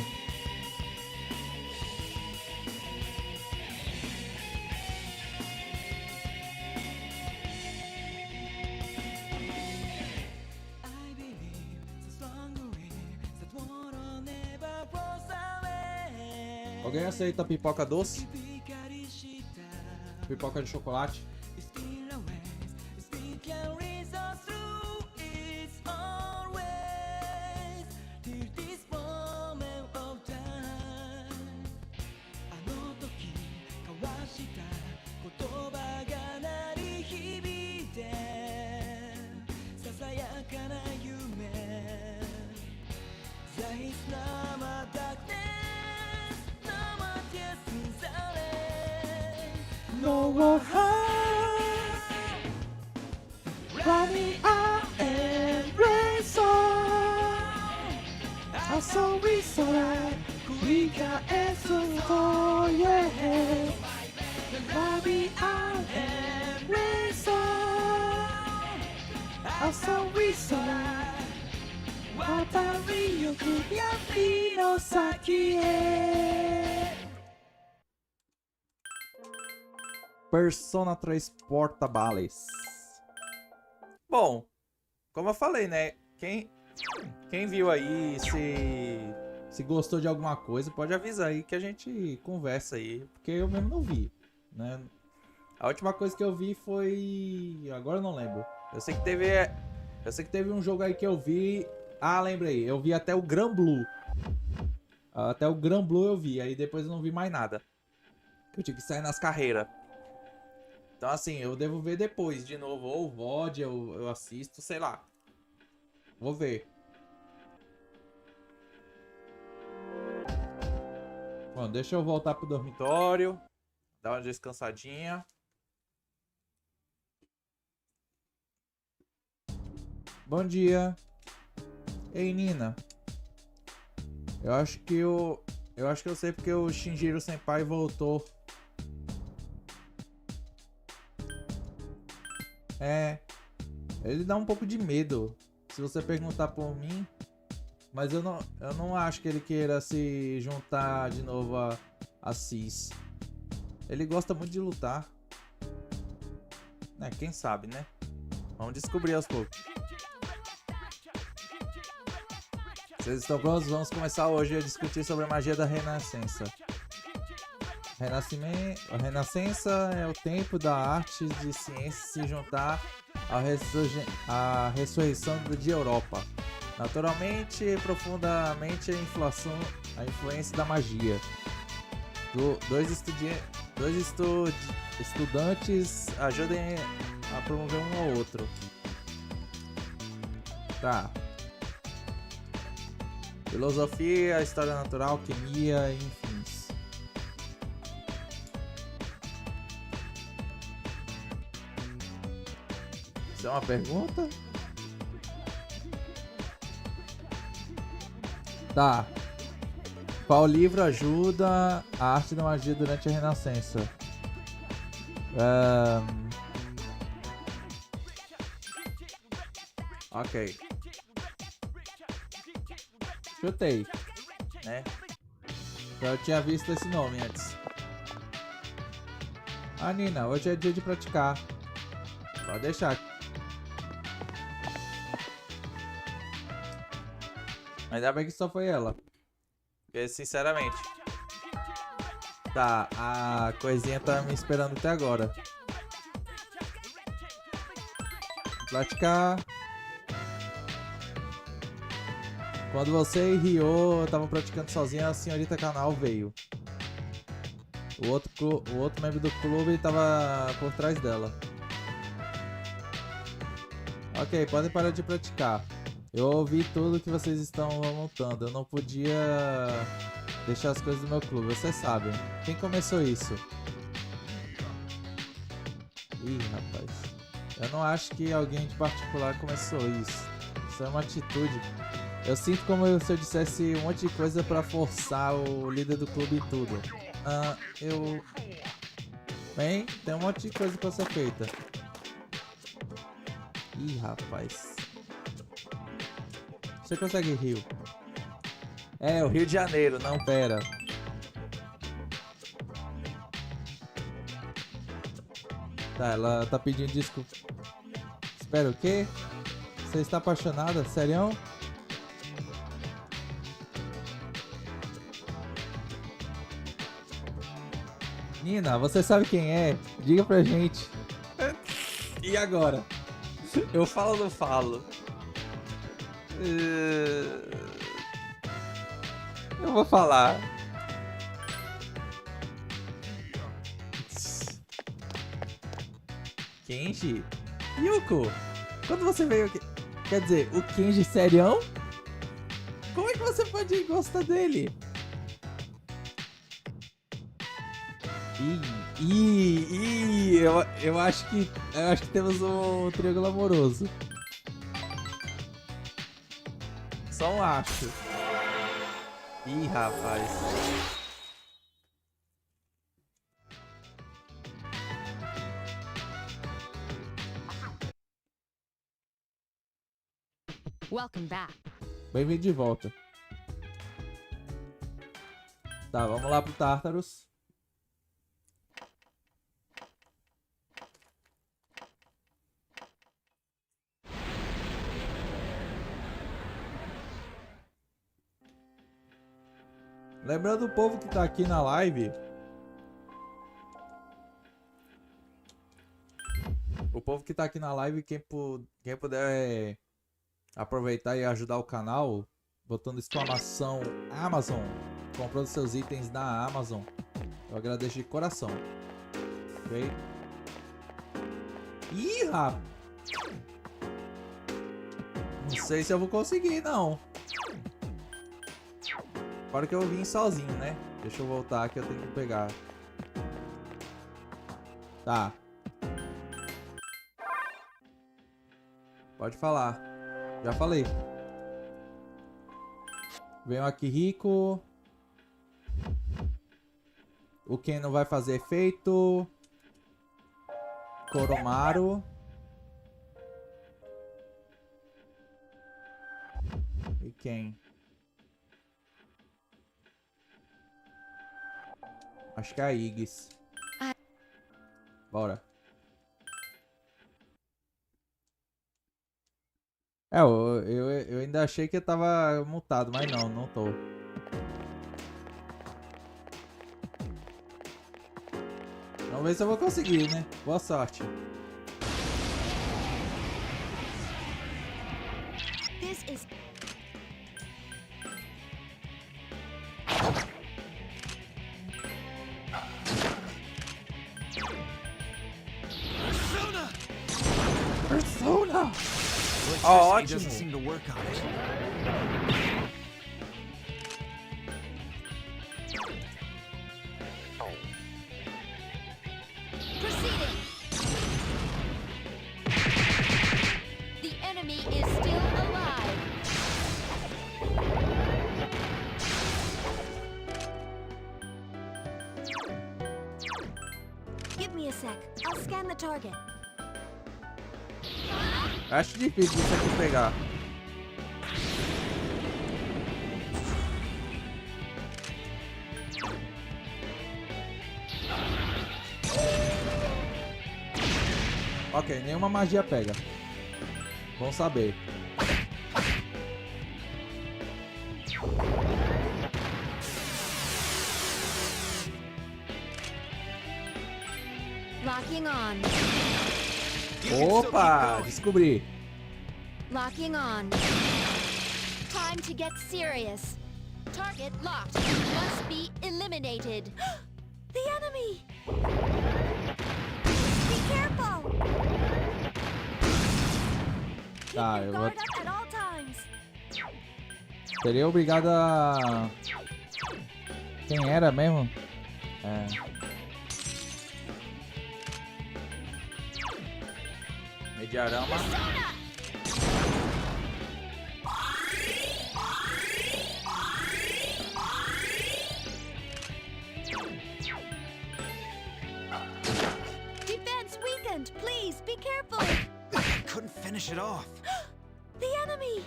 Alguém aceita pipoca doce? Pipoca de chocolate? No more high, running out and race on. I saw we saw we got answers for yeah. Running out and race on. I saw we saw. Watari yo kuyami no saki e. Persona 3 Portables. Bom, como eu falei, né? Quem viu aí, se gostou de alguma coisa, pode avisar aí que a gente conversa aí, porque eu mesmo não vi, né? A última coisa que eu vi foi... Agora eu não lembro. Eu sei que teve um jogo aí que eu vi... Ah, lembrei. Eu vi até o Gran Blue. Até o Gran Blue eu vi, aí depois eu não vi mais nada. Eu tive que sair nas carreiras. Então assim, eu devo ver depois de novo, ou o VOD, eu assisto, sei lá. Vou ver. Bom, deixa eu voltar pro dormitório. Dar uma descansadinha. Bom dia. Ei, Nina. Eu acho que eu sei porque o Shinjiro Senpai voltou. É. Ele dá um pouco de medo. Se você perguntar por mim. Mas eu não acho que ele queira se juntar de novo a Cis. Ele gosta muito de lutar. Quem sabe, né? Vamos descobrir aos poucos. Vocês estão prontos? Vamos começar hoje a discutir sobre a magia da Renascença. A Renascença é o tempo da arte de ciência se juntar à ressurreição de Europa. Naturalmente e profundamente a influência da magia. Dois estudantes ajudem a promover um ao outro. Tá. Filosofia, história natural, alquimia, enfim. Isso é uma pergunta? Tá. Qual livro ajuda a arte da magia durante a Renascença? Ok. Chutei, né? Eu tinha visto esse nome antes. Ah, Nina, hoje é dia de praticar. Pode deixar. Ainda bem que só foi ela. Porque, sinceramente. Tá, a coisinha tá me esperando até agora. Praticar. Quando você e Ryo estavam praticando sozinha, a senhorita Canal veio. O outro membro do clube estava por trás dela. Ok, podem parar de praticar. Eu ouvi tudo que vocês estão montando. Eu não podia deixar as coisas do meu clube, vocês sabem. Quem começou isso? Ih, rapaz. Eu não acho que alguém de particular começou isso. Isso é uma atitude. Eu sinto como se eu dissesse um monte de coisa pra forçar o líder do clube e tudo. Bem, tem um monte de coisa pra ser feita. Ih, rapaz. Você consegue Rio? É, o Rio de Janeiro, não, pera. Tá, ela tá pedindo desculpa. Espera, o quê? Você está apaixonada? Sério? Nina, você sabe quem é? Diga pra gente. E agora? Eu falo ou não falo? Eu vou falar. Kenji? Yuko? Quando você veio aqui... Quer dizer, o Kenji serião? Como é que você pode gostar dele? Eu acho que temos um triângulo amoroso. Só um acho. Ih, rapaz. Welcome back. Bem-vindo de volta. Tá, vamos lá pro Tartarus. Lembrando o povo que tá aqui na live. O povo que tá aqui na live, quem puder aproveitar e ajudar o canal, botando exclamação Amazon, comprando seus itens na Amazon, eu agradeço de coração. Ok? Ih, rapaz! Não sei se eu vou conseguir, não. Agora que eu vim sozinho, né? Deixa eu voltar que eu tenho que pegar. Tá. Pode falar. Já falei. Venho aqui rico. O Ken não vai fazer efeito. Coromaru. E quem? Acho que é a Igis. Bora. Eu ainda achei que eu tava mutado, mas não tô. Vamos ver se eu vou conseguir, né? Boa sorte. This is Persona! Oh, ótimo. doesn't seem to work on it. proceeding. The enemy is still alive. Give me a sec. I'll scan the target. Acho difícil isso aqui pegar. Ok, nenhuma magia pega. Bom saber. Locking on. Opa, descobri. Locking on. Time to get serious. Target locked. Must be eliminated. The enemy! Be careful! Tá, eu vou... Guard up at all times. Seria obrigado a... Quem era mesmo? É... Mediarama. Defense weakened. Please be careful. I couldn't finish it off. The enemy.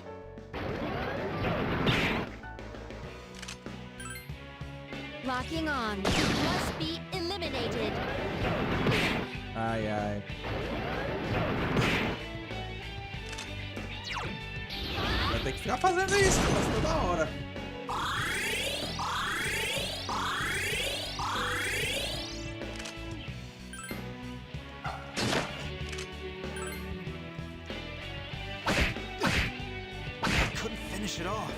Locking on. Must be eliminated. Ai, ai. Vai ter que ficar fazendo isso quase toda hora. I couldn't finish it off.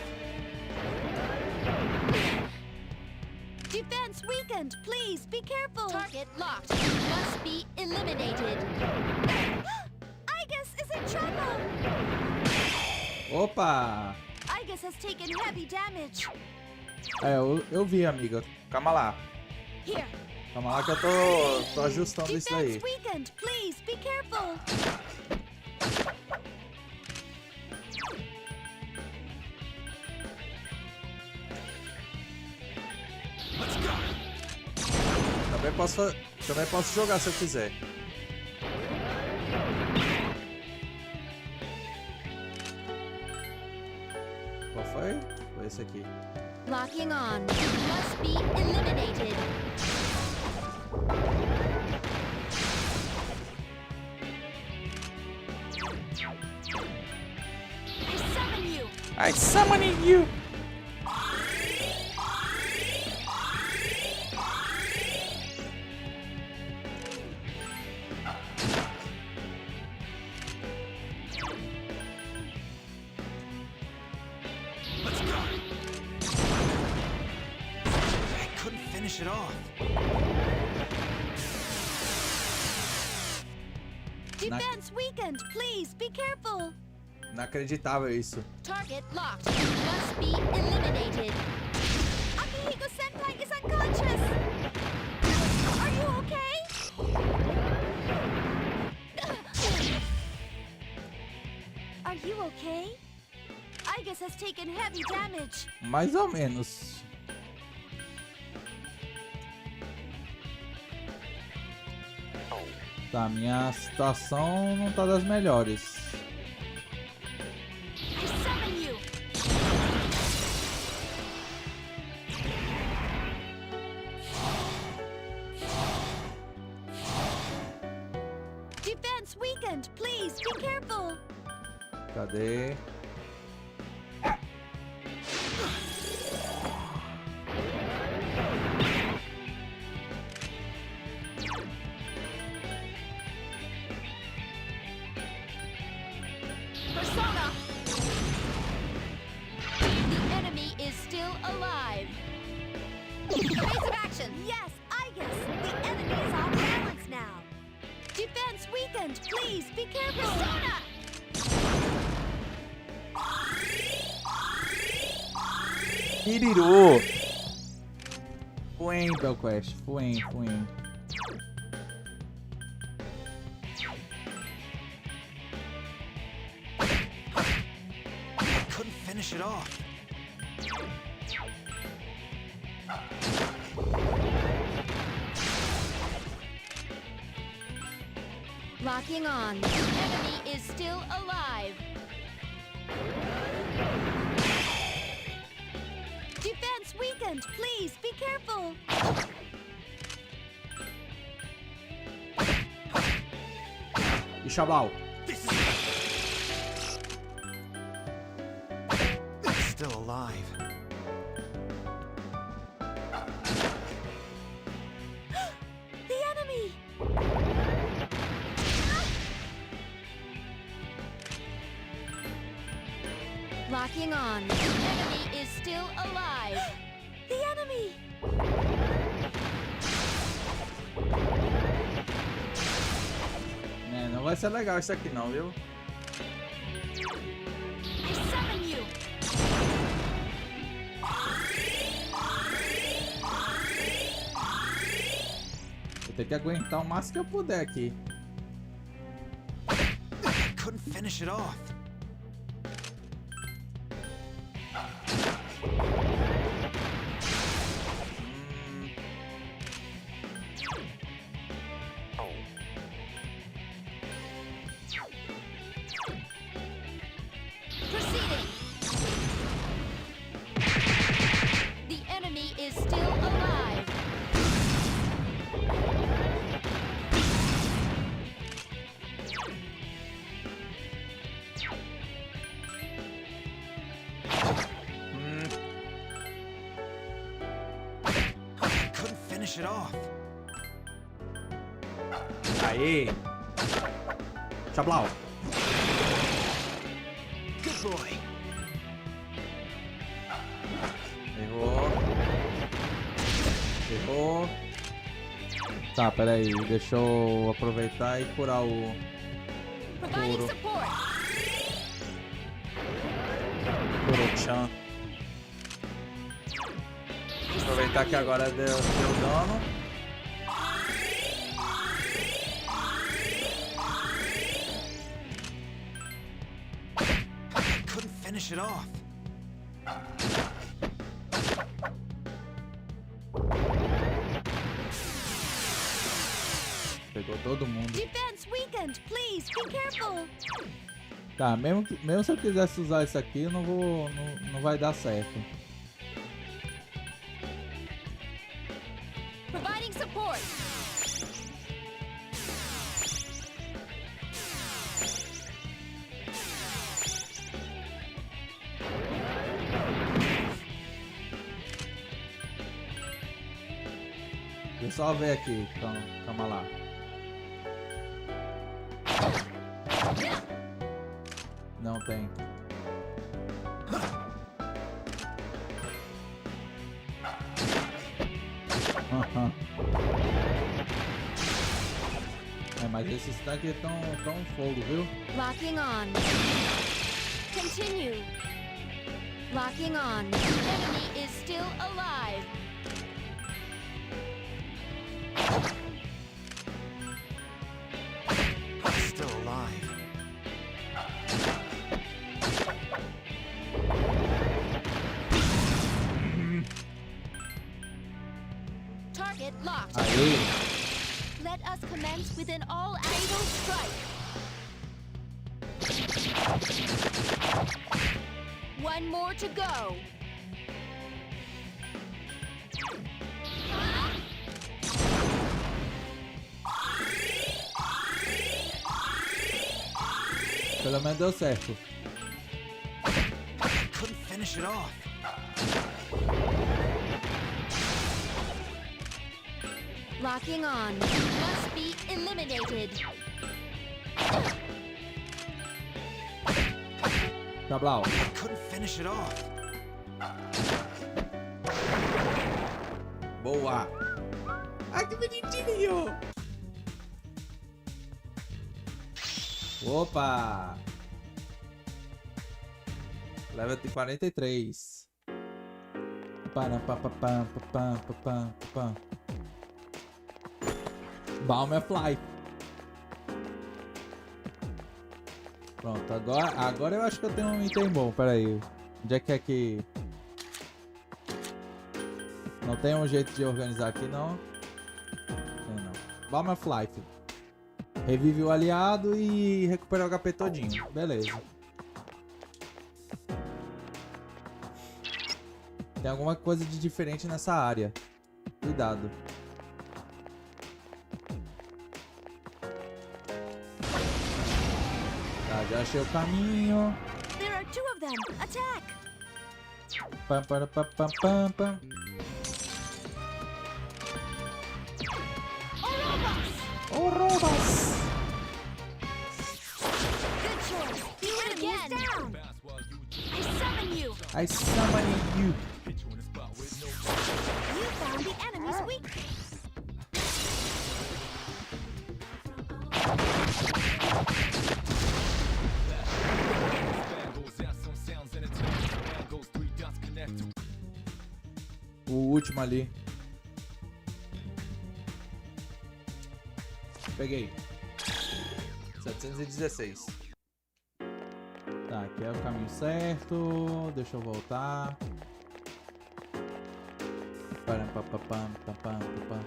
Defense weakened. Please be careful. Target locked. Must be eliminated. Igus is in trouble. Opa! Igus has taken heavy damage. É, eu vi, amiga. Calma lá. Here. Calma lá que eu tô ajustando isso daí. Defense weakened. Please be careful. Também posso jogar se eu quiser. Qual foi? Foi esse aqui. Locking on. Must be eliminated. I summon you. I summoning you. Finish it off. Defense weakened. Please be careful. Inacreditável isso. Target locked. Must be eliminated. Aqui. Senpai is unconscious. Are you okay? Are you okay? Igus has taken heavy damage. Mais ou menos. Tá, minha situação não tá das melhores. I summon you. Defense weakened. Please be careful. Cadê? Persona. The enemy is still alive. Evasive action. Yes, Igus. The enemy is off balance now. Defense weakened. Please be careful. Persona. Iriru! Fuem, Belquest. Fuem, fuem. Couldn't finish it off. Locking on. The enemy is still alive. Defense weakened. Please be careful. E Chablau. Still alive. The enemy. Locking on. The enemy is still alive. The enemy. É, não vai ser legal isso aqui não, viu? I summon you. Vou ter que aguentar o máximo que eu puder aqui. Couldn't finish it off. Proceeding. The enemy is still alive. Couldn't finish it off. Aê! Chablau! Good boy. Errou. Errou. Tá, peraí. Deixa eu aproveitar e curar o Providing Kuro. support. Kuro-chan. Aproveitar que agora deu dano. Couldn't finish it off. Pegou todo mundo. Defense weakened. Please be careful. Tá, mesmo se eu quisesse usar isso aqui, eu não vai dar certo. Providing support. Deixa eu só ver aqui, calma lá. Não tem. É, mas esses tanques estão fogo, viu? Locking on. Continue. Locking on. The enemy is still alive. I'm still alive. Target locked. Aí. Let us commence with an all-fatal strike. One more to go. Pelo menos deu certo. I couldn't finish it off. Locking on. Must be eliminated. Cabral. I couldn't finish it off. Boa. Ai, que bonitinho. Opa. Level de 43. Balm of Life. Pronto, agora eu acho que eu tenho um item bom. Pera aí. Onde é que... Não tem um jeito de organizar aqui, não? Tem não. Balm of Life. Revive o aliado e recupera o HP todinho. Beleza. Tem alguma coisa de diferente nessa área. Cuidado. Tá, já achei o caminho. There are two of them. Attack. Pam, pam, pam, pam, pam, pam. Orobas! Good choice. Do it again. Down. I summon you. I summon you. You found the enemy's weak. O último ali. Peguei. 716. Tá, aqui é o caminho certo. Deixa eu voltar. Pam, pam, pam, pam, pam, pam.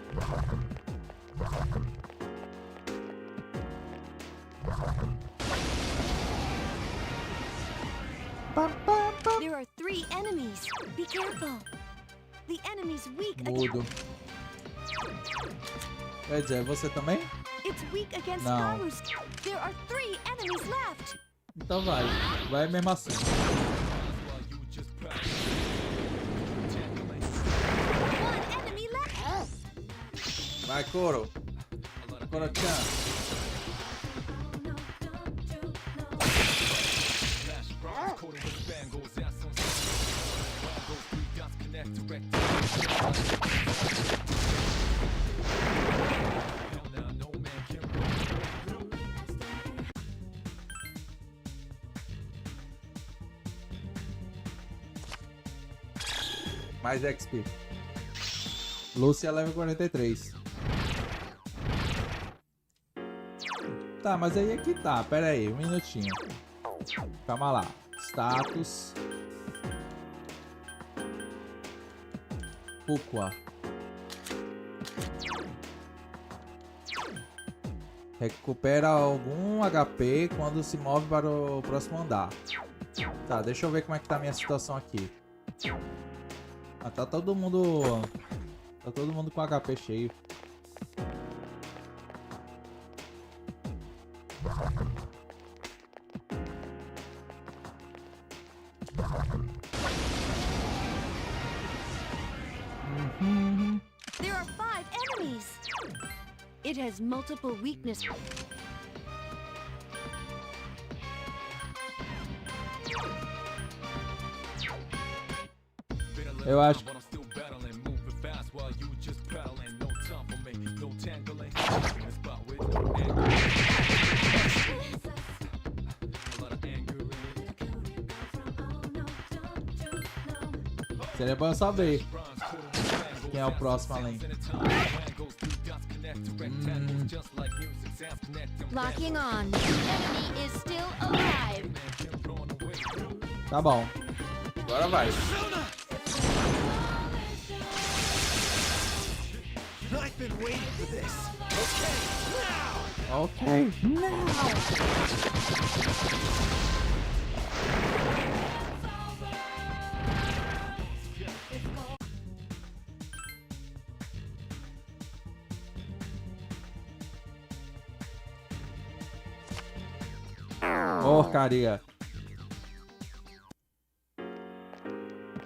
There are 3 enemies. Be careful. The enemy's weak Mudo. Quer dizer, você também? It's weak against Não. Garus. There are 3 enemies left. Então vai. Vai mesmo assim. One enemy left. Vai, Koro. Koro-chan. Mais XP. Lúcia level 43. Tá, mas aí é que tá. Pera aí, um minutinho. Calma lá. Status. Pukwa. Recupera algum HP quando se move para o próximo andar. Tá, deixa eu ver como é que tá a minha situação aqui. Ah, tá todo mundo com HP cheio. There are 5 enemies. It has multiple weaknesses. Eu acho que... Seria bom eu saber quem é o próximo além. Locking on. The enemy is still alive. Tá bom. Agora vai. I've been waiting for this. Ok. Porcaria.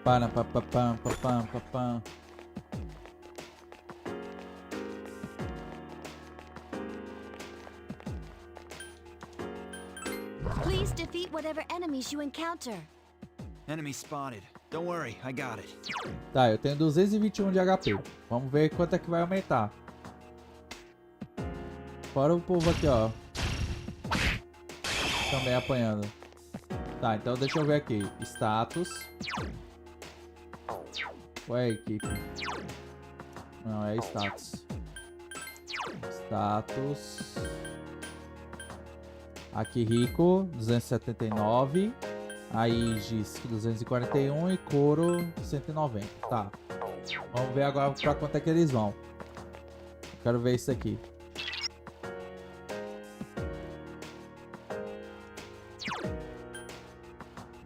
Para pa pa pam pa pam pa pam. Please defeat whatever enemies you encounter. Enemy spotted. Don't worry, I got it. Tá, eu tenho 221 de HP. Vamos ver quanto é que vai aumentar. Fora o povo aqui, ó. Também apanhando. Tá, então deixa eu ver aqui. Status. Qual é a equipe? Não, é status. Status. Aqui rico, 279. Aí Gis 241 e couro 190. Tá. Vamos ver agora pra quanto é que eles vão. Quero ver isso aqui.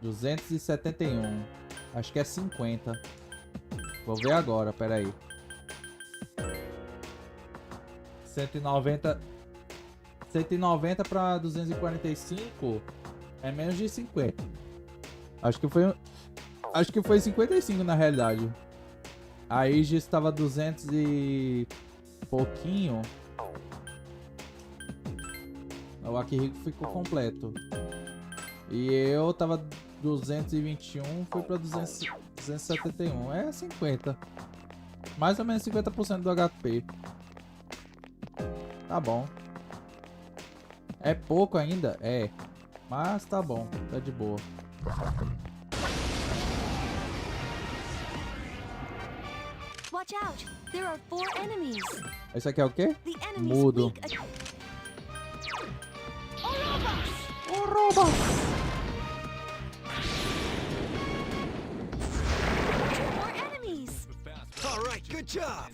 $271. Acho que é 50. Vou ver agora, pera aí. 190 para 245 é menos de 50. Acho que foi 55 na realidade. A Aegis estava 200 e pouquinho. O Aqui Rico ficou completo. E eu tava 221, foi pra 271. É 50. Mais ou menos 50% do HP. Tá bom. É pouco ainda? É. Mas tá bom, tá de boa. Watch out! There are 4 enemies. Isso aqui é o quê? The enemy's Mudo. weak. Orobas! Orobas! All right, good job.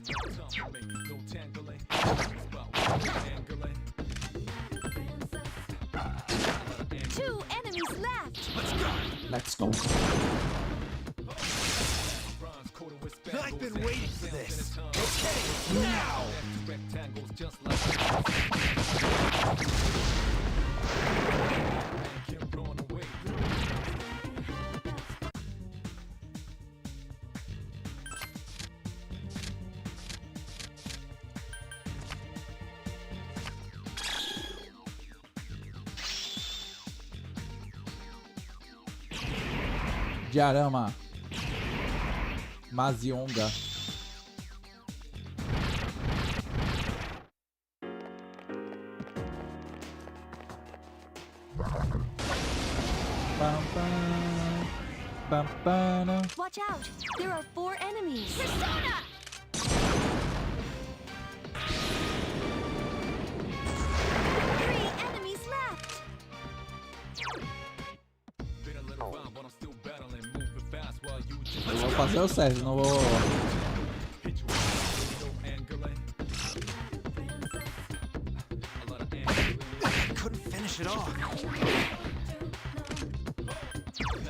2 enemies left. Let's go. I've been waiting for this. Okay, now. Diarama. Mazionga. Pam, pam, pam, pam. Watch out! There are 4 enemies. Persona! 3 enemies left. Eu vou fazer o certo, não vou.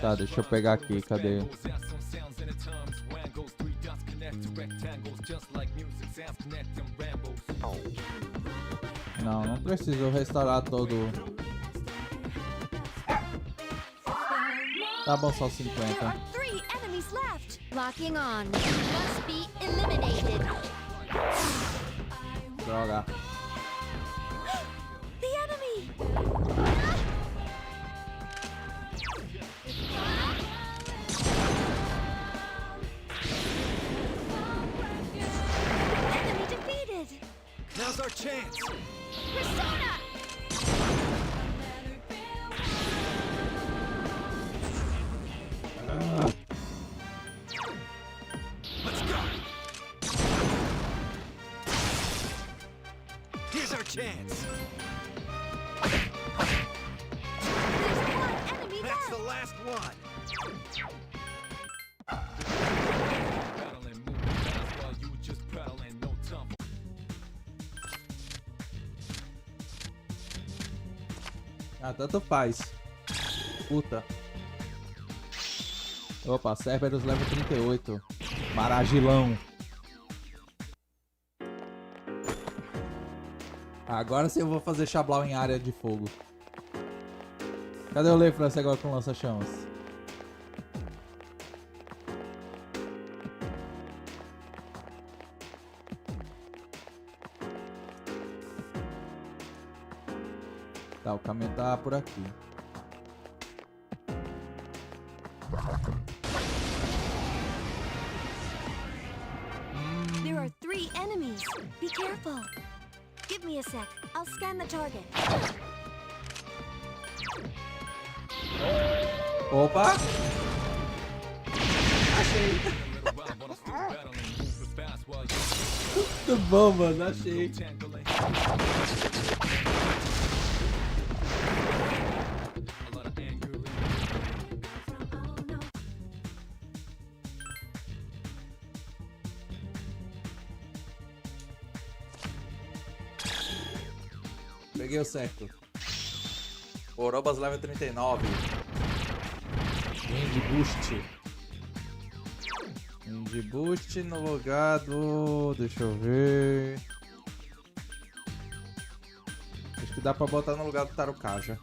Tá, deixa eu pegar aqui, cadê? Não, não preciso restaurar todo. Tá bom, só 50. There are 3 enemies left. Locking on. Must be eliminated. Droga. The enemy! Enemy defeated! Now's our chance. Persona! Let's go. chance. There's one enemy That's left. the last one. Ah, tanto faz. Puta. Opa, Cerberus level 38. Maragilão. Agora sim eu vou fazer Xablau em área de fogo. Cadê o Lefrance agora com lança-chamas? Tá, o caminho tá por aqui. There are 3 enemies. Be careful. Give me a sec. I'll scan the target. Opa! Achei! Muito bom, mano, achei. Peguei o certo. Orobas level 39. Wind Boost. Wind Boost no lugar do... Deixa eu ver. Acho que dá pra botar no lugar do Tarukaja.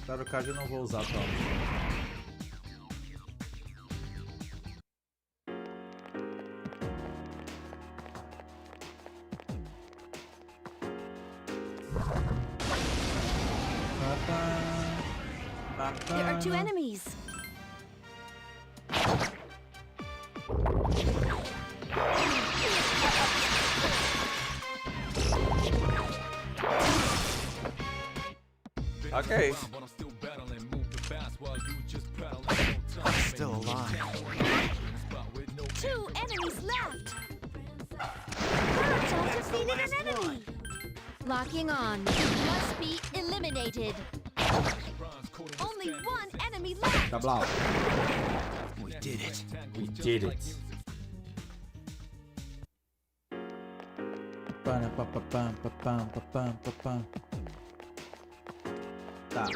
Tarukaja eu não vou usar tanto. There are 2 enemies. Okay. Still alive. 2 enemies left. Birds have defeated an enemy. Locking on. Must be eliminated. Only 1 enemy left. Xablau. We did it. We did it. Tá.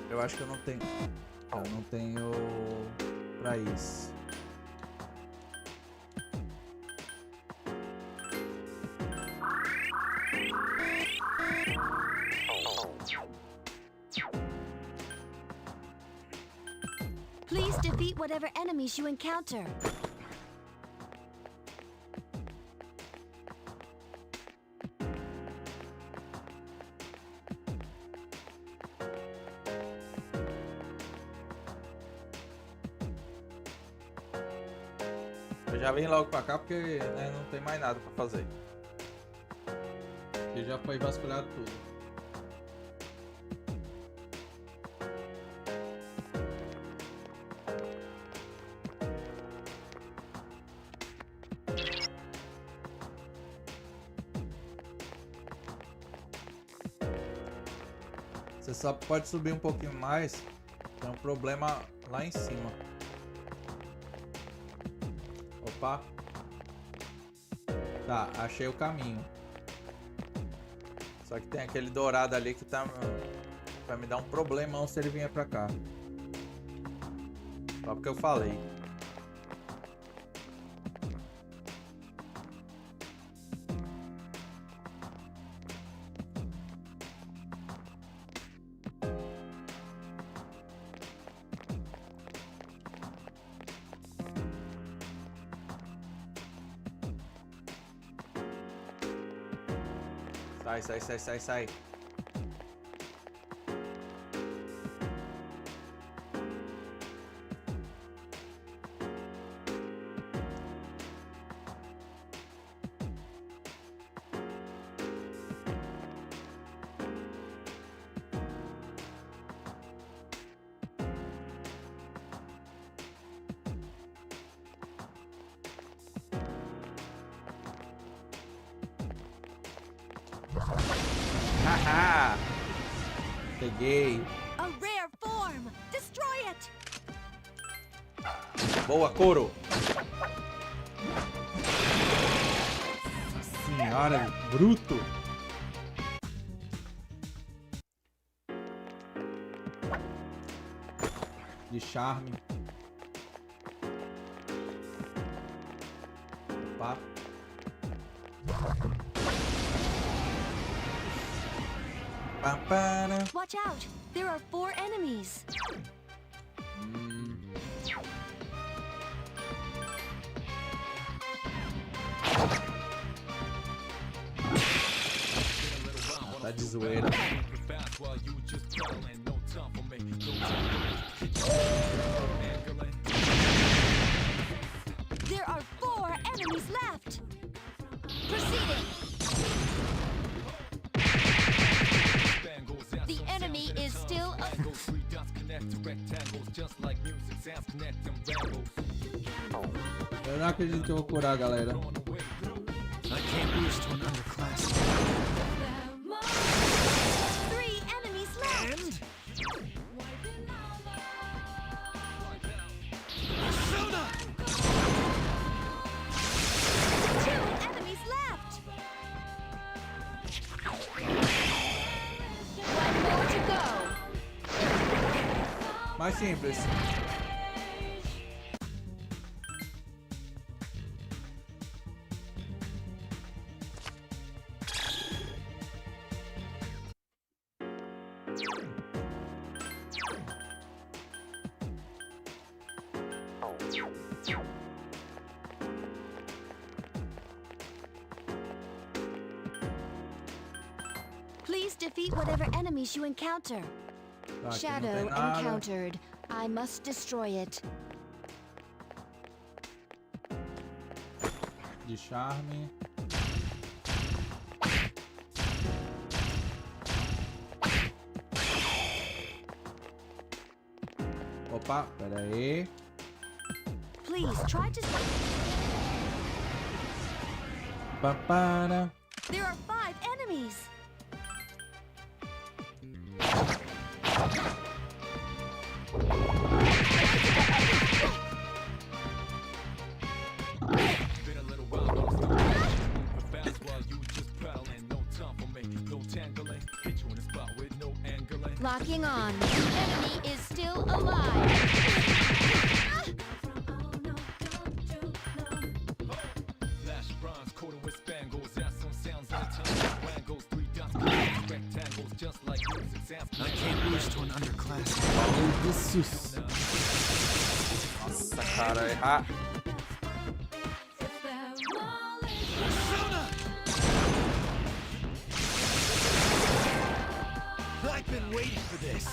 Eu acho que eu não tenho. Eu não tenho pra isso. Please defeat whatever enemies you encounter. Eu já vim logo pra cá porque né, não tem mais nada pra fazer. E já foi vasculhado tudo. Você só pode subir um pouquinho mais. Tem um problema lá em cima. Opa. Tá, achei o caminho. Só que tem aquele dourado ali que tá... vai me dar um problemão se ele vier pra cá. Só porque eu falei. Sai. Haha! Peguei. A rare form. Destroy it. Boa, couro. Senhora, bruto. De charme. Opa. Watch out! There are 4 enemies. Tá de zoeira. There are 4 enemies left. Proceeding. The enemy is still Eu não acredito que eu vou curar, galera. I can't lose to an underclass. 3 enemies left. Two enemies left. One more to go. Mais simples. Please defeat whatever enemies you encounter. Tá, aqui não Shadow tem nada. encountered. I must destroy it. De charme. Opa, pera aí. Please try to. Papara. There are 5 enemies. Locking on. The enemy is still alive. I can't lose to an underclass. Jesus. Nossa, cara, errar. I've been waiting for this.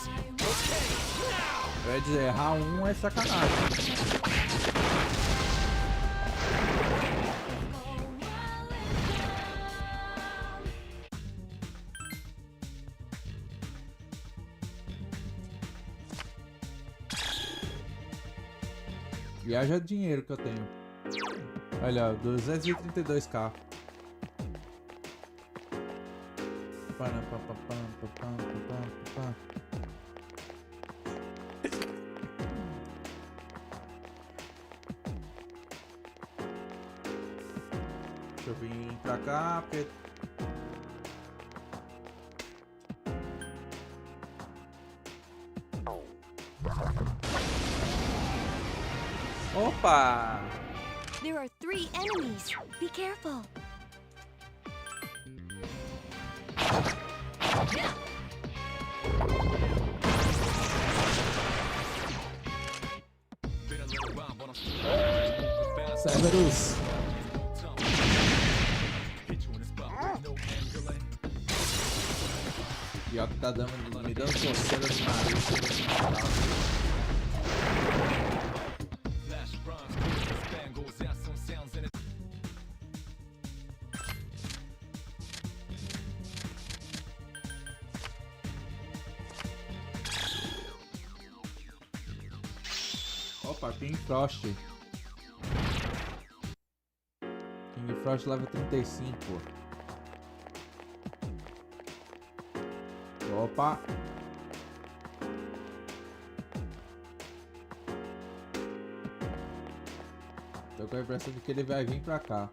Vai dizer, errar um é sacanagem. E haja dinheiro que eu tenho. Olha, 232k. Deixa eu vir pra cá, porque... Opa! There are 3 enemies. Be careful. Cerberus. Pior que tá dando, me dando coceira no nariz. Opa, King Frost. King Frost leva 35. Opa. Tô com a impressão de que ele vai vir pra cá.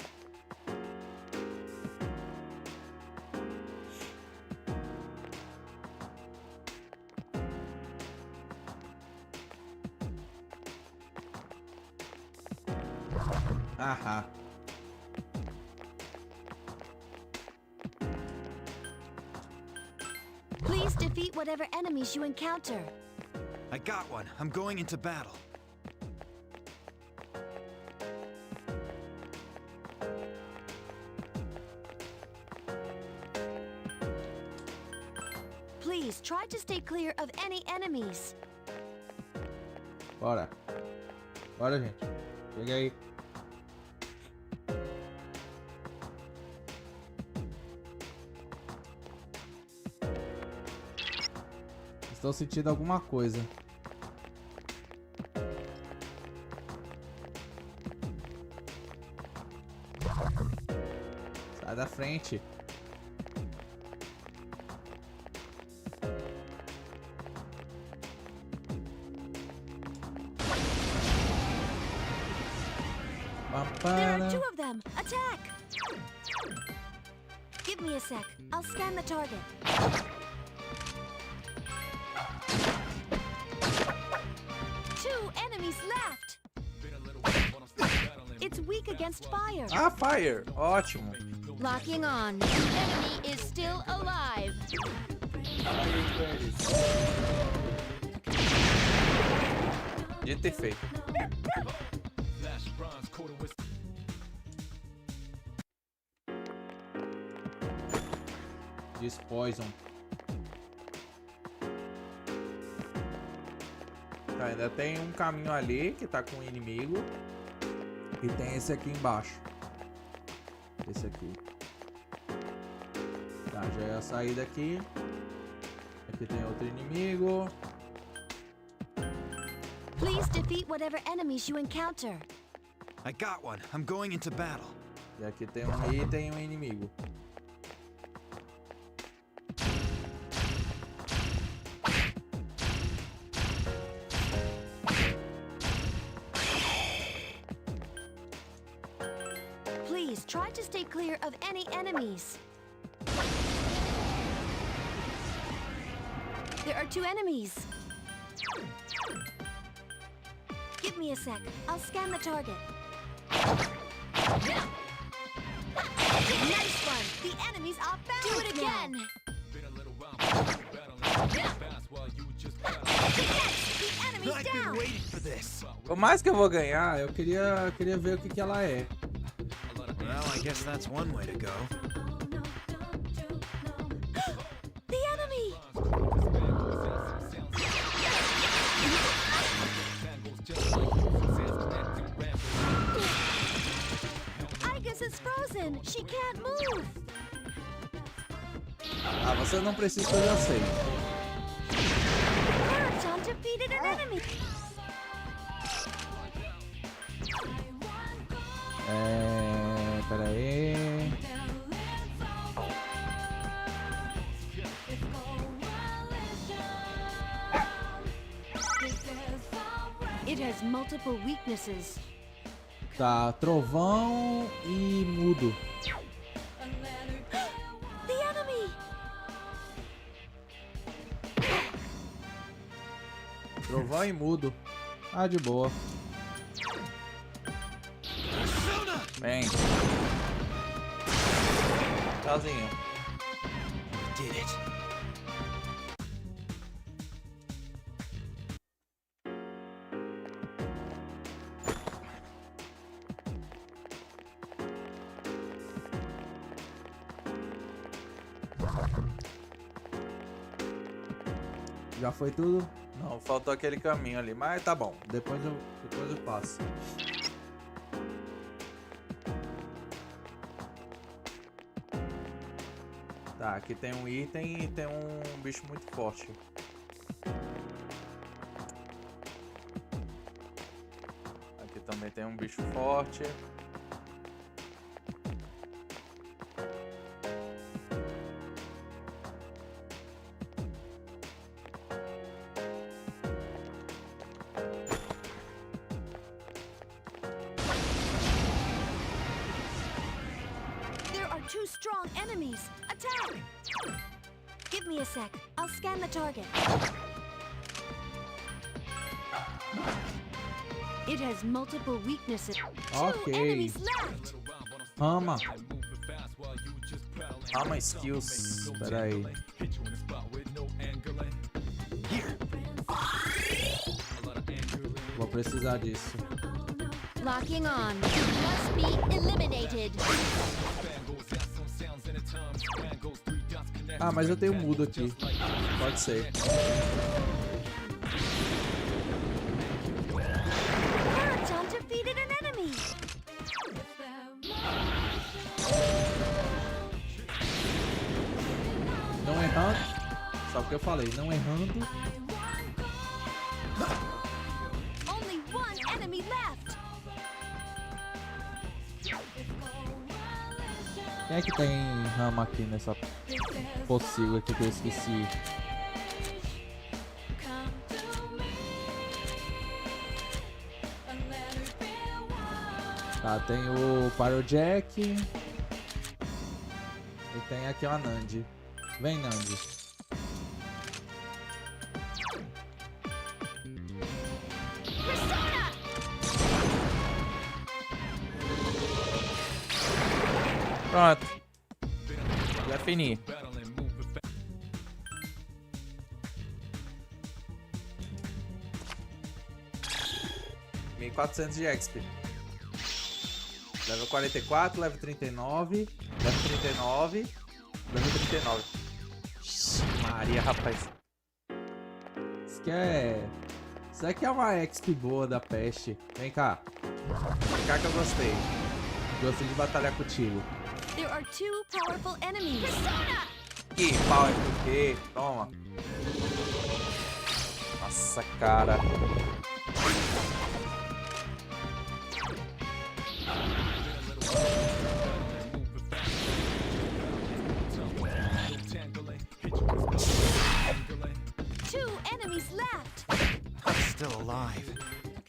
Ahá. Please defeat whatever enemies you encounter. I got one. I'm going into battle. Please try to stay clear of any enemies. Bora. Bora, gente. Chega aí. Estou sentindo alguma coisa. Sai da frente. There are 2 of them. Attack! Give me a sec. I'll scan the target. Two enemies left. It's weak against fire. Ah, fire. Ótimo. Locking on. The enemy is still alive. Podia ter feito. Poison. Tá, ainda tem um caminho ali que tá com o inimigo. E tem esse aqui embaixo. Esse aqui. Tá, já é a saída aqui. Aqui tem outro inimigo. Please defeat whatever enemies you encounter. I got one. I'm going into battle. E aqui tem um item e um inimigo. Please try to stay clear of any enemies. There are 2 enemies. Give me a sec. I'll scan the target. Nice one. The enemies are balanced. Do it again. The enemy's down. Por mais que eu vou ganhar, eu queria ver o que ela é. Well, I guess that's one way to go. The enemy. Igus is frozen. She can't move. Ah, você não precisa que eu já sei. Marathon defeated an enemy. Pera aí. It has multiple weaknesses. Tá, trovão e mudo. The enemy. Trovão e mudo. Ah, de boa. Vem. Tchauzinho. Did it. Já foi tudo? Não, faltou aquele caminho ali, mas tá bom. Depois eu passo. Tá, aqui tem um item e tem um bicho muito forte. Aqui também tem um bicho forte. two strong enemies. Attack! Give me a sec. I'll scan the target. It has multiple weaknesses. Two enemies left. Rama. Rama skills. Espera aí. Vou precisar disso. Locking on. Must be eliminated. Ah, mas eu tenho mudo aqui. Pode ser. John defeated an enemy. Não errando. Só que eu falei, não errando. Only one enemy left. Quem é que tem rama aqui nessa possível aqui que eu esqueci? Tá, tem o Pyrojack. E tem aqui a Nandi. Vem, Nandi. Pronto. Já fini. $1.400 de XP. Level 44, level 39, level 39, level 39. Maria, rapaz. Isso aqui é uma XP boa da peste. Vem cá. Vem cá que eu gostei. Gostei de batalhar contigo. There are two powerful enemies. Persona! Que pau é por quê? Toma. Nossa, cara. Two enemies left. I'm still alive.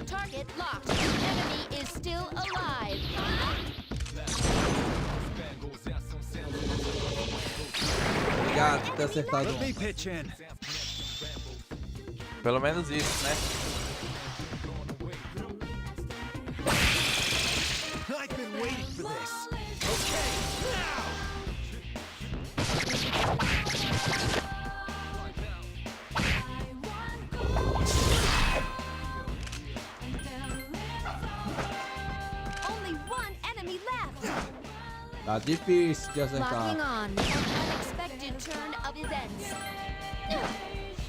Target locked. The enemy is still alive. Obrigado por ter acertado. Pelo menos isso, né? I've been waiting for this. Okay, now. Only one enemy left. Tá difícil de acertar. Locking on. Unexpected turn of events.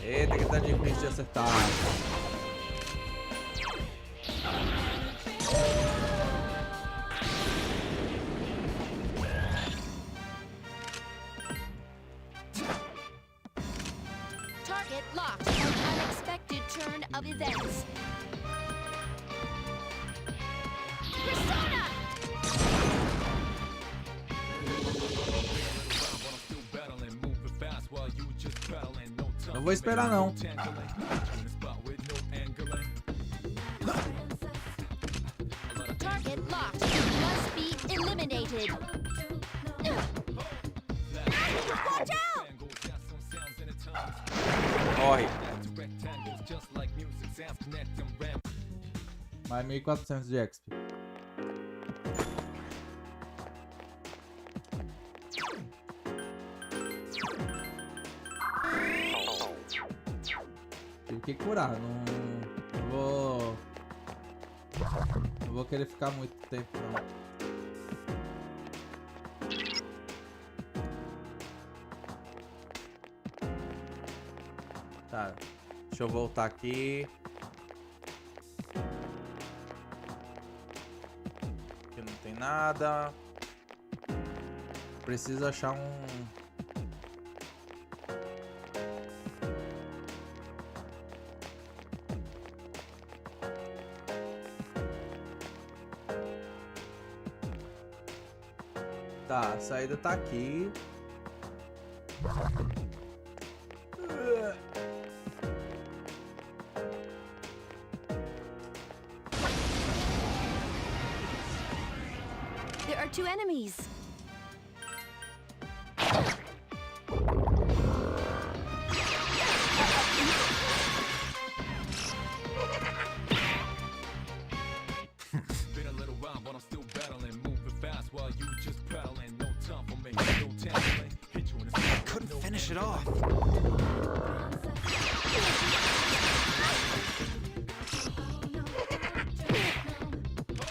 Eita, que tá difícil de acertar. Target locked. Unexpected turn of events. Persona! Não vou esperar não. Target locked. Must be eliminated. Watch out! Corre. Mais 1.400 de XP. Tive que curar, não vou querer ficar muito tempo não. Tá, deixa eu voltar aqui. Aqui não tem nada. Preciso achar um... Tá, a saída tá aqui. There are two enemies. it off.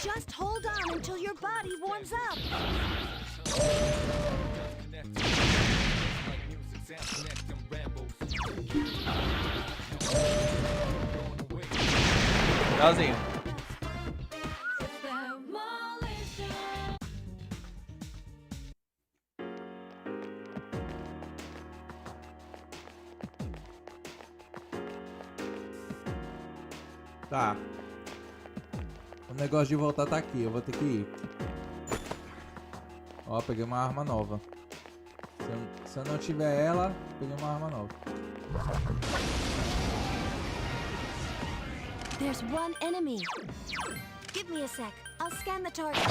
Just hold on until your body warms up. Finalzinho. Tá. O negócio de voltar tá aqui, eu vou ter que ir. Ó, peguei uma arma nova. Se eu não tiver ela, peguei uma arma nova. There's one enemy. Give me a sec. I'll scan the target.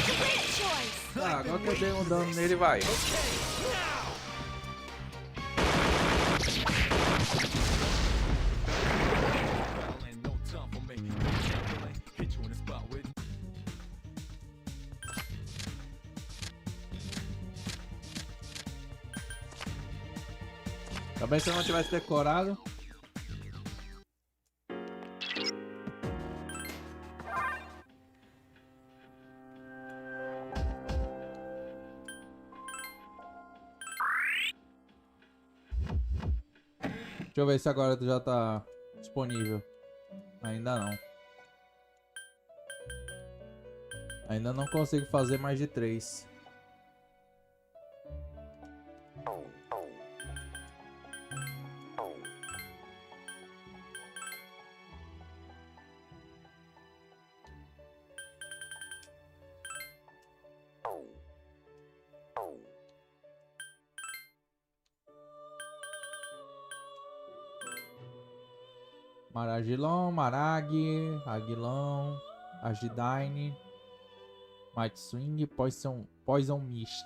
Great choice. Tá, agora que eu dei um dano nele, vai. Também se eu não tivesse decorado. Deixa eu ver se agora já tá disponível. Ainda não. Ainda não consigo fazer mais de 3. Maragilão, Marag, Aguilão, Agidine, Might Swing, Poison Mist.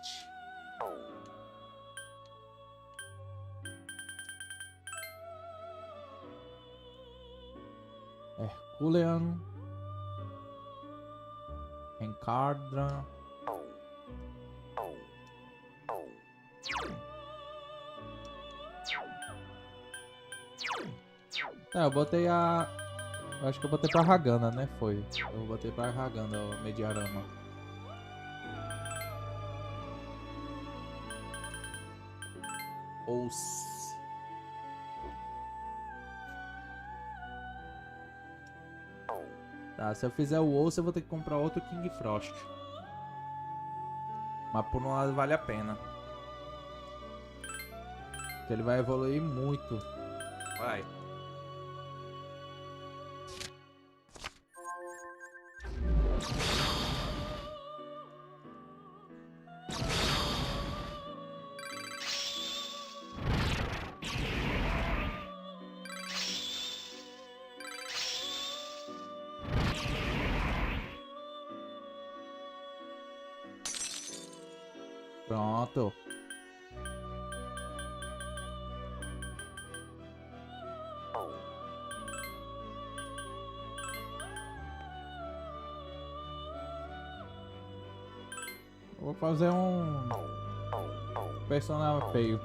Herculean, Encardra. É, eu botei a... Eu acho que eu botei pra Ragana, né? Foi. Eu botei pra Ragana o Mediarama. Ous. Tá, se eu fizer o Ous, eu vou ter que comprar outro King Frost. Mas por um lado vale a pena. Porque ele vai evoluir muito. Vai. Pronto. Vou fazer um personagem feio.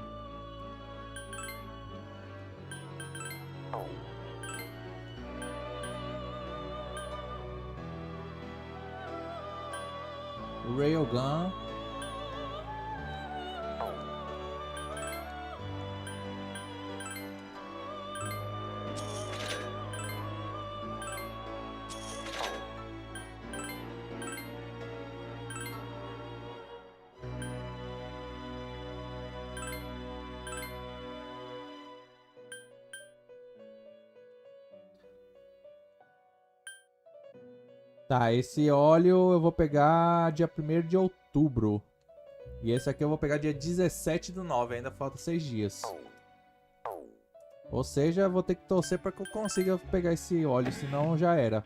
Railgun. Tá, esse óleo eu vou pegar dia 1º de outubro. E esse aqui eu vou pegar dia 17/9, ainda falta 6 dias. Ou seja, eu vou ter que torcer para que eu consiga pegar esse óleo, senão já era.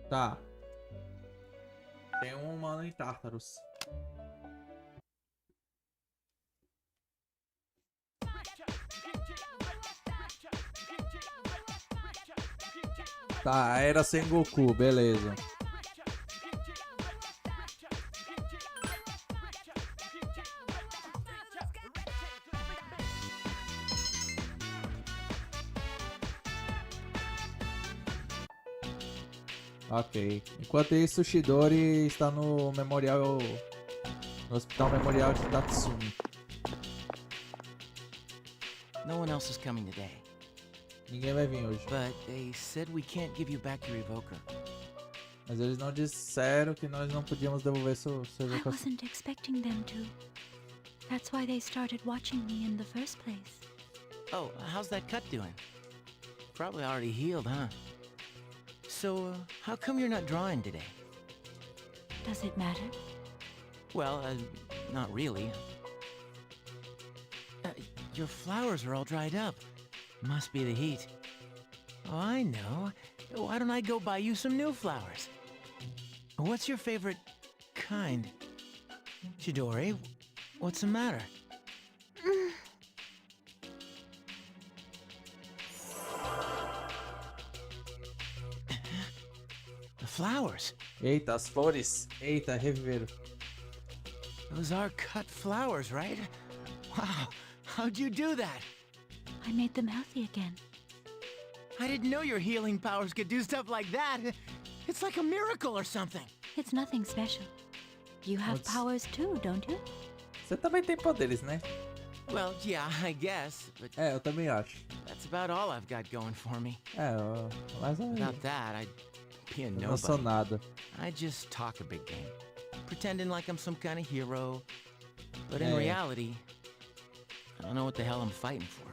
Tá. Tem um humano em Tartarus. Tá, era sem Goku, beleza. Ok. Enquanto isso, o Chidori está no memorial... No Hospital Memorial de Tatsumi. No one else is coming today. Ninguém vai vir hoje. But they said we can't give you back your evoker. Mas eles não disseram que nós não podíamos devolver seu I evocação. wasn't expecting them to. That's why they started watching me in the first place. Oh, how's that cut doing? Probably already healed, huh? So, how come you're not drawing today? Does it matter? Well, not really. Your flowers are all dried up. Must be the heat. Oh, I know. Why don't I go buy you some new flowers? What's your favorite kind? Chidori, what's the matter? The flowers. Eita, as flores. Eita, reviveram. Those are cut flowers, right? Wow, how'd you do that? I made them healthy again. I didn't know your healing powers could do stuff like that. It's like a miracle or something. It's nothing special. You have powers too, don't you? Você também tem poderes, né? Well, yeah, I guess, but É, eu também acho. that's about all I've got going for me. É, mas Without that, I'd be a eu não sou nobody. nada. I just talk a big game, pretending like I'm some kind of hero. But in É. reality, I don't know what the hell I'm fighting for.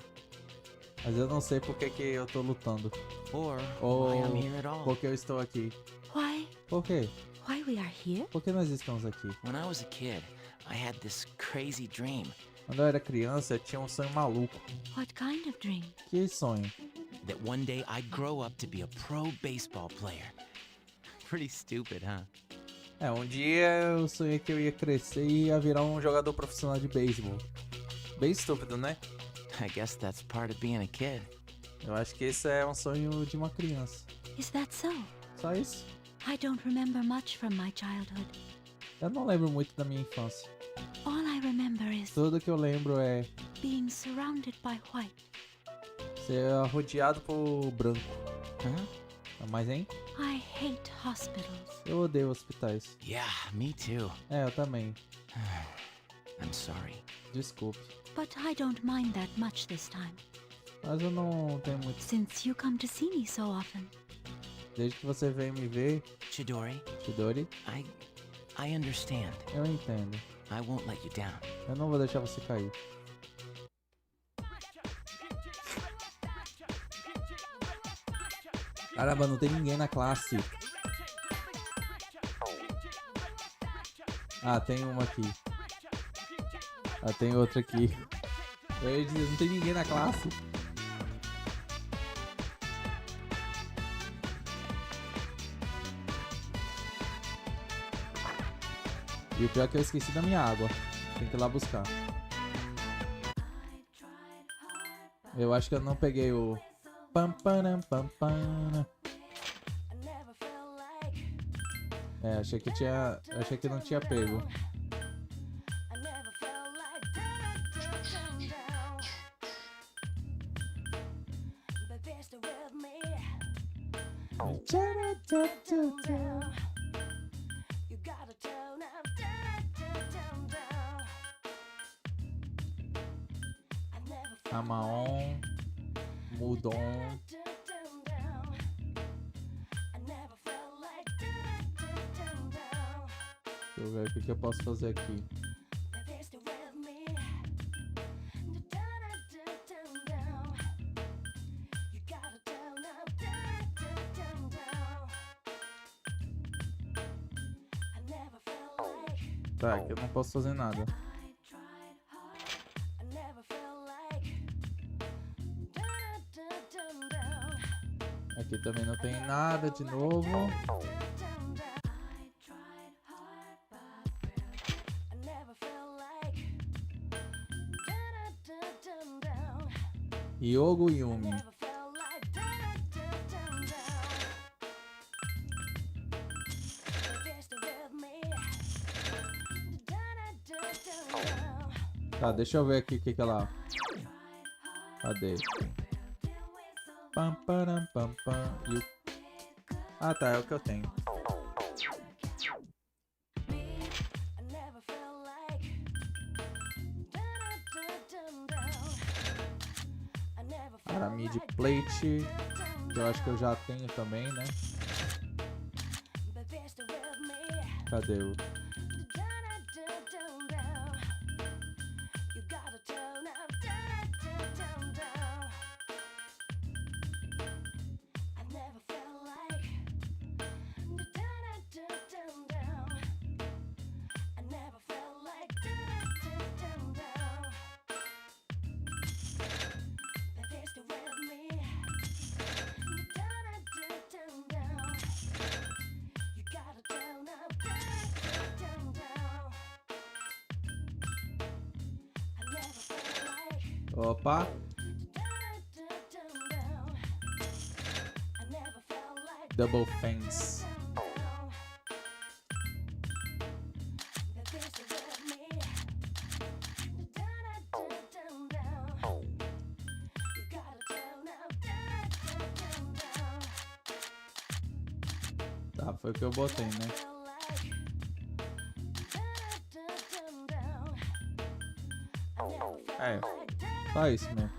Mas eu não sei por que eu tô lutando. Or Ou why I'm here at all. por que eu estou aqui. Why? Por quê? Why we are here? Por que nós estamos aqui? When I was a kid, I had this crazy dream. Quando eu era criança, eu tinha um sonho maluco. What kind of dream? Que sonho? That one day I'd grow up to be a pro baseball player. Pretty stupid, huh? É, um dia eu sonhei que eu ia crescer e ia virar um jogador profissional de beisebol. Bem estúpido, né? I guess that's part of being a kid. Eu acho que esse é um sonho de uma criança. Is that so? Só isso. I don't remember much from my childhood. Eu não lembro muito da minha infância. All I remember is Tudo que eu lembro é being surrounded by white. ser rodeado por branco. Huh? Mas, hein? I hate hospitals. Eu odeio hospitais. Yeah, me too. É, eu também. I'm sorry. Desculpe. But I don't mind that much this time. Mas eu não tenho muito. Since you come to see me so often. Desde que você veio me ver, Chidori, Chidori, I understand. eu entendo. I won't let you down. Eu não vou deixar você cair. Caramba, não tem ninguém na classe. Ah, tem uma aqui. Ah, tem outra aqui. Eu ia dizer, não tem ninguém na classe. E o pior é que eu esqueci da minha água. Tem que ir lá buscar. Eu acho que eu não peguei o... Pam, param, pam, pam. É, achei que não tinha pego. Amaon, Mudon. Deixa eu ver o que eu posso fazer aqui. Tá, aqui eu não posso fazer nada. Aqui também não tem nada de novo. Jogo e Yumi. Tá, deixa eu ver aqui o que ela... Cadê? Pam, param, pam, pam. E o... Ah, tá, é o que eu tenho. Para mid plate, que eu acho que eu já tenho também, né? Cadê o... Opa! Double fence. Tá, foi o que eu botei, né? É, só isso mesmo.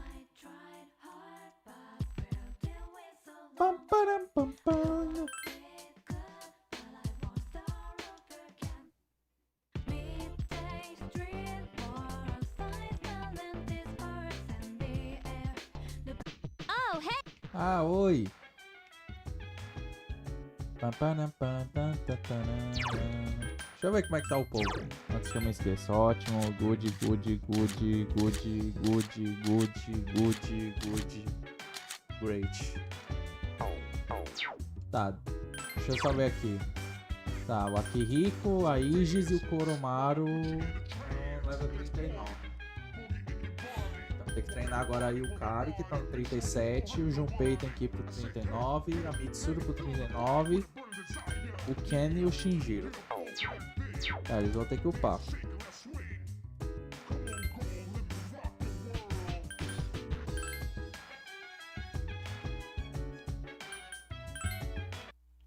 Pam, param, pam, pam. Oh, hey! Ah, oi! Pam, param, pam, tam, tam, tam. Deixa eu ver como é que tá o povo. Antes que eu me esqueça. Ótimo. Good, good, good, good, good, good, good, good. Great. Tá. Deixa eu só ver aqui. Tá, o Akihiko, a Aegis e o Koromaru. Level 39. Então tem que treinar agora aí o Kari, que tá no 37. O Junpei tem que ir pro 39. A Mitsuru pro 39. O Ken e o Shinjiro. É, eles vão ter que upar.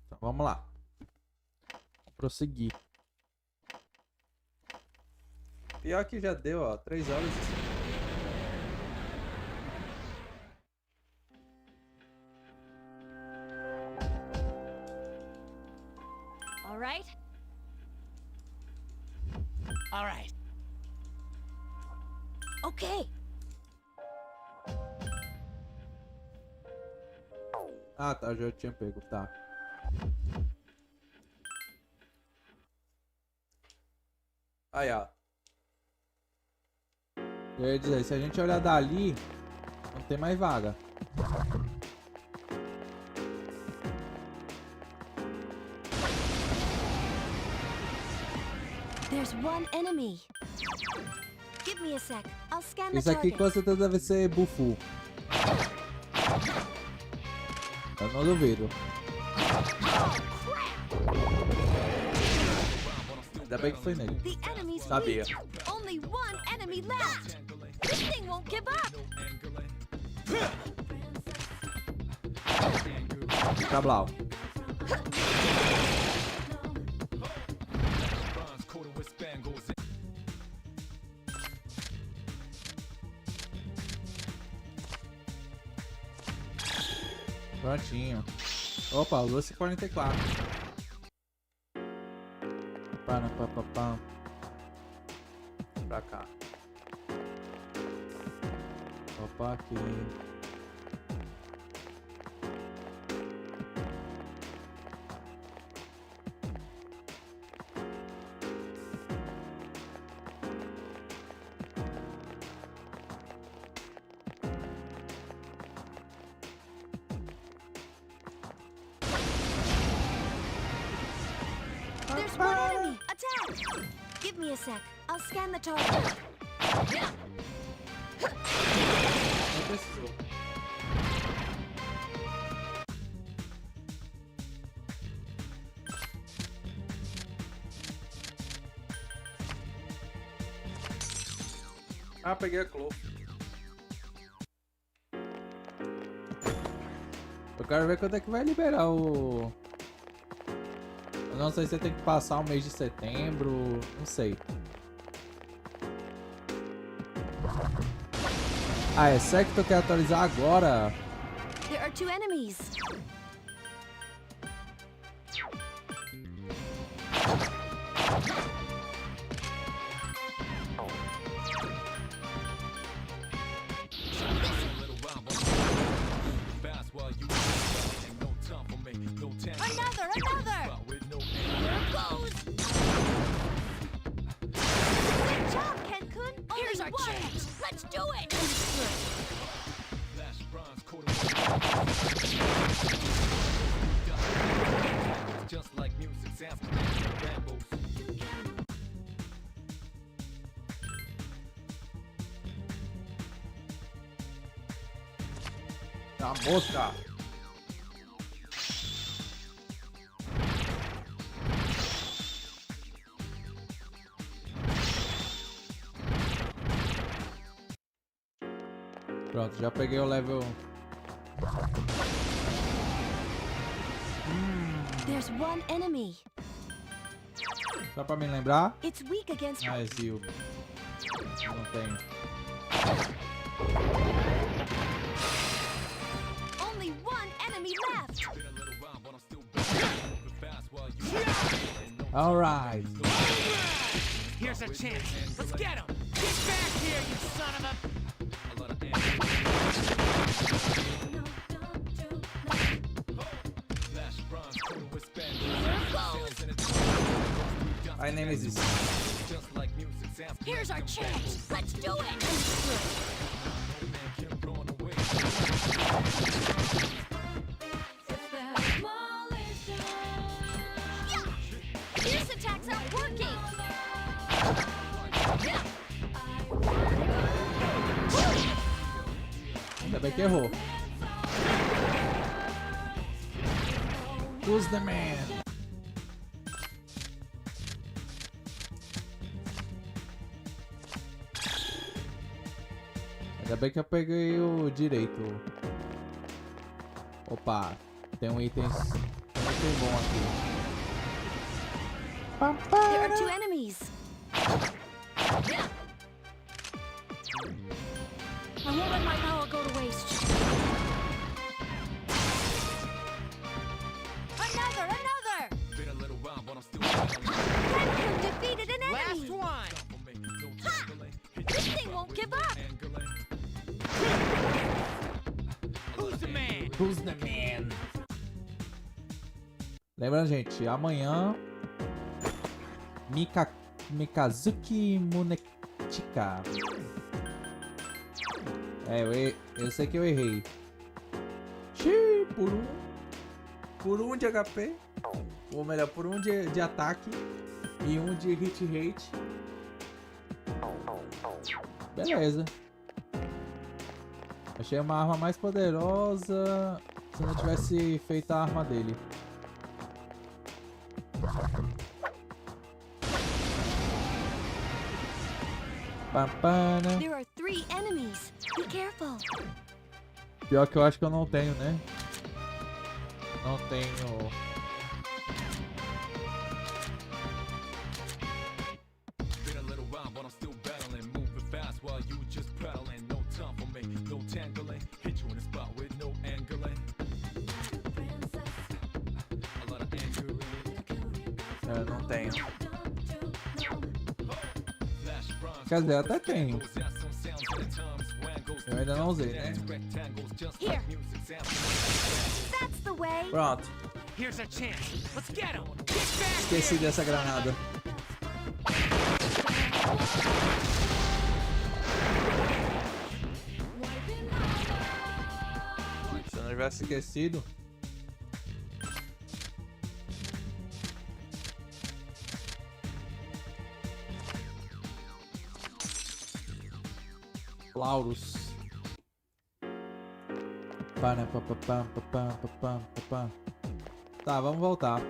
Então vamos lá. Vamos prosseguir. Pior que já deu, ó, 3 horas e... All right. All right. Okay. Ah, tá, já tinha pego, tá. Aí, ó. Eu ia dizer, se a gente olhar dali, não tem mais vaga. There's one enemy. Give me a sec. I'll scan the Isso aqui target. com certeza deve ser bufu. Eu não duvido. Ainda bem que foi nele. The enemy's Sabia. weak. Only one enemy left. This thing won't give up. Cablau. Prontinho. Opa, Lúcia 44. Pá. Pra cá. Opa, aqui. There's one enemy. Attack. Give me a sec. I'll scan the target. Não precisou. Ah, peguei a Clow. Eu quero ver quando é que vai liberar o... Eu não sei se você tem que passar o mês de setembro, não sei. Ah, é sério que tu quer atualizar agora? There are 2 enemies. Another! Here goes! Good job, Cancun! Here's our chance! Let's do it! Just like music sounds rainbows. Tá mosca! Pronto, já peguei o level. There's 1 enemy. Só pra me lembrar. It's weak against. Ah, exil. Não tem. Only 1 enemy left. Alright. Here's a chance. Let's get him. Get back here, you son of a... My name is Here's our chance. Let's do it. Yeah. Fierce attacks aren't working. Yeah. Ainda bem que errou. Who's the man? Ainda bem que eu peguei o direito. Opa, tem um item bom aqui. There are 2 enemies. I won't let my power go to waste. Another! Been a little while, but I'm still Cancun defeated an enemy. Last one. Ha! This thing won't give up. Who's the man? Who's the man? Lembrando, gente, amanhã Mikazuki Munechika. Eu sei que eu errei. Xiii, por um de HP, ou melhor, por um de ataque e um de hit rate. Beleza. Achei uma arma mais poderosa se não tivesse feito a arma dele. There are 3 enemies. Be careful. Pior que eu acho que eu não tenho, né? Não tenho. Não tenho. Quer dizer, até tenho. Eu ainda não usei, né? Here. That's the way. Pronto. Here's a chance. Let's get him. Get back Esqueci dessa granada. Se eu não tivesse esquecido. Laurus. Tá, vamos voltar.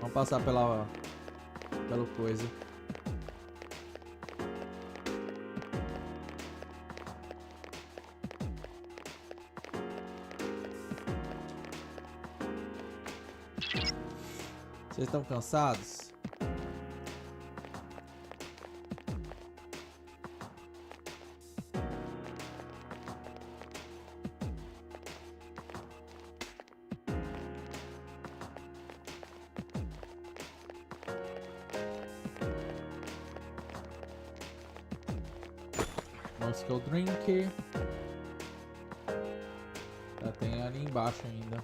Vamos passar pelo coisa. Vocês estão cansados? Muscle Drink. Já tem ali embaixo ainda.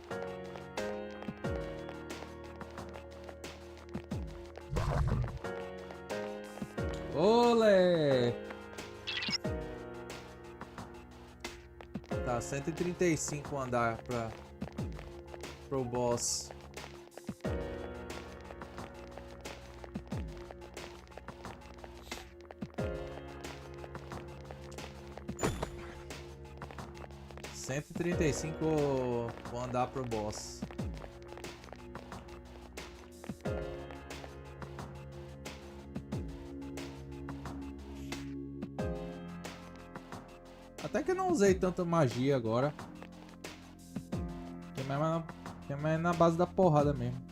Olé! Tá, 135 andar pro boss. Vou andar pro boss. Até que eu não usei tanta magia agora. Que é mais na base da porrada mesmo.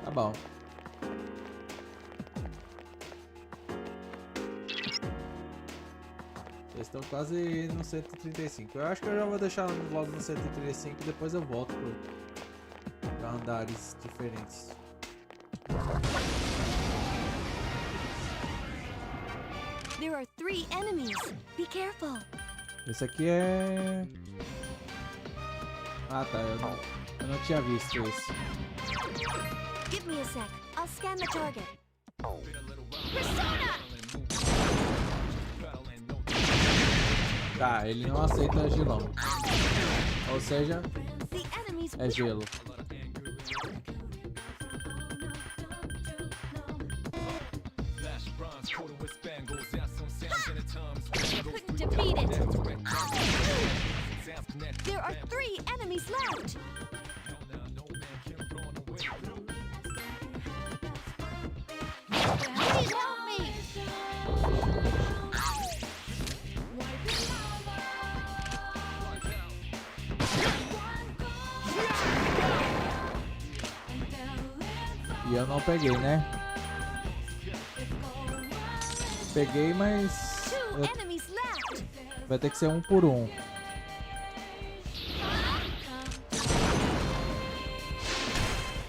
Tá bom. Vocês estão quase no 135. Eu acho que eu já vou deixar logo no 135 e depois eu volto pra andares diferentes. There are 3 enemies. Be careful. Esse aqui é... Ah tá, eu não tinha visto esse. Give me a sec. I'll scan the target. Persona! Tá, ele não aceita gelão. Ou seja, é gelo. Couldn't defeat it. There are 3 enemies left. Please help me. E eu não peguei, né? Peguei, mas vai ter que ser um por um.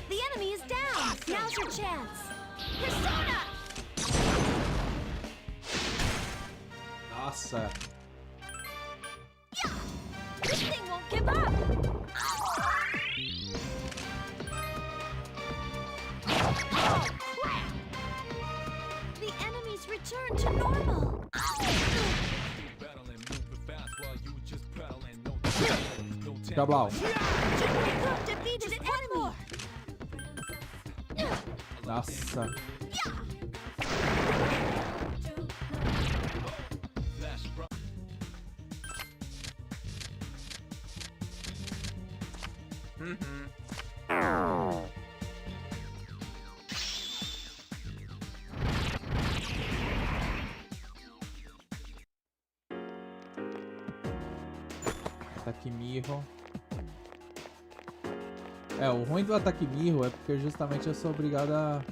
The enemy is down. Now's your chance. Persona! Nossa. This thing won't give up. Oh, crap! The enemies return to normal. Cablau. Defeated an enemy. Nossa. Ataque mirro. É, o ruim do ataque mirro é porque justamente eu sou obrigado a...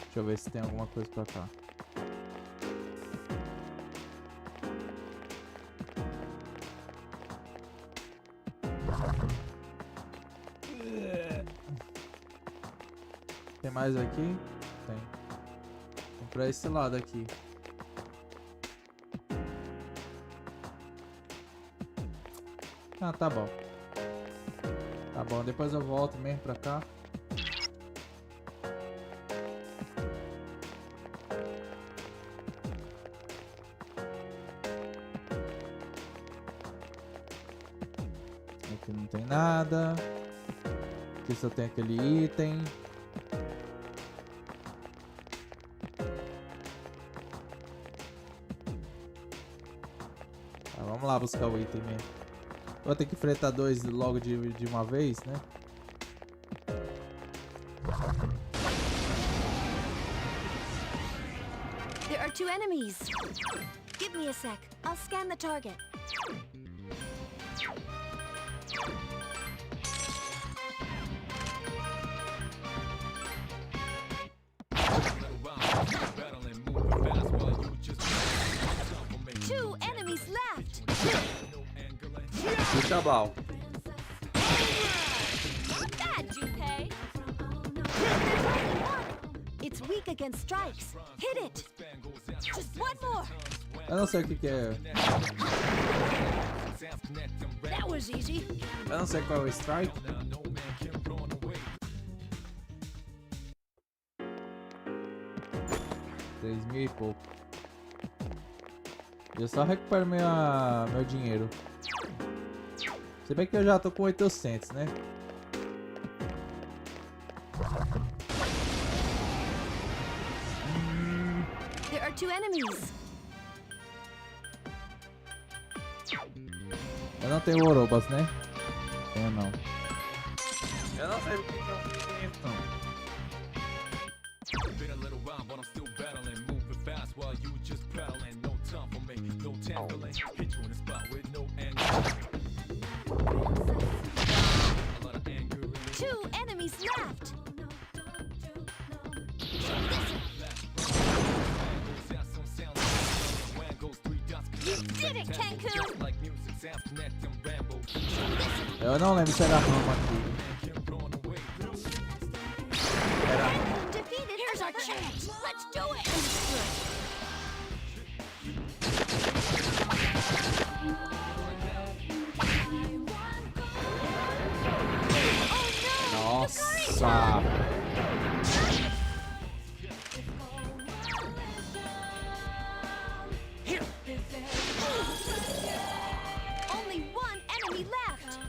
Deixa eu ver se tem alguma coisa pra cá. Tem mais aqui? Tem. Vamos pra esse lado aqui. Ah, tá bom. Tá bom, depois eu volto mesmo pra cá. Aqui não tem nada. Aqui só tem aquele item. Tá, vamos lá buscar o item mesmo. Vou ter que enfrentar dois logo de uma vez, né? There are 2 enemies. Give me a sec. I'll scan the target. Two enemies left. Puxa bal. That you pay. It's weak against strikes. Hit it. Just one more. Eu não sei o que é. That was easy. Eu não sei qual é o strike. $3.000 e pouco. Eu só recupero meu dinheiro. Se bem que eu já tô com 800, né? There are 2 enemies. Eu não tenho orobas, né? Tenho não. Eu não sei o que é um item não. Two enemies left. You did it, Cancun. Eu não lembro se era rama aqui. Cancun defeated. Here's our chance. Let's do it. Nossa! Only 1 enemy left.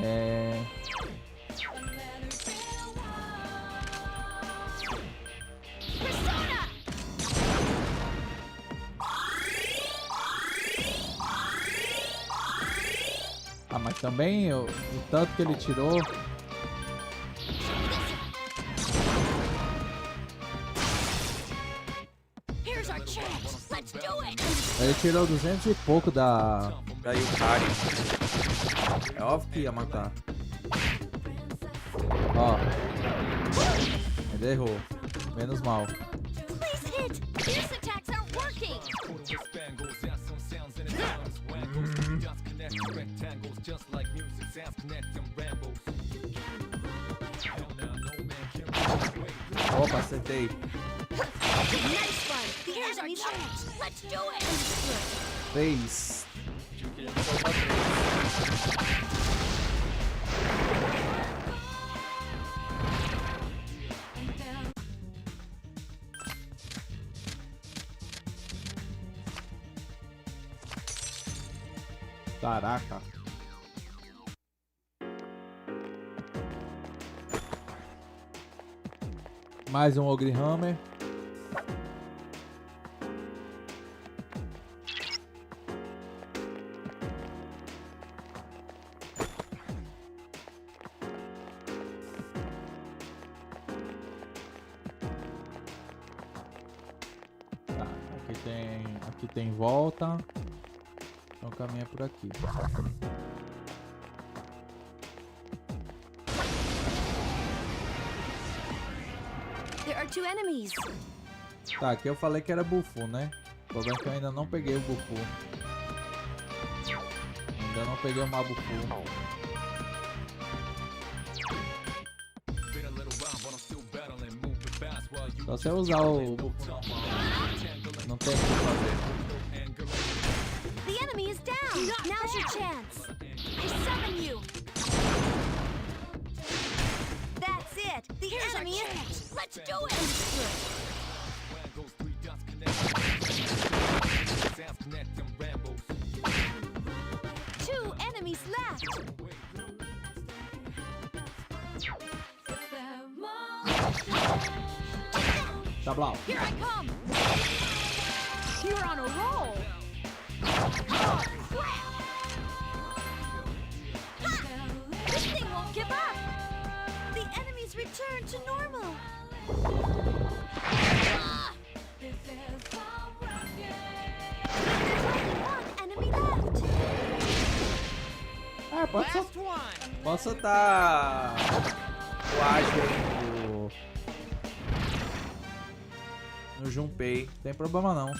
É... Persona. Ah, mas também o tanto que ele tirou. Here's our chance. Let's do it. Ele tirou 200 e pouco da Yukari. É óbvio que ia matar. Ó. Ele errou. Menos mal. Please hit. These attacks aren't working. Opa, acertei. Nice one. Here's our chance. Let's do it. 3. Caraca. Mais um Ogre Hammer. Tá, aqui tem volta. Então caminha por aqui. There are 2 enemies. Tá, aqui eu falei que era bufu, né? O problema é que eu ainda não peguei o bufu. Ainda não peguei o mabufu. Só se eu usar o bufu. Não tem o que fazer. The enemy is down. Now's your chance. I summon you. That's it. The enemy is. Let's do it. Two enemies left. Tá bom. Here I come. You're on a roll. This thing won't give up! The enemies return to normal! Ah, posso soltar o ágil no Junpei, não tem problema não. Não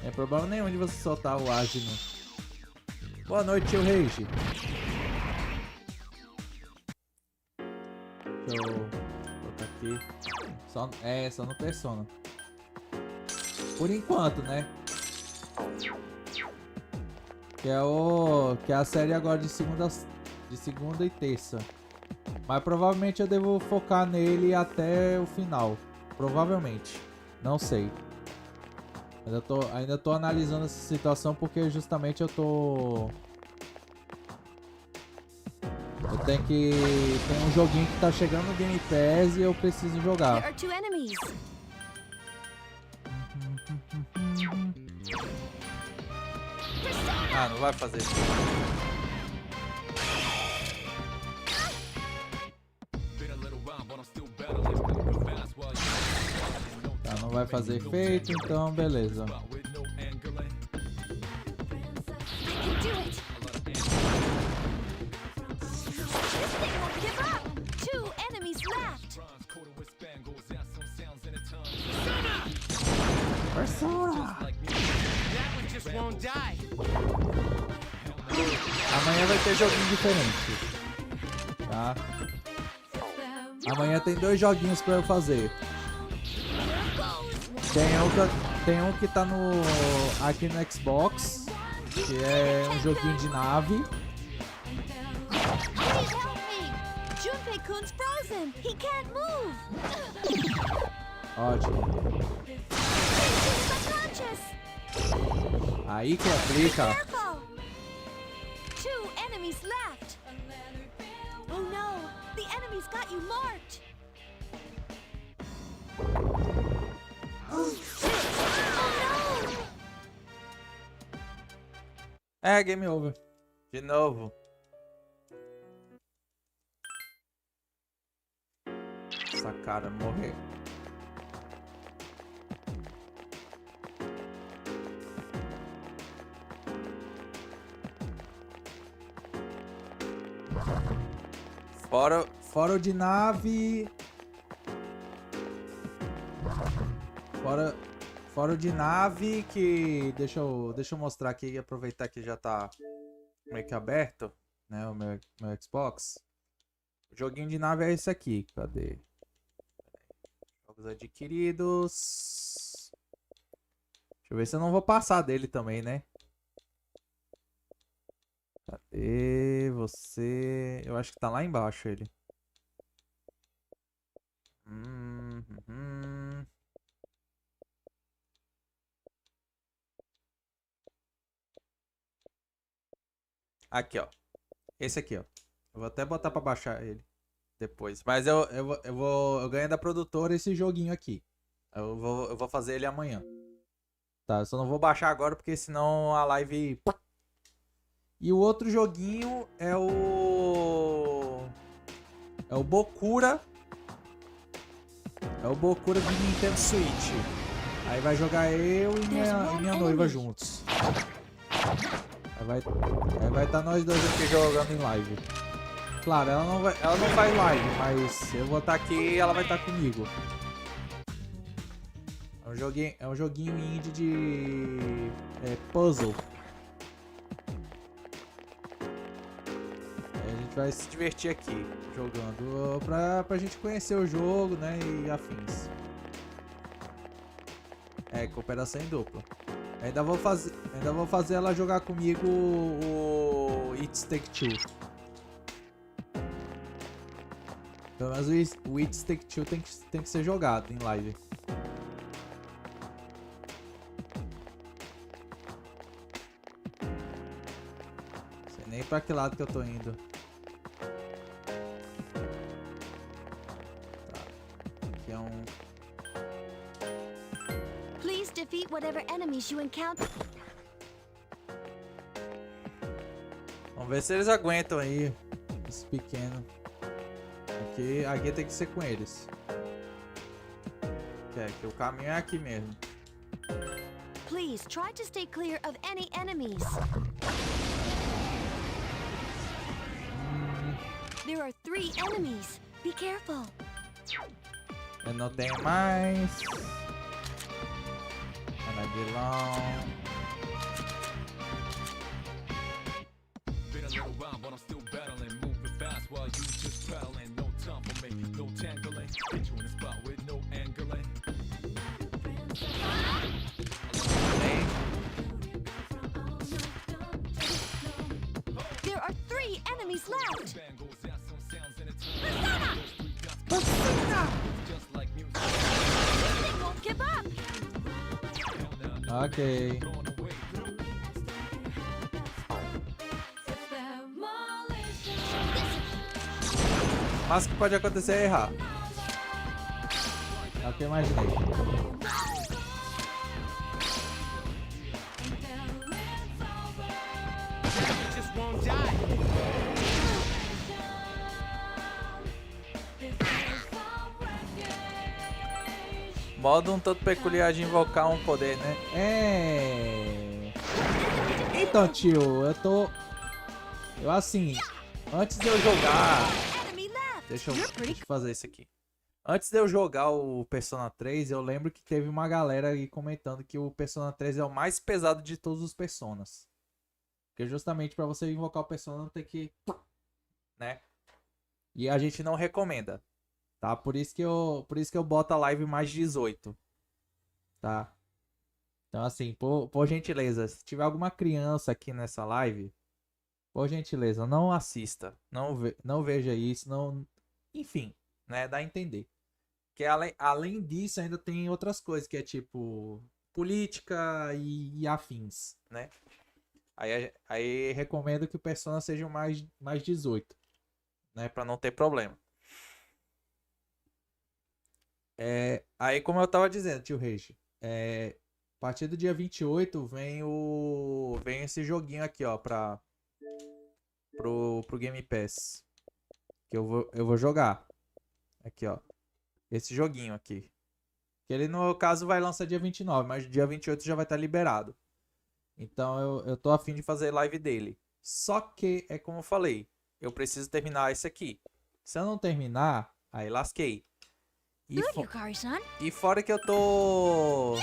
tem problema nenhum de você soltar o ágil. Boa noite, tio Rage. Deixa eu botar aqui. Só no Persona. Por enquanto, né? Que é a série agora de segunda e terça. Mas provavelmente eu devo focar nele até o final. Provavelmente. Não sei. Ainda tô analisando essa situação porque justamente eu tenho tem um joguinho que tá chegando no Game Pass e eu preciso jogar. Ah, não vai fazer isso. Tá, não vai fazer efeito, então beleza. Persona! Amanhã vai ter joguinho diferente, tá? Amanhã tem 2 joguinhos pra eu fazer. Tem um que tá aqui no Xbox, que é um joguinho de nave. Ótimo. Aí que aplica. Two enemies left. Oh no, the enemies got you marked. Oh no. É, game over. De novo. Essa cara morrer. Fora o de nave. Fora o de nave que... Deixa eu mostrar aqui e aproveitar que já tá meio que aberto, né, o meu Xbox. O joguinho de nave é esse aqui. Cadê? Jogos adquiridos. Deixa eu ver se eu não vou passar dele também, né? Cadê você? Eu acho que tá lá embaixo ele. Aqui, ó. Esse aqui, ó. Eu vou até botar pra baixar ele depois. Mas eu ganho da produtora esse joguinho aqui. Eu vou fazer ele amanhã. Tá, eu só não vou baixar agora porque senão a live... E o outro joguinho é o Bokura. É o Bokura de Nintendo Switch. Aí vai jogar eu e minha noiva juntos. Aí vai estar nós dois aqui jogando em live. Claro, ela não faz live, mas eu vou estar aqui e ela vai estar comigo. É um joguinho indie de puzzle. A gente vai se divertir aqui jogando pra gente conhecer o jogo, né, e afins. É, cooperação em dupla. Ainda vou fazer ela jogar comigo o It Take Two. Pelo menos o It Take Two tem que ser jogado em live. Não sei nem pra que lado que eu tô indo. Tá. Aqui é um... defeat whatever enemies you encounter. Vamos ver se eles aguentam aí. Esse pequeno. Aqui tem que ser com eles. Que o caminho é aqui mesmo. Please try to stay clear of any enemies. There are 3 enemies. Be careful. Eu não tenho mais. Ana vilão. Been a little while, but I'm still battling. Moving fast while you just battling. No time for me, no tangling. Get you in a spot with no angling. There are 3 enemies left. They won't give up. Ok. Mas o que pode acontecer é errar. É o que eu imaginei. Modo um tanto peculiar de invocar um poder, né? Então, tio, eu assim, antes de eu jogar... Deixa eu fazer isso aqui. Antes de eu jogar o Persona 3, eu lembro que teve uma galera aí comentando que o Persona 3 é o mais pesado de todos os Personas. Porque justamente para você invocar o Persona tem que... né? E a gente não recomenda. Tá? Por isso que eu boto a live mais 18. Tá? Então assim, por gentileza, se tiver alguma criança aqui nessa live, por gentileza, não assista. Não veja isso, não... Enfim, né? Dá a entender. Que além disso ainda tem outras coisas, que é tipo política e afins, né? Aí recomendo que o Persona seja mais 18, né? Pra não ter problema. Aí como eu tava dizendo, tio Reis, a partir do dia 28 vem esse joguinho aqui, ó, pro Game Pass. Que eu vou jogar. Aqui, ó. Esse joguinho aqui. Que ele, no caso, vai lançar dia 29, mas dia 28 já vai estar liberado. Então eu tô a fim de fazer live dele. Só que, é como eu falei, eu preciso terminar esse aqui. Se eu não terminar, aí lasquei. E fora que eu tô...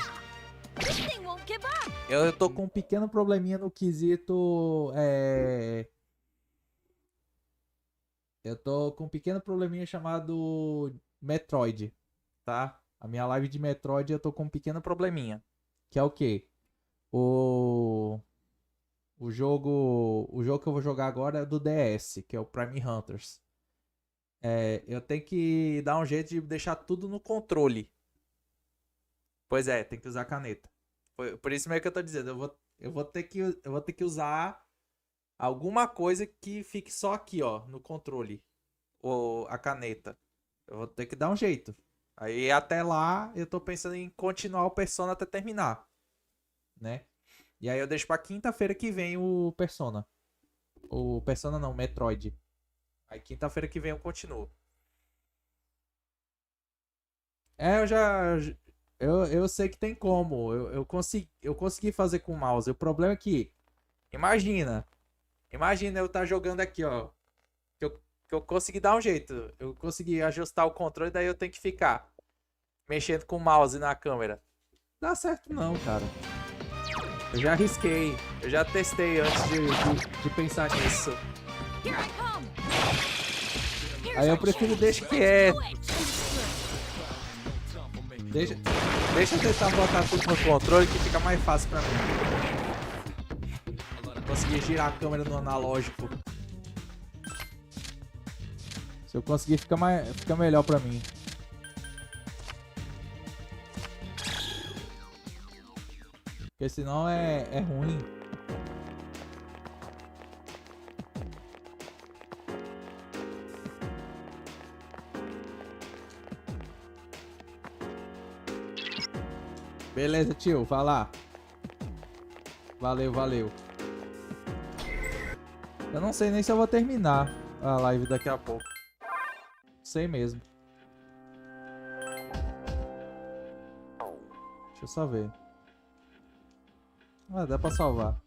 Eu tô com um pequeno probleminha no quesito... Eu tô com um pequeno probleminha chamado Metroid, tá? A minha live de Metroid eu tô com um pequeno probleminha. Que é o quê? O jogo que eu vou jogar agora é do DS, que é o Prime Hunters. Eu tenho que dar um jeito de deixar tudo no controle. Pois é, tem que usar caneta. Por isso mesmo que eu tô dizendo, eu vou ter que usar alguma coisa que fique só aqui, ó, no controle. Ou a caneta. Eu vou ter que dar um jeito. Aí até lá eu tô pensando em continuar o Persona até terminar, né? E aí eu deixo pra quinta-feira que vem o Persona. O Persona não, o Metroid. Aí quinta-feira que vem eu continuo. Eu sei que tem como. Eu consegui fazer com o mouse. O problema é que, imagina eu estar jogando aqui, ó. Que eu consegui dar um jeito. Eu consegui ajustar o controle, daí eu tenho que ficar mexendo com o mouse na câmera. Não dá certo não, cara. Eu já arrisquei. Eu já testei antes de pensar nisso. Aí eu prefiro deixar quieto. Deixa eu tentar botar tudo no controle que fica mais fácil pra mim. Conseguir girar a câmera no analógico. Se eu conseguir, fica melhor pra mim. Porque senão é ruim. Beleza, tio, vai lá. Valeu, valeu. Eu não sei nem se eu vou terminar a live daqui a pouco. Sei mesmo. Deixa eu só ver. Ah, dá pra salvar.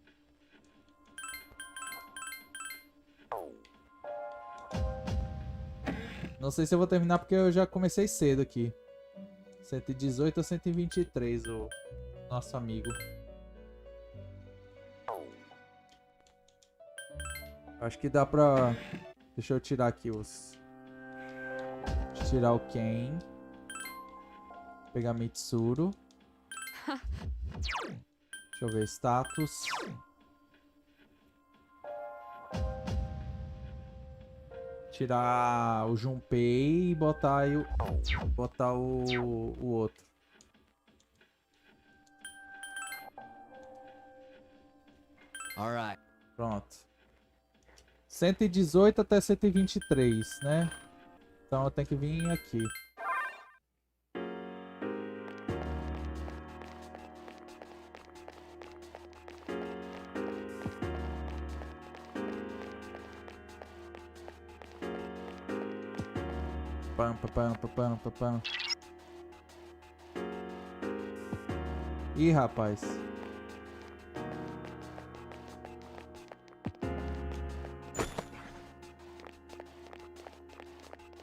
Não sei se eu vou terminar porque eu já comecei cedo aqui. 118 ou 123, o nosso amigo. Acho que dá pra... Deixa eu tirar aqui os... Deixa eu tirar o Ken. Pegar Mitsuru. Deixa eu ver, status. Tirar o Junpei e botar aí o outro. Alright. Pronto. 118 até 123, né? Então eu tenho que vir aqui. Pam, pam, pam, pam, pam, pam. Ih, rapaz.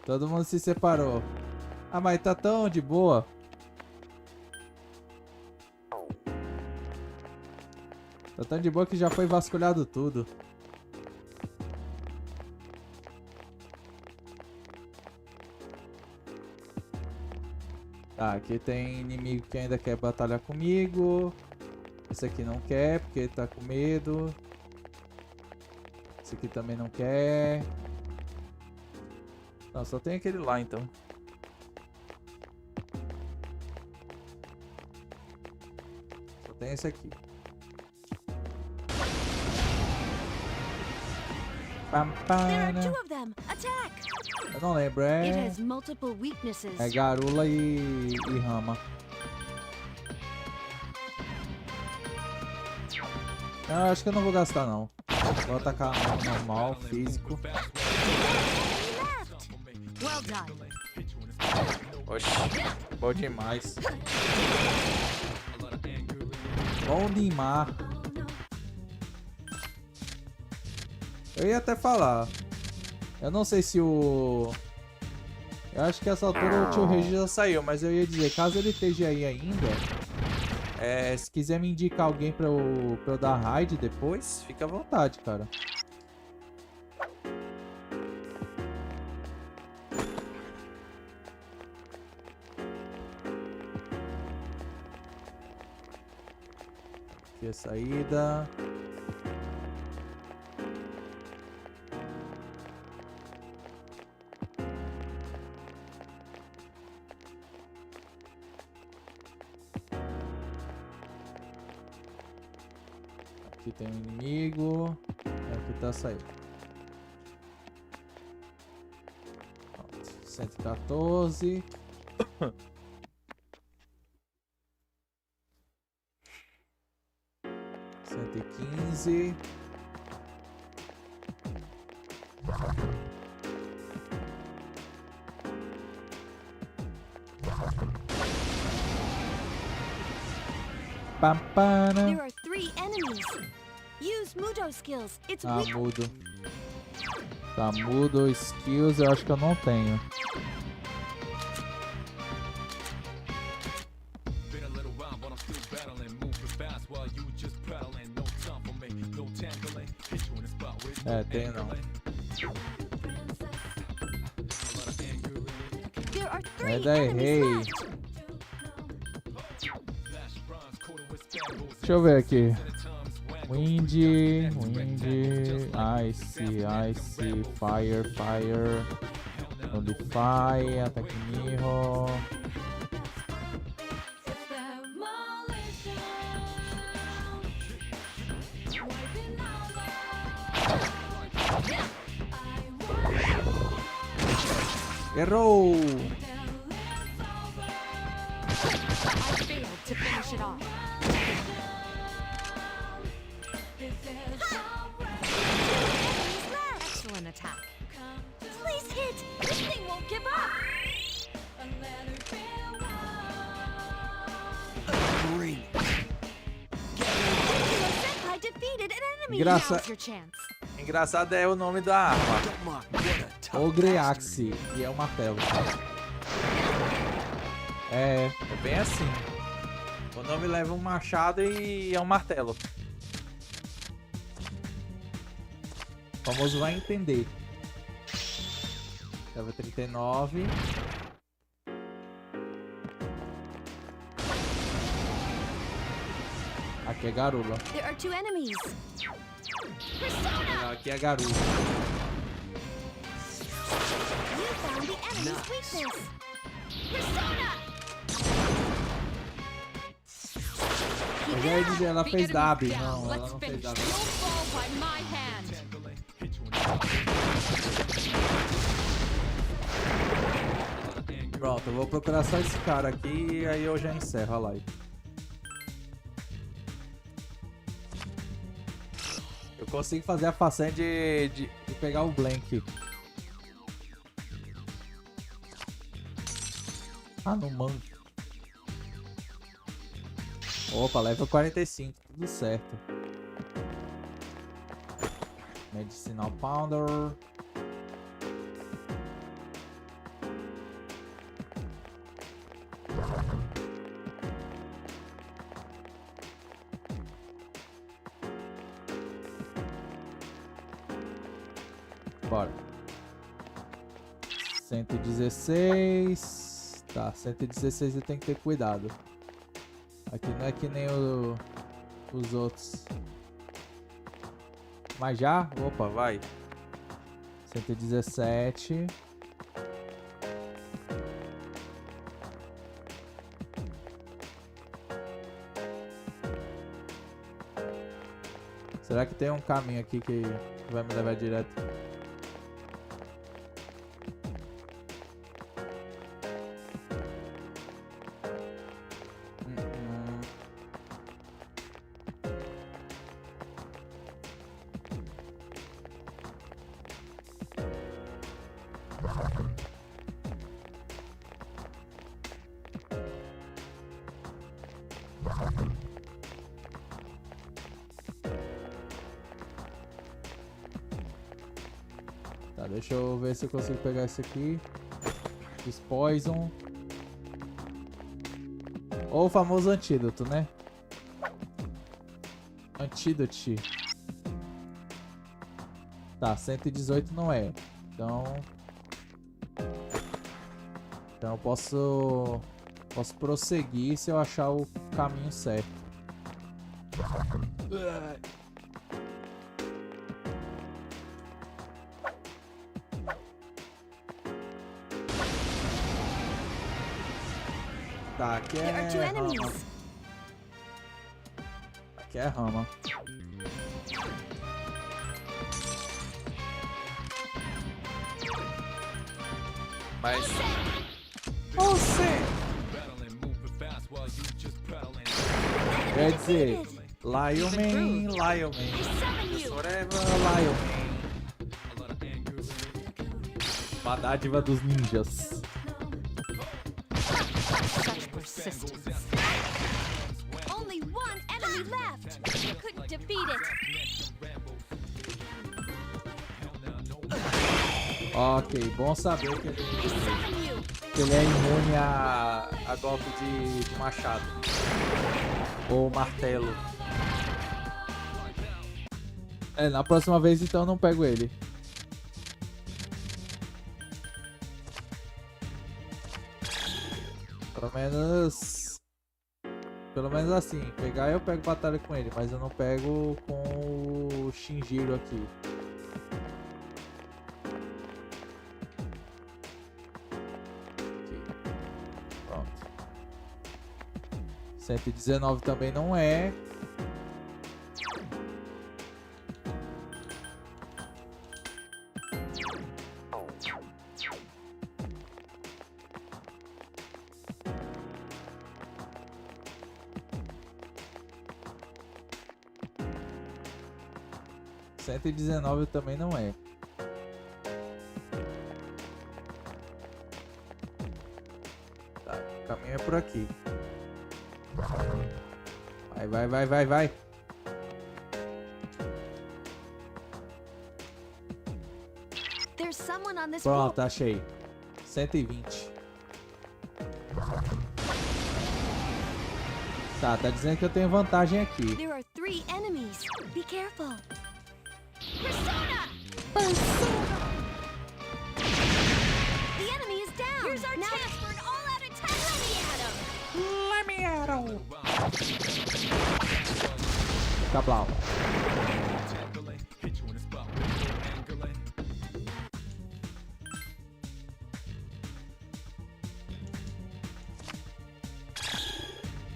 Todo mundo se separou. Ah, mas tá tão de boa. Tá tão de boa que já foi vasculhado tudo. Tá, aqui tem inimigo que ainda quer batalhar comigo. Esse aqui não quer porque tá com medo. Esse aqui também não quer. Não, só tem aquele lá então. Só tem esse aqui. There are two of them. Attack! Eu não lembro, It has multiple weaknesses. é Garula e Rama. Eu acho que eu não vou gastar não. Vou atacar normal, físico. Well done. Oxi, bom demais. Bom demais. Eu ia até falar. Eu não sei se o... Eu acho que essa altura o tio Regi já saiu, mas eu ia dizer, caso ele esteja aí ainda, se quiser me indicar alguém pra eu dar raid depois, fica à vontade, cara. Aqui a saída. Aqui tem um inimigo. Aqui tá a saída. Pronto. 114. Cento e 15. Pampana. There are 3 enemies. Use Mudo skills. It's Ah, weak. mudo. Tá, mudo skills, eu acho que eu não tenho. É, tenho não. There are 3 Ainda errei. enemies left. Deixa eu ver aqui. Wind, Ice, Fire, Nulify, Attack Mirror. Errou! I failed to finish finish it off. Excellent attack. Please hit! This thing won't give up! Green. Senpai defeated an enemy. Now's your chance. Engraçado é o nome da arma. Ogreaxi, e é um martelo. É bem assim. O nome leva um machado e é um martelo. O famoso vai entender. Level 39. Aqui é garula. There are 2 enemies. Aqui é garula. You found the enemy's weakness. Persona! Eu já ia dizer, ela fez dab. Não, ela não fez dab. Pronto, eu vou procurar só esse cara aqui e aí eu já encerro a live. Eu consigo fazer a façanha de pegar o blank. Ah, não manjo. Opa, level 45, tudo certo. Medicinal Pounder. Bora. 116. Tá, 116 eu tenho que ter cuidado. Aqui não é que nem os outros. Mas já? Opa, vai. 117. Será que tem um caminho aqui que vai me levar direto? Tá, deixa eu ver se eu consigo pegar esse aqui. Poison. Ou o famoso antídoto, né? Antídote. Tá, 118 não é. Então eu posso prosseguir se eu achar o caminho certo. Tá, aqui é rama. Aqui é rama. Mas... Quer dizer, Lion Man. Forever Lion Man. A dádiva dos ninjas. Only one enemy left. You couldn't defeat it. Ok, bom saber que ele é imune a golpe de machado ou martelo. É, na próxima vez então eu não pego ele. Pelo menos assim, pegar eu pego batalha com ele, mas eu não pego com o Shinjiro aqui. Pronto. 119 também não é. 119 também não é. Tá, o caminho é por aqui. Vai. There's someone on this Pronto, achei. 120. Tá dizendo que eu tenho vantagem aqui. There are 3 enemies. Be careful. The enemy is down. Here's our chance for an all-out attack. Let me at him. Cablau.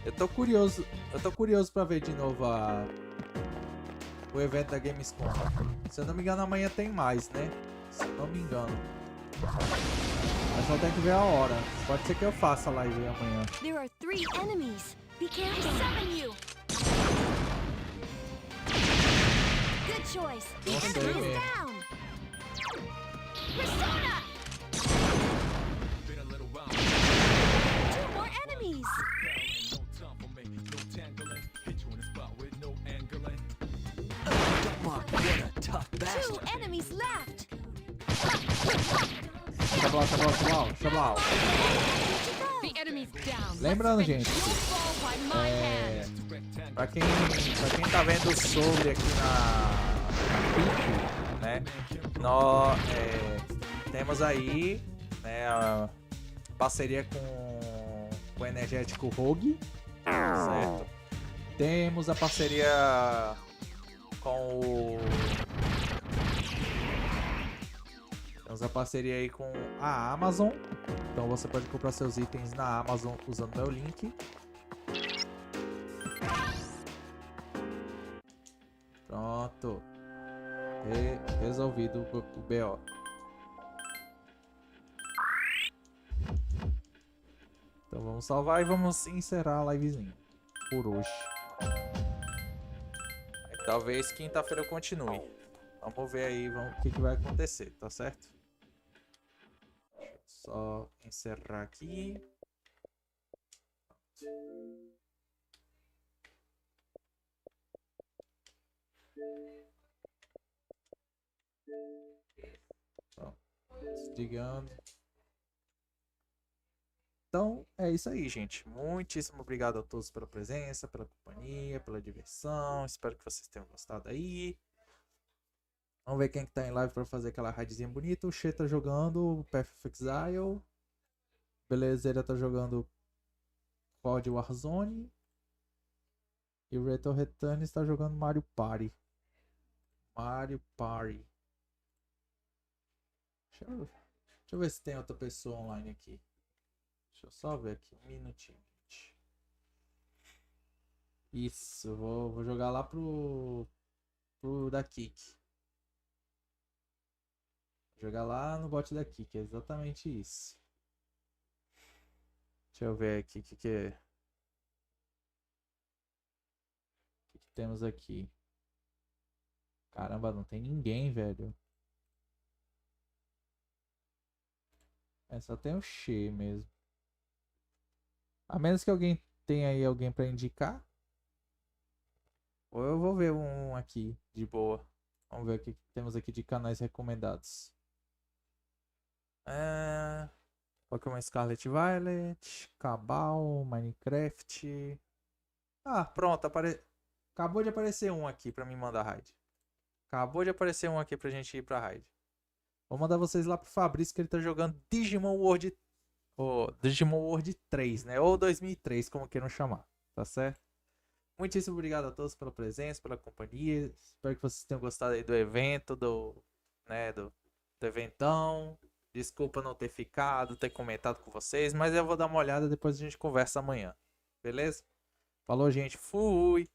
Eu tô curioso pra ver de novo o evento da Gamescom. Se eu não me engano, amanhã tem mais, né? Se eu não me engano. Mas só tem que ver a hora. Pode ser que eu faça a live amanhã. There are 3 enemies. Be careful. I summon you. Good choice. The enemy is down. Persona. 2 more enemies. Two enemies left. Xablau. The enemy's down. Lembrando, gente, pra quem tá vendo sobre aqui na PIC, né, nós temos aí, né, a parceria com o energético Rogue, certo? Temos a parceria com o... Temos a parceria aí com a Amazon. Então você pode comprar seus itens na Amazon usando meu link. Pronto. Resolvido o BO. Então vamos salvar e vamos encerrar a livezinha por hoje. Talvez quinta-feira eu continue. Vamos ver aí o que vai acontecer, tá certo? Deixa eu só encerrar aqui. Pronto. Desligando. Então é isso aí, gente. Muitíssimo obrigado a todos pela presença, pela companhia, pela diversão. Espero que vocês tenham gostado aí. Vamos ver quem que tá em live para fazer aquela raidzinha bonita. O She tá jogando Path of Exile. Belezeira tá jogando COD Warzone. E o Reto Return está jogando Mario Party. Deixa eu ver se tem outra pessoa online aqui. Deixa eu só ver aqui, um minutinho, gente. Isso, vou jogar lá pro da Kik. Jogar lá no bot da Kik, é exatamente isso. Deixa eu ver aqui o que temos aqui. Caramba, não tem ninguém, velho. Só tem o She mesmo. A menos que alguém tenha aí alguém pra indicar. Ou eu vou ver um aqui, de boa. Vamos ver o que temos aqui de canais recomendados. Pokémon Scarlet Violet, Cabal, Minecraft. Ah, pronto, acabou de aparecer um aqui pra mim mandar raid. Acabou de aparecer um aqui pra gente ir pra raid. Vou mandar vocês lá pro Fabrício, que ele tá jogando Digimon World, Digimon World 3, né? Ou 2003, como queiram chamar, tá certo? Muitíssimo obrigado a todos pela presença, pela companhia. Espero que vocês tenham gostado aí do evento, do eventão. Desculpa não ter ficado, ter comentado com vocês, mas eu vou dar uma olhada, depois a gente conversa amanhã. Beleza? Falou, gente. Fui!